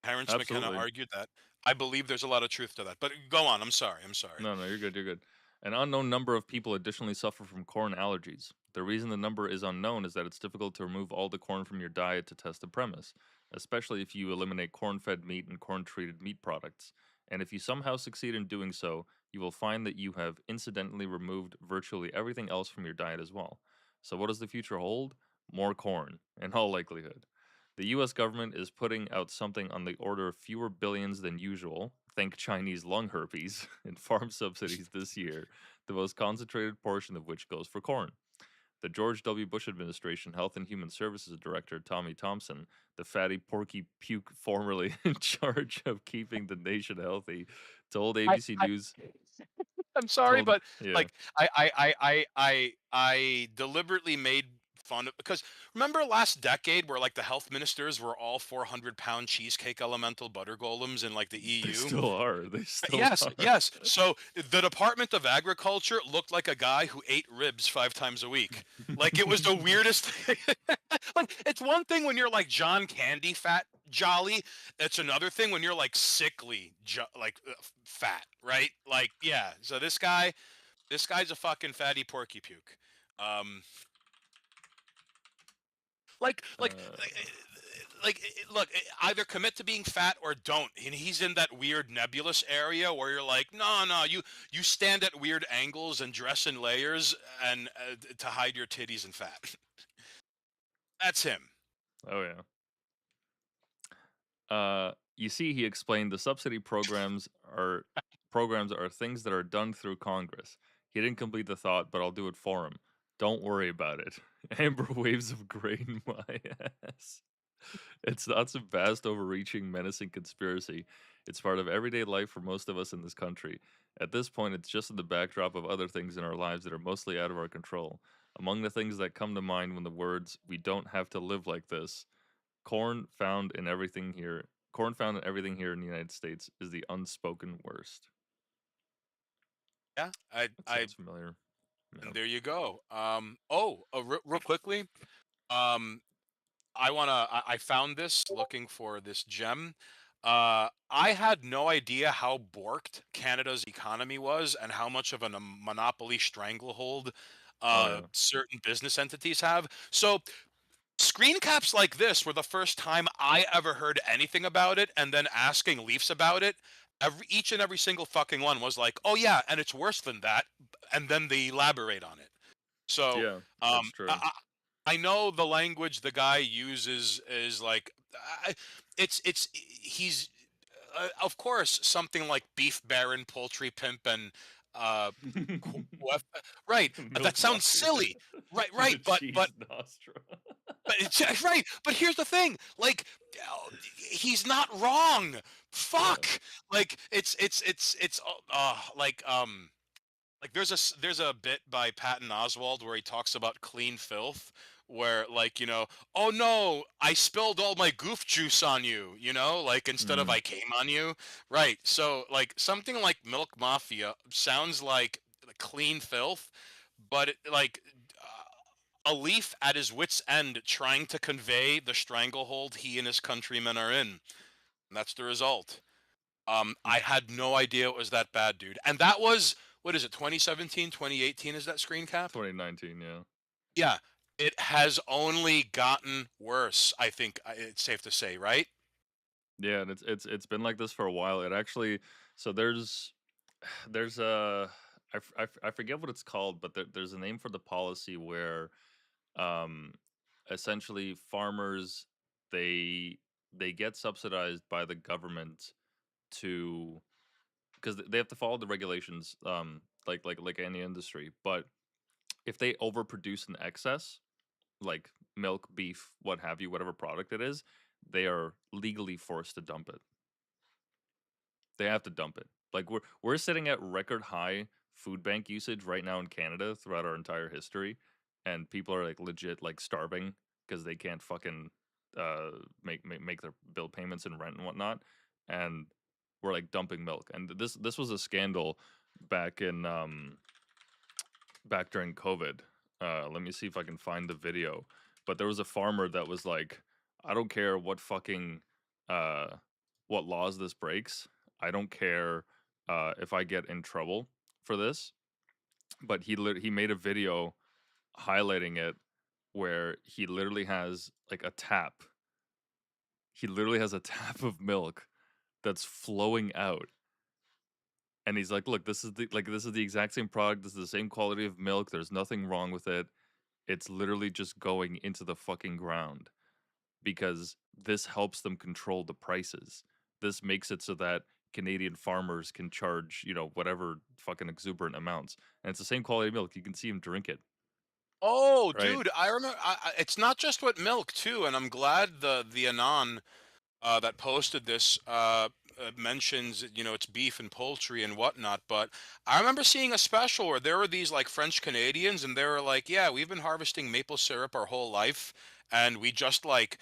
Terence McKenna Absolutely. argued that. I believe there's a lot of truth to that. But go on. I'm sorry. I'm sorry. No, no, you're good. You're good. An unknown number of people additionally suffer from corn allergies. The reason the number is unknown is that it's difficult to remove all the corn from your diet to test the premise, especially if you eliminate corn fed meat and corn treated meat products. And if you somehow succeed in doing so, you will find that you have incidentally removed virtually everything else from your diet as well. So, what does the future hold? More corn, in all likelihood. The US government is putting out something on the order of fewer billions than usual, thank Chinese lung herpes, in farm subsidies this year, the most concentrated portion of which goes for corn. The George W. Bush administration Health and Human Services Director Tommy Thompson, the fatty porky puke formerly in charge of keeping the nation healthy, told I ABC I News I'm sorry, told but yeah, like I deliberately made fun of because remember last decade where like the health ministers were all 400-pound cheesecake elemental butter golems in like the they EU? still are. They still Yes, are. yes. So the Department of Agriculture looked like a guy who ate ribs 5 times a week. Like it was the weirdest thing. Like it's one thing when you're like John Candy fat jolly. It's another thing when you're like sickly fat, right? Like yeah. So this guy's a fucking fatty porky puke. Um, like like uh, look, either commit to being fat or don't. And he's in that weird nebulous area where you're like, no, no, you stand at weird angles and dress in layers and to hide your titties and fat. That's him. oh yeah. You see, he explained the subsidy programs are things that are done through Congress. He didn't complete the thought, but I'll do it for him. Don't worry about it. Amber waves of grain my ass. It's not some vast, overreaching, menacing conspiracy. It's part of everyday life for most of us in this country. At this point, it's just in the backdrop of other things in our lives that are mostly out of our control. Among the things that come to mind when the words, we don't have to live like this, corn found in everything here, corn found in everything here in the United States is the unspoken worst. Yeah, That I sounds familiar. and Yeah. there you go. Real quickly, um, I found this looking for this gem. I had no idea how borked Canada's economy was and how much of a monopoly stranglehold Oh, yeah. certain business entities have. So screen caps like this were the first time I ever heard anything about it, and then asking Leafs about it. Each and every single fucking one was like, "Oh yeah, and it's worse than that," and then they elaborate on it. So Yeah, that's um, true. I know the language the guy uses is like, I, he's of course something like beef baron, poultry pimp, and uh, what? Right. That Milk sounds Mafia. silly. Right, The right. cheese nostra. But it's right. But here's the thing. Like, he's not wrong. Yeah. Fuck. Like, like there's a bit by Patton Oswalt where he talks about clean filth, where like oh no, I spilled all my goof juice on you, like instead of Mm. I came on you, right? So like something like Milk Mafia sounds like clean filth, but like a leaf at his wit's end trying to convey the stranglehold he and his countrymen are in. And that's the result. I had no idea it was that bad, dude. And that was, what is it, 2017, 2018 is that screen cap? 2019, yeah. Yeah. It has only gotten worse, I think it's safe to say, right? Yeah, and it's been like this for a while. It actually so there's a I forget what it's called, but there's a name for the policy where um essentially farmers they they get subsidized by the government to because they have to follow the regulations like any industry, but if they overproduce in excess, like milk, beef, what have you, whatever product it is, they are legally forced to dump it. They have to dump it. Like we're sitting at record high food bank usage right now in Canada throughout our entire history, and people are like legit like starving because they can't fucking uh make their bill payments and rent and whatnot, and we're like dumping milk. And this was a scandal back in back during COVID. Let me see if I can find the video. But there was a farmer that was like, I don't care what fucking uh what laws this breaks. I don't care if I get in trouble for this. But he made a video highlighting it where he literally has like a tap. He literally has a tap of milk that's flowing out. And he's like, look, this is the exact same product. This is the same quality of milk. There's nothing wrong with it. It's literally just going into the fucking ground because this helps them control the prices. This makes it so that Canadian farmers can charge, whatever fucking exuberant amounts. And it's the same quality of milk. You can see him drink it. Oh, right? dude, I remember. It's not just with milk too, and I'm glad the anon that posted this mentions, it's beef and poultry and whatnot. But I remember seeing a special where there were these like French Canadians, and they were like, "Yeah, we've been harvesting maple syrup our whole life, and we just like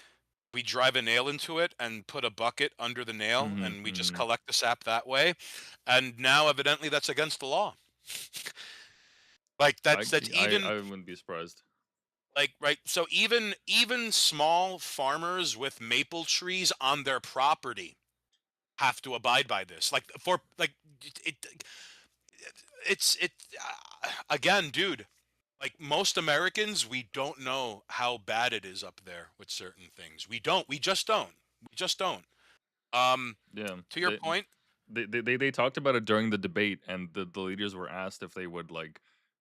we drive a nail into it and put a bucket under the nail, Mhm, and we just mhm. collect the sap that way." And now, evidently, that's against the law. Like that's even I wouldn't be surprised. like right. So even small farmers with maple trees on their property have to abide by this. Like for like it it again, dude. Like most Americans, we don't know how bad it is up there with certain things. We don't. We just don't. We just don't. Um, Yeah. to your point, They talked about it during the debate, and the leaders were asked if they would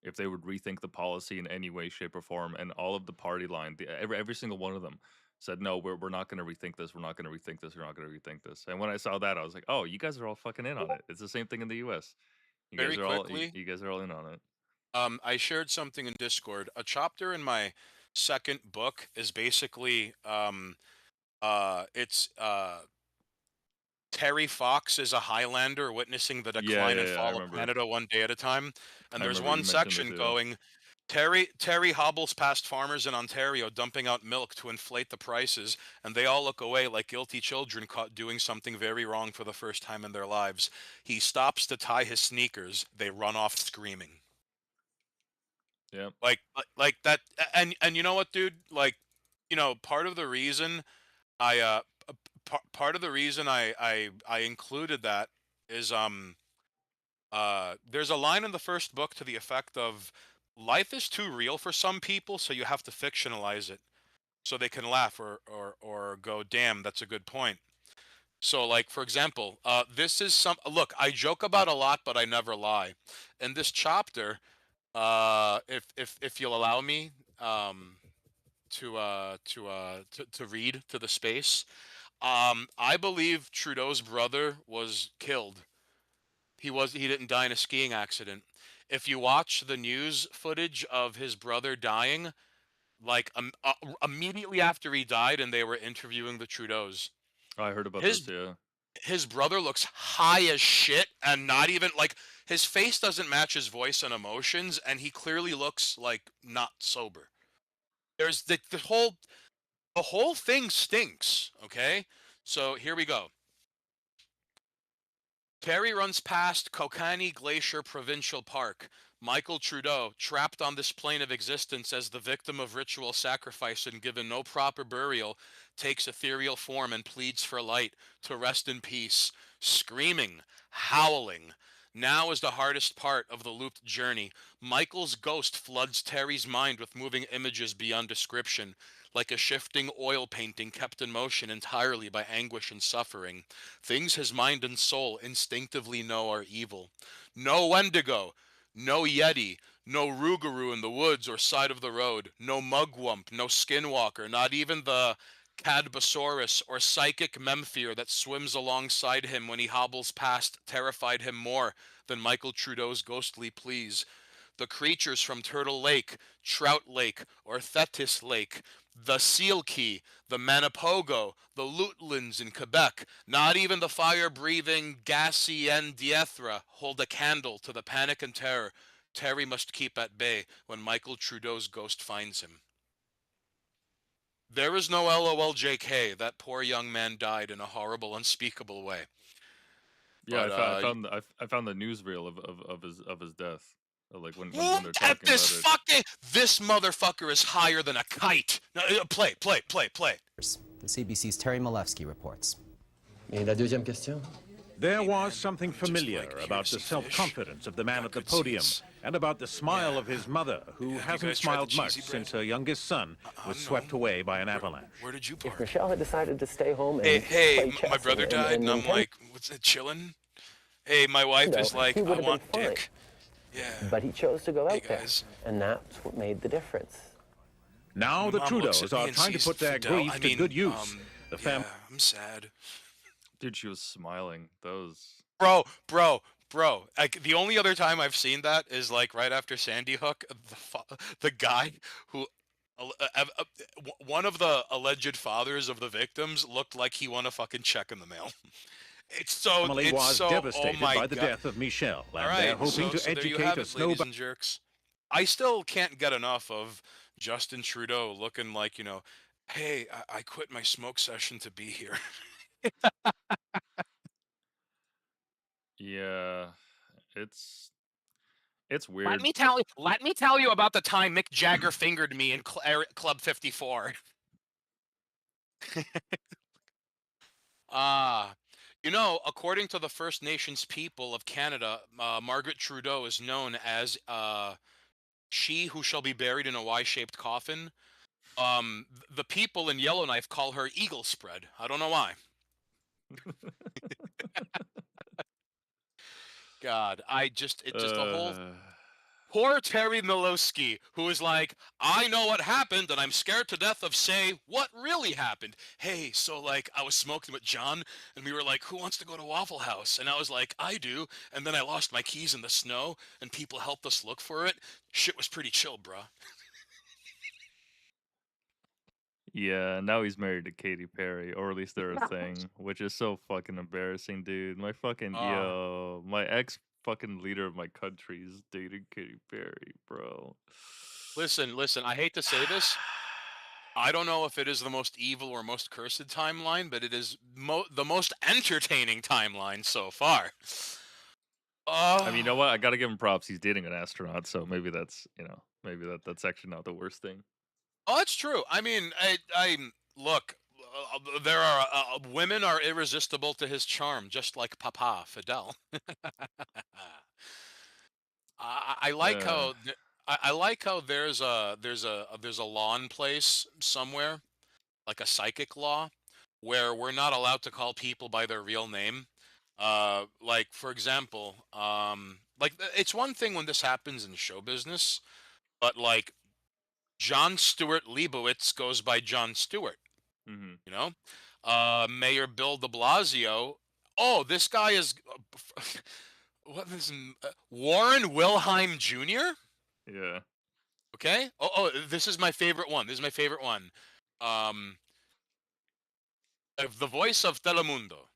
if they would rethink the policy in any way, shape, or form, and all of the party line, every single one of them said, "No, we're not going to rethink this. We're not going to rethink this. We're not going to rethink this." And when I saw that, I was like, "Oh, you guys are all fucking in on it. It's the same thing in the U.S. very quickly, You guys are all in on it." I shared something in Discord. A chapter in my second book is basically it's Terry Fox is a Highlander witnessing the Yeah, decline and yeah, yeah. I fall of remember. Canada one day at a time. And I there's remember you one mentioned it section too. going, Terry hobbles past farmers in Ontario dumping out milk to inflate the prices, and they all look away like guilty children caught doing something very wrong for the first time in their lives. He stops to tie his sneakers. They run off screaming. Yeah, Like that, and you know what, dude? Like, part of the reason I part of the reason I included that is there's a line in the first book to the effect of life is too real for some people, so you have to fictionalize it so they can laugh or go, damn, that's a good point. So like for example, this is some look, I joke about a lot, but I never lie. In this chapter, if you'll allow me to read to the space, I believe Trudeau's brother was killed. He didn't die in a skiing accident. If you watch the news footage of his brother dying, like immediately after he died, and they were interviewing the Trudeaus, I heard about his this. Yeah, his brother looks high as shit, and not even like his face doesn't match his voice and emotions, and he clearly looks like not sober. There's the whole thing stinks. Okay, so here we go. Terry runs past Kokani Glacier Provincial Park. Michael Trudeau, trapped on this plane of existence as the victim of ritual sacrifice and given no proper burial, takes ethereal form and pleads for light, to rest in peace, screaming, howling. Now is the hardest part of the looped journey. Michael's ghost floods Terry's mind with moving images beyond description, like a shifting oil painting kept in motion entirely by anguish and suffering. Things his mind and soul instinctively know are evil. No Wendigo, no Yeti, no Rougarou in the woods or side of the road, no Mugwump, no Skinwalker, not even the Cadbosaurus or psychic Memphir that swims alongside him when he hobbles past terrified him more than Michael Trudeau's ghostly pleas. The creatures from Turtle Lake, Trout Lake, or Thetis Lake, the Seal Key, the Manipogo, the Lutlands in Quebec, not even the fire-breathing Gassien Diethra hold a candle to the panic and terror Terry must keep at bay when Michael Trudeau's ghost finds him. There is no LOLJK. That poor young man died in a horrible, unspeakable way. yeah. But I found the newsreel of his death. Like when look they're at talking this about it. fucking. This motherfucker is higher than a kite. No, play. The CBC's Terry Malevsky reports. Et la deuxième question? There Hey, was man, something just familiar like, about here's the some self-confidence of the man Got at the good podium seats. and about the smile Yeah. of his mother, who Yeah, have you hasn't guys tried the smiled much cheesy bread? since her youngest son was swept No. away by an avalanche. Where did you If park? Michelle had decided to stay home and Hey, play chess my brother died, and I'm Nintendo, like, what's it, chilling? Hey, my wife is like, he I would have been want fine. dick. Yeah. But he chose to go Hey, out there, guys. and that's what made the difference. Now My the mom looks Trudeaus at me are and trying to sees put their Fidel. grief to good use. The yeah, I'm sad. Dude, she was smiling. Those. Bro, Bro, like the only other time I've seen that is like right after Sandy Hook, the guy who one of the alleged fathers of the victims looked like he won a fucking check in the mail. family It's was so, oh devastated my by the God. death of Michelle, All and they're right, hoping to so there you educate have a it, ladies snowbound. and jerks. I still can't get enough of Justin Trudeau looking like, hey, I quit my smoke session to be here. Yeah, it's it's Let weird. me tell you. Let me tell you about the time Mick Jagger fingered me in Club 54. Ah, according to the First Nations people of Canada, Margaret Trudeau is known as she who shall be buried in a Y-shaped coffin. The people in Yellowknife call her Eagle Spread. I don't know why. God, it just the whole Uh, poor Terry Milowski, who is like, I know what happened, and I'm scared to death of say what really happened. Hey, so like I was smoking with John, and we were like, who wants to go to Waffle House? And I was like, I do. And then I lost my keys in the snow, and people helped us look for it. Shit was pretty chill, bruh. yeah, now he's married to Katy Perry, or at least they're a thing, which is so fucking embarrassing, dude. My fucking Uh, my ex fucking leader of my country is dating Katy Perry, bro. listen. I hate to say this. I don't know if it is the most evil or most cursed timeline, but it is the most entertaining timeline so far. I mean, you know what? I gotta give him props. He's dating an astronaut, so maybe that's maybe that's actually not the worst thing. Oh, it's true. I mean, I look. There are women are irresistible to his charm, just like Papa Fidel. I like Uh, how I like how there's a law in place somewhere, like a psychic law, where we're not allowed to call people by their real name. Like for example, like it's one thing when this happens in show business, but like John Stewart Leibowitz goes by John Stewart. hmm You know, Mayor Bill De Blasio. Oh, this guy is what is Warren Wilhelm Jr. Yeah. Okay. This is my favorite one. This is my favorite one. Um, the voice of Telemundo.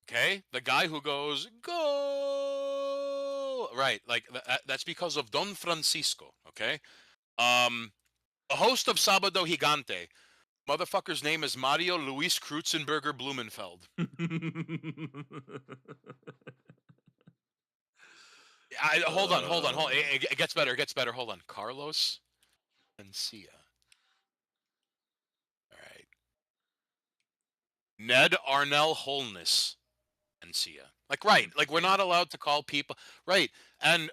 Okay, the guy who goes go right, like that's because of Don Francisco. Okay. The host of Sábado Gigante. Motherfucker's name is Mario Luis Krutzenberger Blumenfeld. Hold on. It gets better. It gets better. Hold on. Carlos Mencia. All right. Ned Arnell Holness Mencia. Like, right. Like, we're not allowed to call people. Right. And,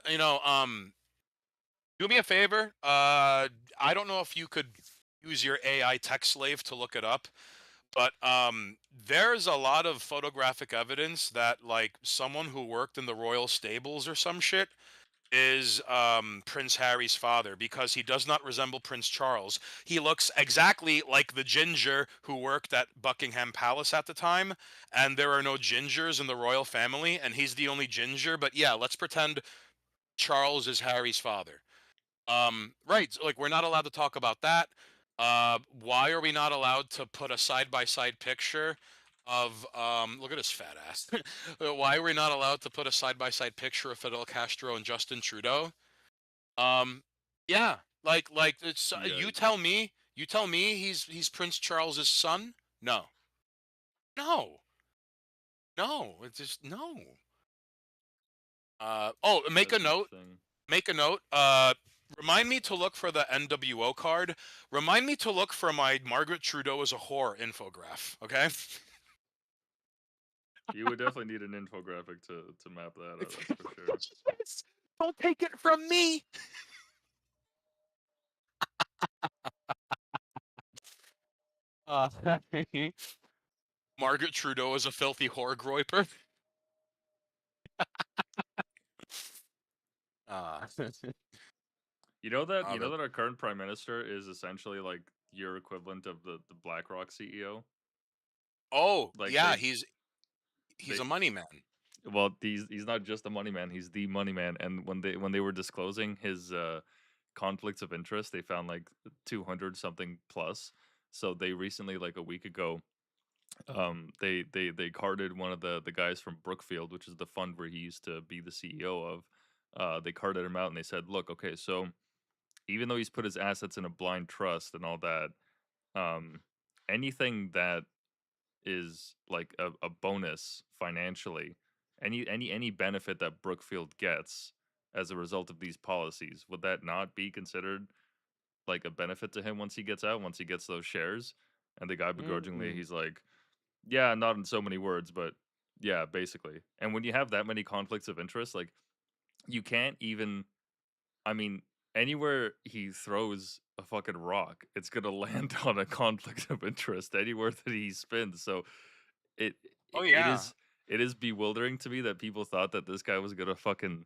do me a favor. I don't know if you could use your AI tech slave to look it up. But there's a lot of photographic evidence that like someone who worked in the royal stables or some shit is Prince Harry's father because he does not resemble Prince Charles. He looks exactly like the ginger who worked at Buckingham Palace at the time, and there are no gingers in the royal family, and he's the only ginger. But yeah, let's pretend Charles is Harry's father. Right. So, like, we're not allowed to talk about that. Why are we not allowed to put a side-by-side picture of, look at his fat ass. Why are we not allowed to put a side-by-side picture of Fidel Castro and Justin Trudeau? Um, yeah, like it's, Yikes. you tell me he's Prince Charles's son? No, no, no, it's just no. Make a That's note. interesting. Make a note. Remind me to look for the NWO card. Remind me to look for my Margaret Trudeau as a whore infograph. Okay. You would definitely need an infographic to map that out, that's for sure. Yes. Don't take it from me. Uh, Margaret Trudeau is a filthy whore groiper. Uh, You know but, that our current prime minister is essentially like your equivalent of the BlackRock CEO? oh Like yeah, he's they a money man. Well, he's not just the money man; he's the money man. And when they were disclosing his conflicts of interest, they found like 200 something plus. So they recently, like a week ago, they carded one of the guys from Brookfield, which is the fund where he used to be the CEO of. They carded him out and they said, "Look, okay, so even though he's put his assets in a blind trust and all that, um, anything that is like a bonus financially, any benefit that Brookfield gets as a result of these policies, would that not be considered like a benefit to him once he gets out, once he gets those shares?" And the guy begrudgingly, Mm. he's like, "Yeah, not in so many words, but yeah, basically." And when you have that many conflicts of interest, like you can't even, I mean, anywhere he throws a fucking rock, it's gonna land on a conflict of interest anywhere that he spins. So it Oh it yeah. is it is bewildering to me that people thought that this guy was gonna fucking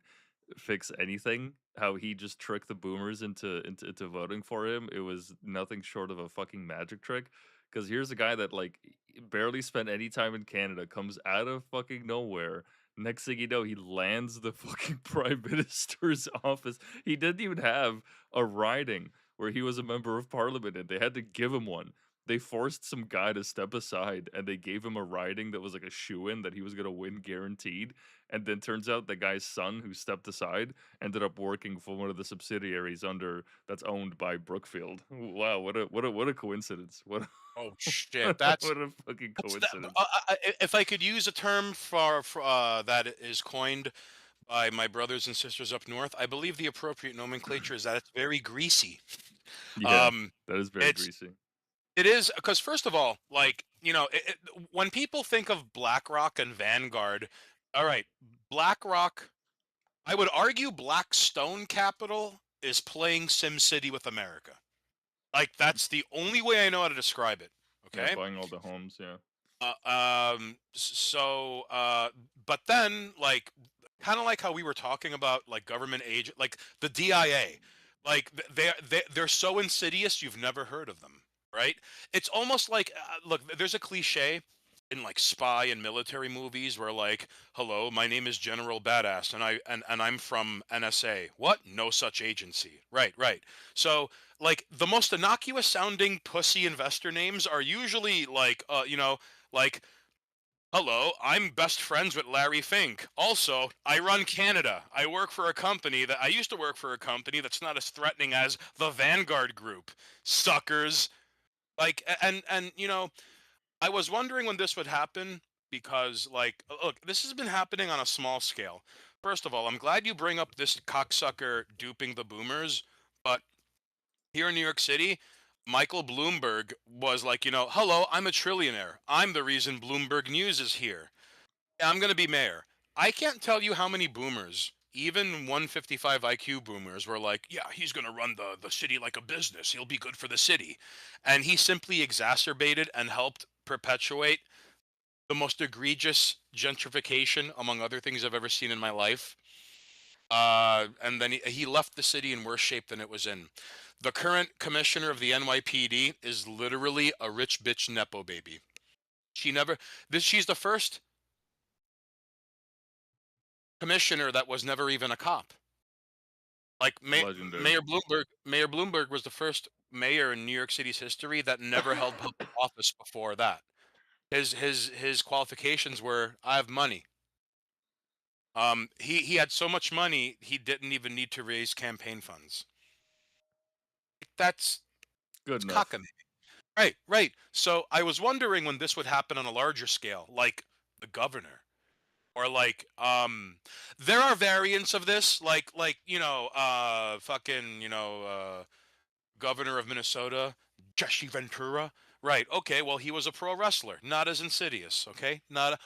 fix anything. How he just tricked the boomers into voting for him. It was nothing short of a fucking magic trick. Because here's a guy that like barely spent any time in Canada, comes out of fucking nowhere. Next thing you know, he lands the fucking prime minister's office. He didn't even have a riding where he was a member of parliament, and they had to give him one. They forced some guy to step aside and they gave him a riding that was like a shoe-in that he was gonna win guaranteed. And then turns out the guy's son who stepped aside ended up working for one of the subsidiaries under that's owned by Brookfield. Wow, what a coincidence. What Oh a, shit. That's what a fucking What's that? coincidence. If I could use a term for that is coined by my brothers and sisters up north, I believe the appropriate nomenclature is that it's very greasy. Yeah, Um, that is very it's greasy. it is because first of all, like when people think of BlackRock and Vanguard, all right, BlackRock. I would argue Blackstone Capital is playing SimCity with America. Like that's the only way I know how to describe it. Yeah, Okay. buying all the homes, yeah. So, but then, like, kind of like how we were talking about, like, government agent, like the DIA, like, they're so insidious, you've never heard of them, right? It's almost like, look, there's a cliche in like spy and military movies where like, hello, my name is General Badass and and I'm from NSA. What? No such agency. Right, right. So like the most innocuous sounding pussy investor names are usually like like, hello, I'm best friends with Larry Fink. Also, I run Canada. I work for a company that I used to work for a company that's not as threatening as the Vanguard Group. Suckers. Like and I was wondering when this would happen because like look, this has been happening on a small scale. First of all, I'm glad you bring up this cocksucker duping the boomers, but here in New York City, Michael Bloomberg was like, hello, I'm a trillionaire. I'm the reason Bloomberg News is here. Yeah, I'm going to be mayor. I can't tell you how many boomers, even 155 IQ boomers, were like, yeah, he's going to run the city like a business. He'll be good for the city. And he simply exacerbated and helped perpetuate the most egregious gentrification, among other things I've ever seen in my life. And then he left the city in worse shape than it was in. The current commissioner of the NYPD is literally a rich bitch nepo baby. She never she's the first commissioner that was never even a cop. Like Legendary. Mayor Bloomberg was the first mayor in New York City's history that never held public office before that. His qualifications were I have money. He had so much money he didn't even need to raise campaign funds. That's Good it's enough. cockamamie. Right, right. So I was wondering when this would happen on a larger scale, like the governor, or like there are variants of this, like fucking governor of Minnesota, Jesse Ventura. Right. Okay. Well, he was a pro wrestler, not as insidious. Okay. Not.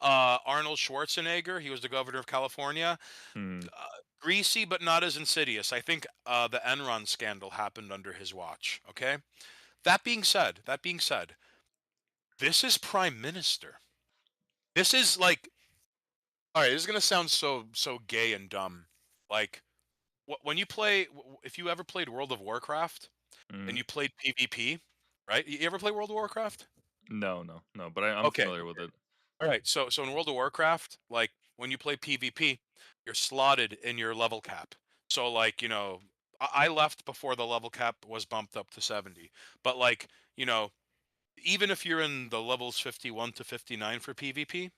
Arnold Schwarzenegger. He was the governor of California. Hmm. Uh, Greasy, but not as insidious. I think the Enron scandal happened under his watch. Okay. That being said, this is prime minister. This is like, all right. This is gonna sound so gay and dumb. Like, when you play, if you ever played World of Warcraft and Hmm. you played PvP, right? You ever play World of Warcraft? No, no, no. But I'm Okay, familiar with okay. it. All right. So in World of Warcraft, like when you play PvP, you're slotted in your level cap. So like, you know, I left before the level cap was bumped up to 70. But like, you know, even if you're in the levels 51 to 59 for PvP,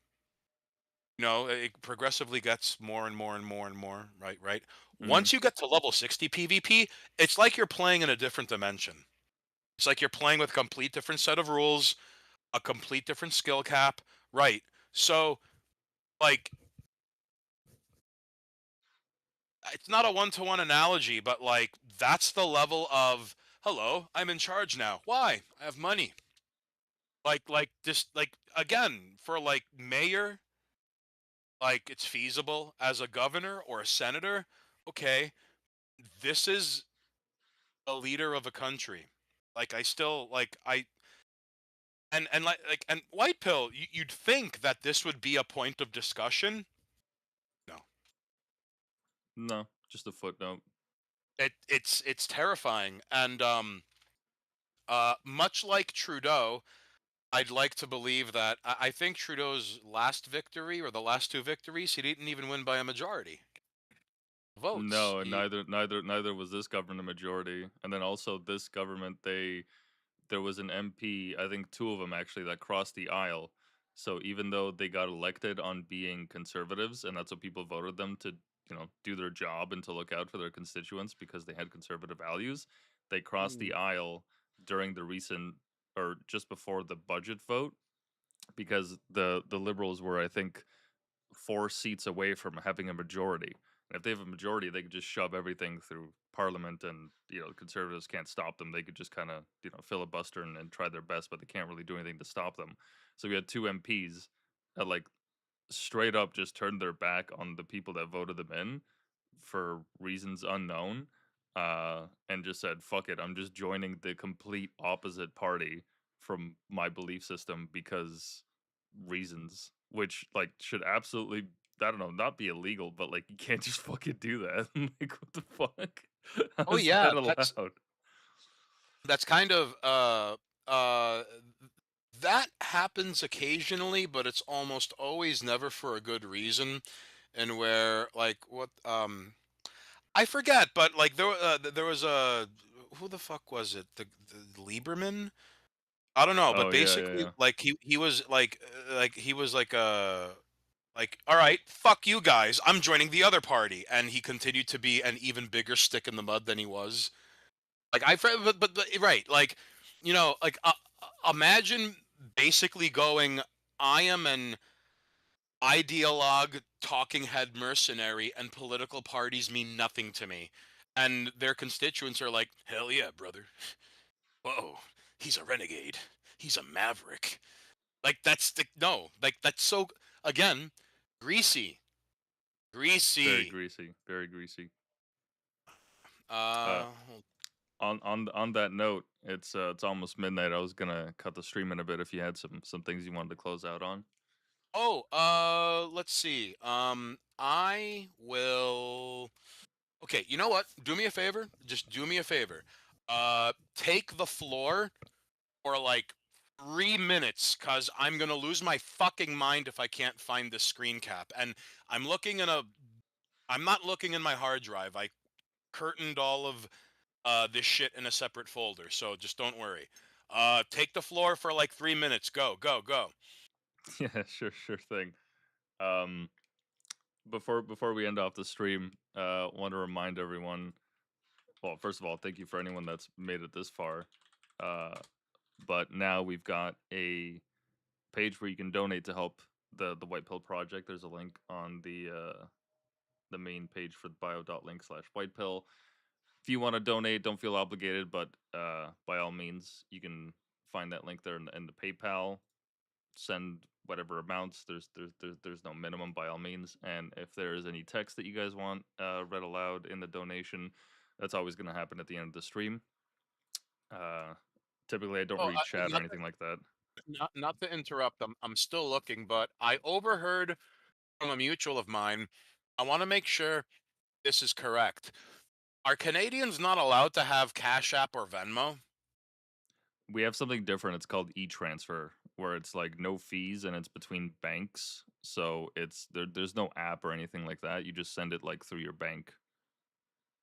you know, it progressively gets more and more and more and more, right? Right. Mhm. Once you get to level 60 PvP, it's like you're playing in a different dimension. It's like you're playing with a complete different set of rules, a complete different skill cap, right? So, like, it's not a one-to-one analogy, but like that's the level of hello, I'm in charge now. Why? I have money. Like just like again for like mayor, like it's feasible as a governor or a senator. Okay, this is a leader of a country. Like I still like I and like and white pill. You'd think that this would be a point of discussion. No, No, just a footnote. it's terrifying and much like Trudeau. I'd like to believe that I think Trudeau's last victory or the last two victories, he didn't even win by a majority votes. No, and He neither was this government a majority. And then also this government, there was an MP, I think two of them actually, that crossed the aisle. So even though they got elected on being conservatives, and that's what people voted them to, do their job and to look out for their constituents because they had conservative values, they crossed the Mm. aisle during the recent or just before the budget vote because the liberals were, I think, 4 seats away from having a majority. And if they have a majority, they could just shove everything through parliament, and conservatives can't stop them. They could just kind of filibuster and try their best, but they can't really do anything to stop them. So we had two MPs that like straight up just turned their back on the people that voted them in for reasons unknown, and just said, "Fuck it, I'm just joining the complete opposite party from my belief system because reasons," which like should absolutely, I don't know, not be illegal, but like you can't just fucking do that. Like what the fuck? How Oh is yeah, that allowed? that's kind of uh that happens occasionally, but it's almost always never for a good reason. And where like what I forget, but like there was a who the fuck was it? The Lieberman? I don't know, but Oh yeah, yeah, basically yeah. like he was like he was like, all right, fuck you guys, I'm joining the other party, and he continued to be an even bigger stick in the mud than he was. Like but right, like you know, like imagine basically going, I am an ideologue, talking head mercenary, and political parties mean nothing to me, and their constituents are like, hell yeah, brother. Whoa, he's a renegade. He's a maverick. Like that's the no, like that's so again, greasy, Very greasy. greasy, very greasy. Uh, Uh on that note, it's almost midnight. I was gonna cut the stream in a bit if you had some things you wanted to close out on. oh, let's see. I will. Okay, you know what? Do me a favor. Just do me a favor. Take the floor for like 3 minutes, cause I'm gonna lose my fucking mind if I can't find the screen cap. And I'm looking in a. I'm not looking in my hard drive. I curtained all of this shit in a separate folder, so just don't worry. Take the floor for like 3 minutes. Go, go, go. Yeah, sure thing. Um, before we end off the stream, want to remind everyone. Well, first of all, thank you for anyone that's made it this far. Uh, but now we've got a page where you can donate to help the White Pill project. There's a link on the main page for the bio.link/whitepill. If you want to donate, don't feel obligated, but by all means, you can find that link there in the PayPal. Send whatever amounts. There's no minimum by all means. And if there is any text that you guys want read aloud in the donation, that's always going to happen at the end of the stream. Uh, typically, I don't Oh, read chat or not anything like that. not to interrupt. I'm still looking, but I overheard from a mutual of mine. I want to make sure this is correct. Are Canadians not allowed to have Cash App or Venmo? We have something different. It's called e-transfer. where it's like no fees and it's between banks. So there's no app or anything like that. You just send it like through your bank.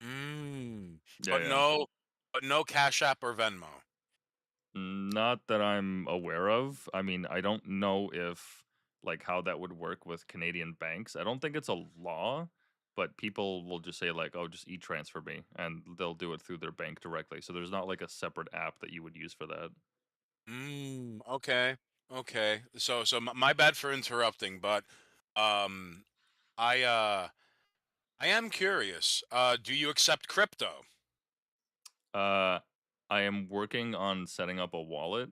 Mm. Yeah, But yeah. no Cash App or Venmo. Not that I'm aware of. I mean, I don't know if like how that would work with Canadian banks. I don't think it's a law, but people will just say like, "Oh, just e-transfer me," and they'll do it through their bank directly. So there's not like a separate app that you would use for that. Okay. Okay. So my bad for interrupting, but um I uh I am curious. Do you accept crypto? Uh, I am working on setting up a wallet.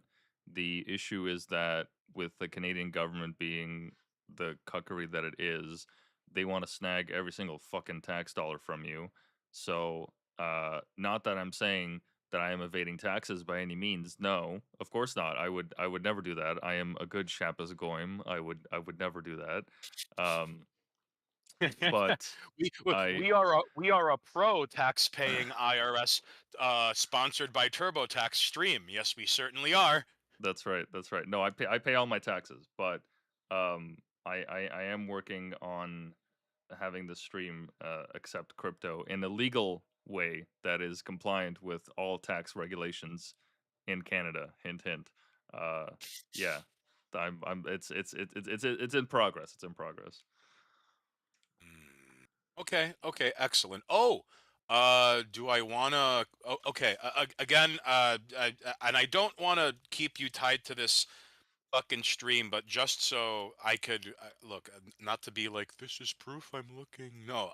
The issue is that with the Canadian government being the cuckery that it is, they want to snag every single fucking tax dollar from you. So, not that I'm saying that I am evading taxes by any means. No, of course not. I would never do that. I am a good Shapas goyim. I would never do that. Um, but we I we are a pro tax paying IRS sponsored by TurboTax Stream. Yes, we certainly are. That's right. That's right. No, I pay all my taxes, but I am working on having the stream accept crypto in a legal way that is compliant with all tax regulations in Canada. Hint, hint. Uh, yeah, I'm it's in progress. It's in progress. Okay, okay, excellent. Oh, do I wanna? Oh, okay, again, and I don't want to keep you tied to this fucking stream, but just so I could look, not to be like this is proof I'm looking. No,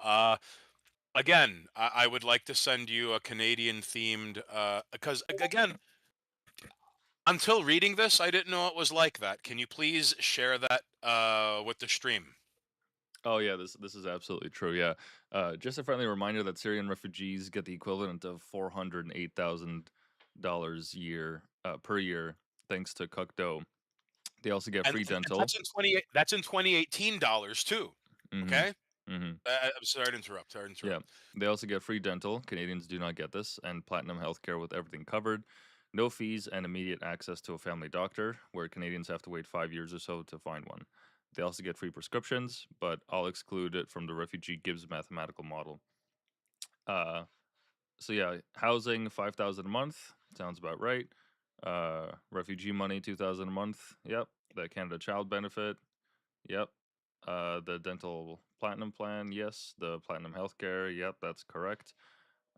again, I would like to send you a Canadian themed, because again, until reading this, I didn't know it was like that. Can you please share that with the stream? Oh yeah, this is absolutely true. Yeah, just a friendly reminder that Syrian refugees get the equivalent of $408,000 per year thanks to Cookdo. They also get free And dental. that's in 2018 dollars too. Mm-hmm. Okay? Mm-hmm. I'm sorry to interrupt. Sorry to Yeah, interrupt. they also get free dental. Canadians do not get this, and platinum healthcare with everything covered. No fees and immediate access to a family doctor, where Canadians have to wait 5 years or so to find one. They also get free prescriptions, but I'll exclude it from the refugee Gibbs mathematical model. Uh, so yeah, housing 5,000 a month sounds about right. Refugee money 2,000 a month. Yep. The Canada Child Benefit. Yep. The dental platinum plan. Yes. The platinum healthcare. Yep, that's correct.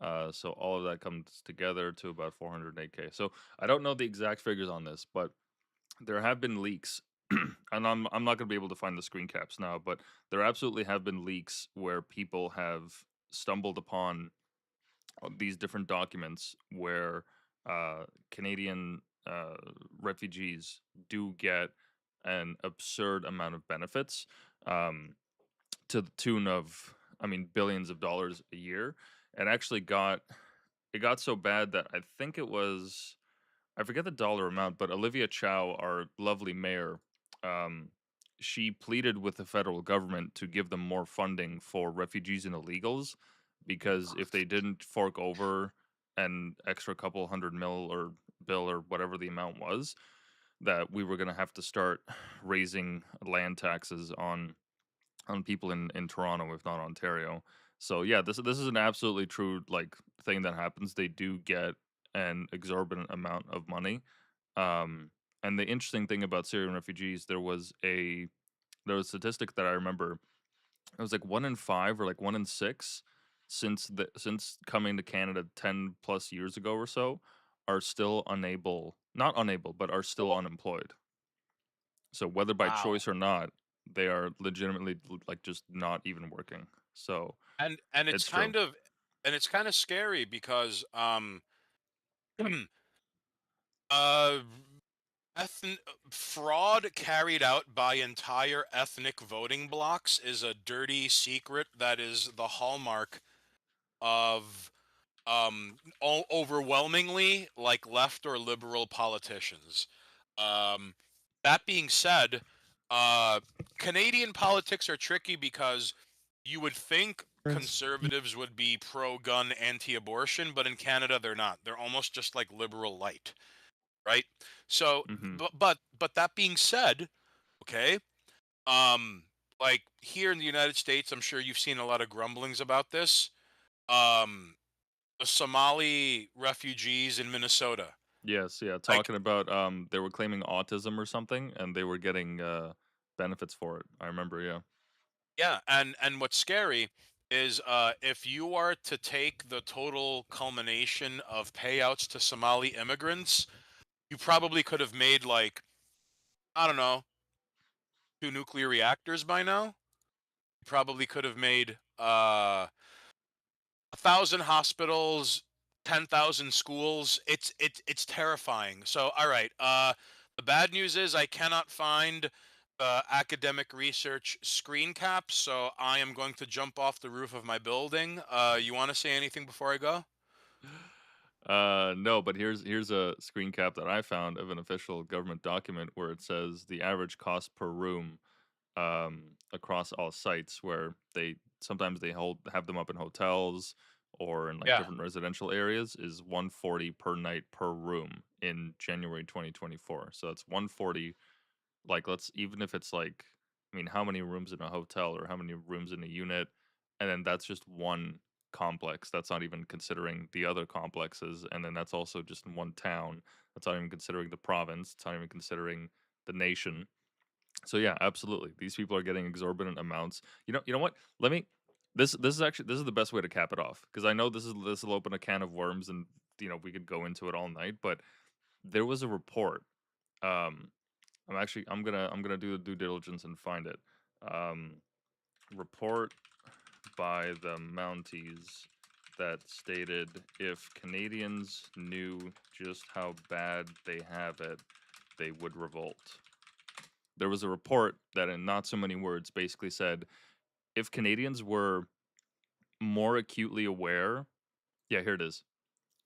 So all of that comes together to about 408K. So I don't know the exact figures on this, but there have been leaks. And I'm not going to be able to find the screen caps now, but there absolutely have been leaks where people have stumbled upon these different documents where Canadian refugees do get an absurd amount of benefits, um, to the tune of, I mean, billions of dollars a year. And actually got so bad that I think it was, I forget the dollar amount, but Olivia Chow, our lovely mayor, um, she pleaded with the federal government to give them more funding for refugees and illegals, because if they didn't fork over an extra couple hundred mil or bill or whatever the amount was, that we were going to have to start raising land taxes on people in Toronto, if not Ontario. So yeah, this is an absolutely true like thing that happens. They do get an exorbitant amount of money. Um, and the interesting thing about Syrian refugees, there was a statistic that I remember. It was like 1 in 5 or like 1 in 6 since coming to Canada 10 plus years ago or so are still not unable, but are still unemployed. So whether by Wow. choice or not, they are legitimately like just not even working. So And it's true. it's kind of scary because uh fraud carried out by entire ethnic voting blocks is a dirty secret that is the hallmark of overwhelmingly like left or liberal politicians. Um, that being said, uh, Canadian politics are tricky because you would think conservatives would be pro-gun, anti-abortion, but in Canada they're not. They're almost just like liberal light, right? So, Mhm. but that being said, okay, um, like here in the United States, I'm sure you've seen a lot of grumblings about this. Um, the Somali refugees in Minnesota, Yes, yeah, like, talking about, they were claiming autism or something, and they were getting, benefits for it. I remember, yeah. yeah, and what's scary is if you are to take the total culmination of payouts to Somali immigrants, you probably could have made like, I don't know, 2 nuclear reactors by now. You probably could have made 1,000 hospitals, 10,000 schools. It's terrifying. So all right, the bad news is I cannot find the academic research screen cap, so I am going to jump off the roof of my building. You want to say anything before I go? No, but here's a screen cap that I found of an official government document where it says the average cost per room across all sites where they sometimes they have them up in hotels or in like Yeah. different residential areas is 140 per night per room in January 2024. So that's 140, like, let's, even if it's like, I mean, how many rooms in a hotel or how many rooms in a unit, and then that's just one complex. That's not even considering the other complexes, and then that's also just in one town. That's not even considering the province. It's not even considering the nation. So yeah, absolutely. These people are getting exorbitant amounts. You know what? Let me. This is actually, this is the best way to cap it off, because I know this will open a can of worms, and we could go into it all night. But there was a report. Um, I'm gonna do the due diligence and find it. Um, report by the Mounties that stated if Canadians knew just how bad they have it, they would revolt. There was a report that, in not so many words, basically said if Canadians were more acutely aware. Yeah, here it is.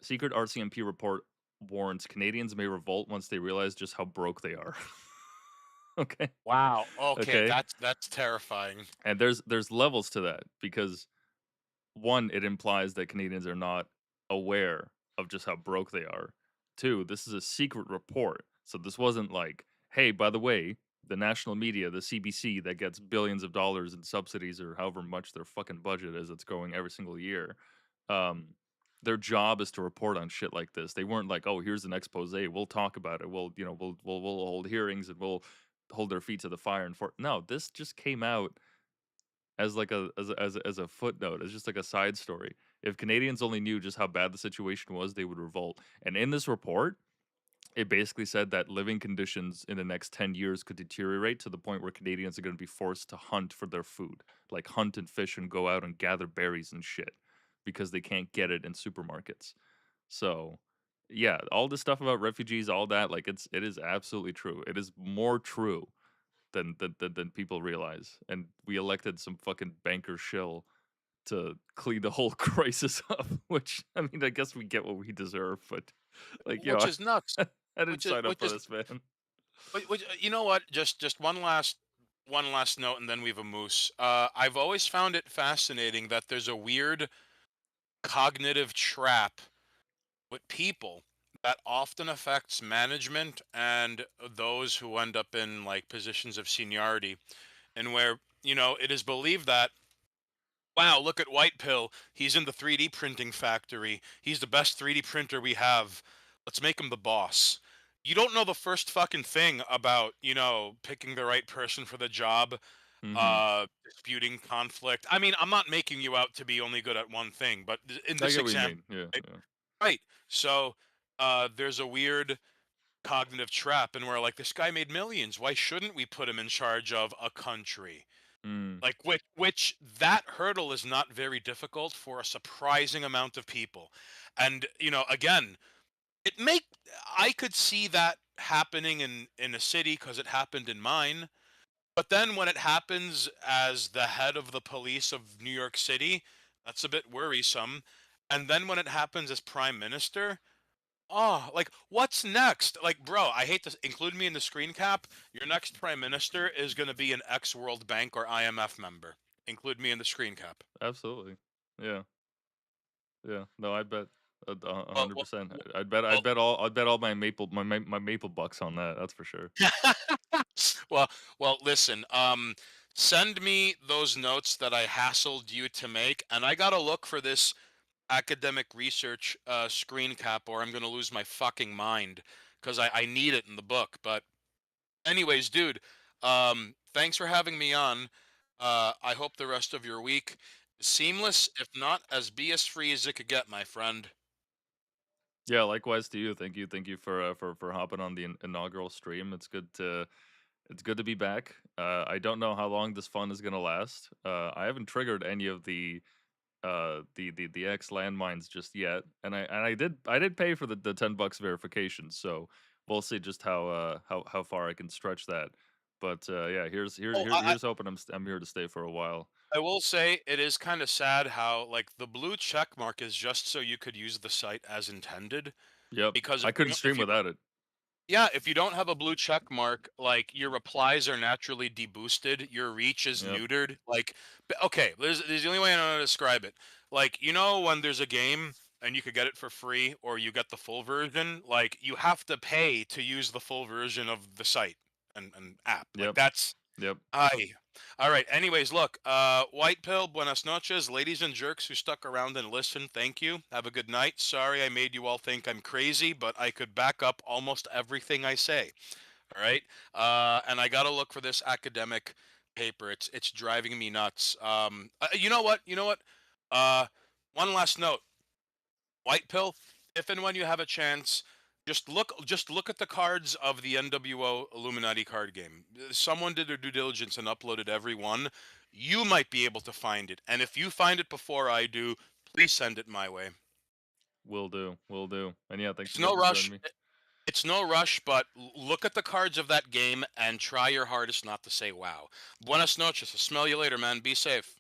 Secret RCMP report warns Canadians may revolt once they realize just how broke they are. Okay. Wow. Okay, Okay. that's terrifying. And there's levels to that, because one, it implies that Canadians are not aware of just how broke they are. Two, this is a secret report. So this wasn't like, hey, by the way, the national media, the CBC, that gets billions of dollars in subsidies or however much their fucking budget is, it's growing every single year. Um, their job is to report on shit like this. They weren't like, oh, here's an expose. We'll talk about it. We'll hold hearings and we'll hold their feet to the fire and for. No, this just came out as like a footnote, as just like a side story. If Canadians only knew just how bad the situation was, they would revolt. And in this report, it basically said that living conditions in the next 10 years could deteriorate to the point where Canadians are going to be forced to hunt for their food, like hunt and fish and go out and gather berries and shit, because they can't get it in supermarkets. So, yeah, all this stuff about refugees, all that, like, it is absolutely true. It is more true than people realize. And we elected some fucking banker shill to clean the whole crisis up, which, I mean, I guess we get what we deserve, but like, Which is nuts. I didn't Which is sign up which for is this, man. which, you know what? Just one last note, and then we have a moose. I've always found it fascinating that there's a weird cognitive trap with people that often affects management and those who end up in like positions of seniority, and where it is believed that, wow, look at whitepill, he's in the 3D printing factory, he's the best 3D printer we have, let's make him the boss. You don't know the first fucking thing about picking the right person for the job, Hmm. disputing conflict. I mean, I'm not making you out to be only good at one thing, but in I this get what you example, mean. Yeah, right? yeah. Right. So there's a weird cognitive trap, and where like this guy made millions. Why shouldn't we put him in charge of a country? Mm. Like which that hurdle is not very difficult for a surprising amount of people. And again, it make I could see that happening in a city because it happened in mine. But then when it happens as the head of the police of New York City, that's a bit worrisome. And then when it happens as prime minister, oh, like what's next? Like, bro, I hate to include me in the screen cap. Your next prime minister is going to be an ex World Bank or IMF member. Include me in the screen cap. Absolutely. Yeah, yeah. No, I bet. Well, 100%. well, I'd bet all my maple bucks on that. That's for sure. well, well, listen. Send me those notes that I hassled you to make, and I gotta look for this academic research screen cap, or I'm gonna lose my fucking mind because I need it in the book. But anyways, dude, thanks for having me on. I hope the rest of your week is seamless, if not as BS free as it could get, my friend. Yeah, likewise to you. Thank you for hopping on the inaugural stream. It's good to be back. I don't know how long this fun is gonna last. I haven't triggered any of the X landmines just yet, and I did pay for the $10 verification, so we'll see just how far I can stretch that. But yeah, Oh, here's hoping I'm here to stay for a while. I will say it is kind of sad how like the blue check mark is just so you could use the site as intended. Yep, Because I couldn't stream if you without it. yeah, if you don't have a blue check mark, like your replies are naturally deboosted, your reach is Yep, neutered. Like, okay, there's the only way I know how to describe it. Like, you know, when there's a game and you could get it for free or you get the full version, like you have to pay to use the full version of the site and app. Like yep, that's yep. I. All right. Anyways, look, White Pill, buenas noches, ladies and jerks who stuck around and listened. Thank you. Have a good night. Sorry I made you all think I'm crazy, but I could back up almost everything I say. All right. And I gotta look for this academic paper. It's driving me nuts. You know what? You know what? Uh, one last note. White Pill, if and when you have a chance, just look at the cards of the NWO Illuminati card game. Someone did their due diligence and uploaded every one. You might be able to find it. And if you find it before I do, please send it my way. Will do, will do. And yeah, thanks It's again no for joining rush. me. It's no rush, but look at the cards of that game and try your hardest not to say wow. Buenas noches. I'll smell you later, man. Be safe.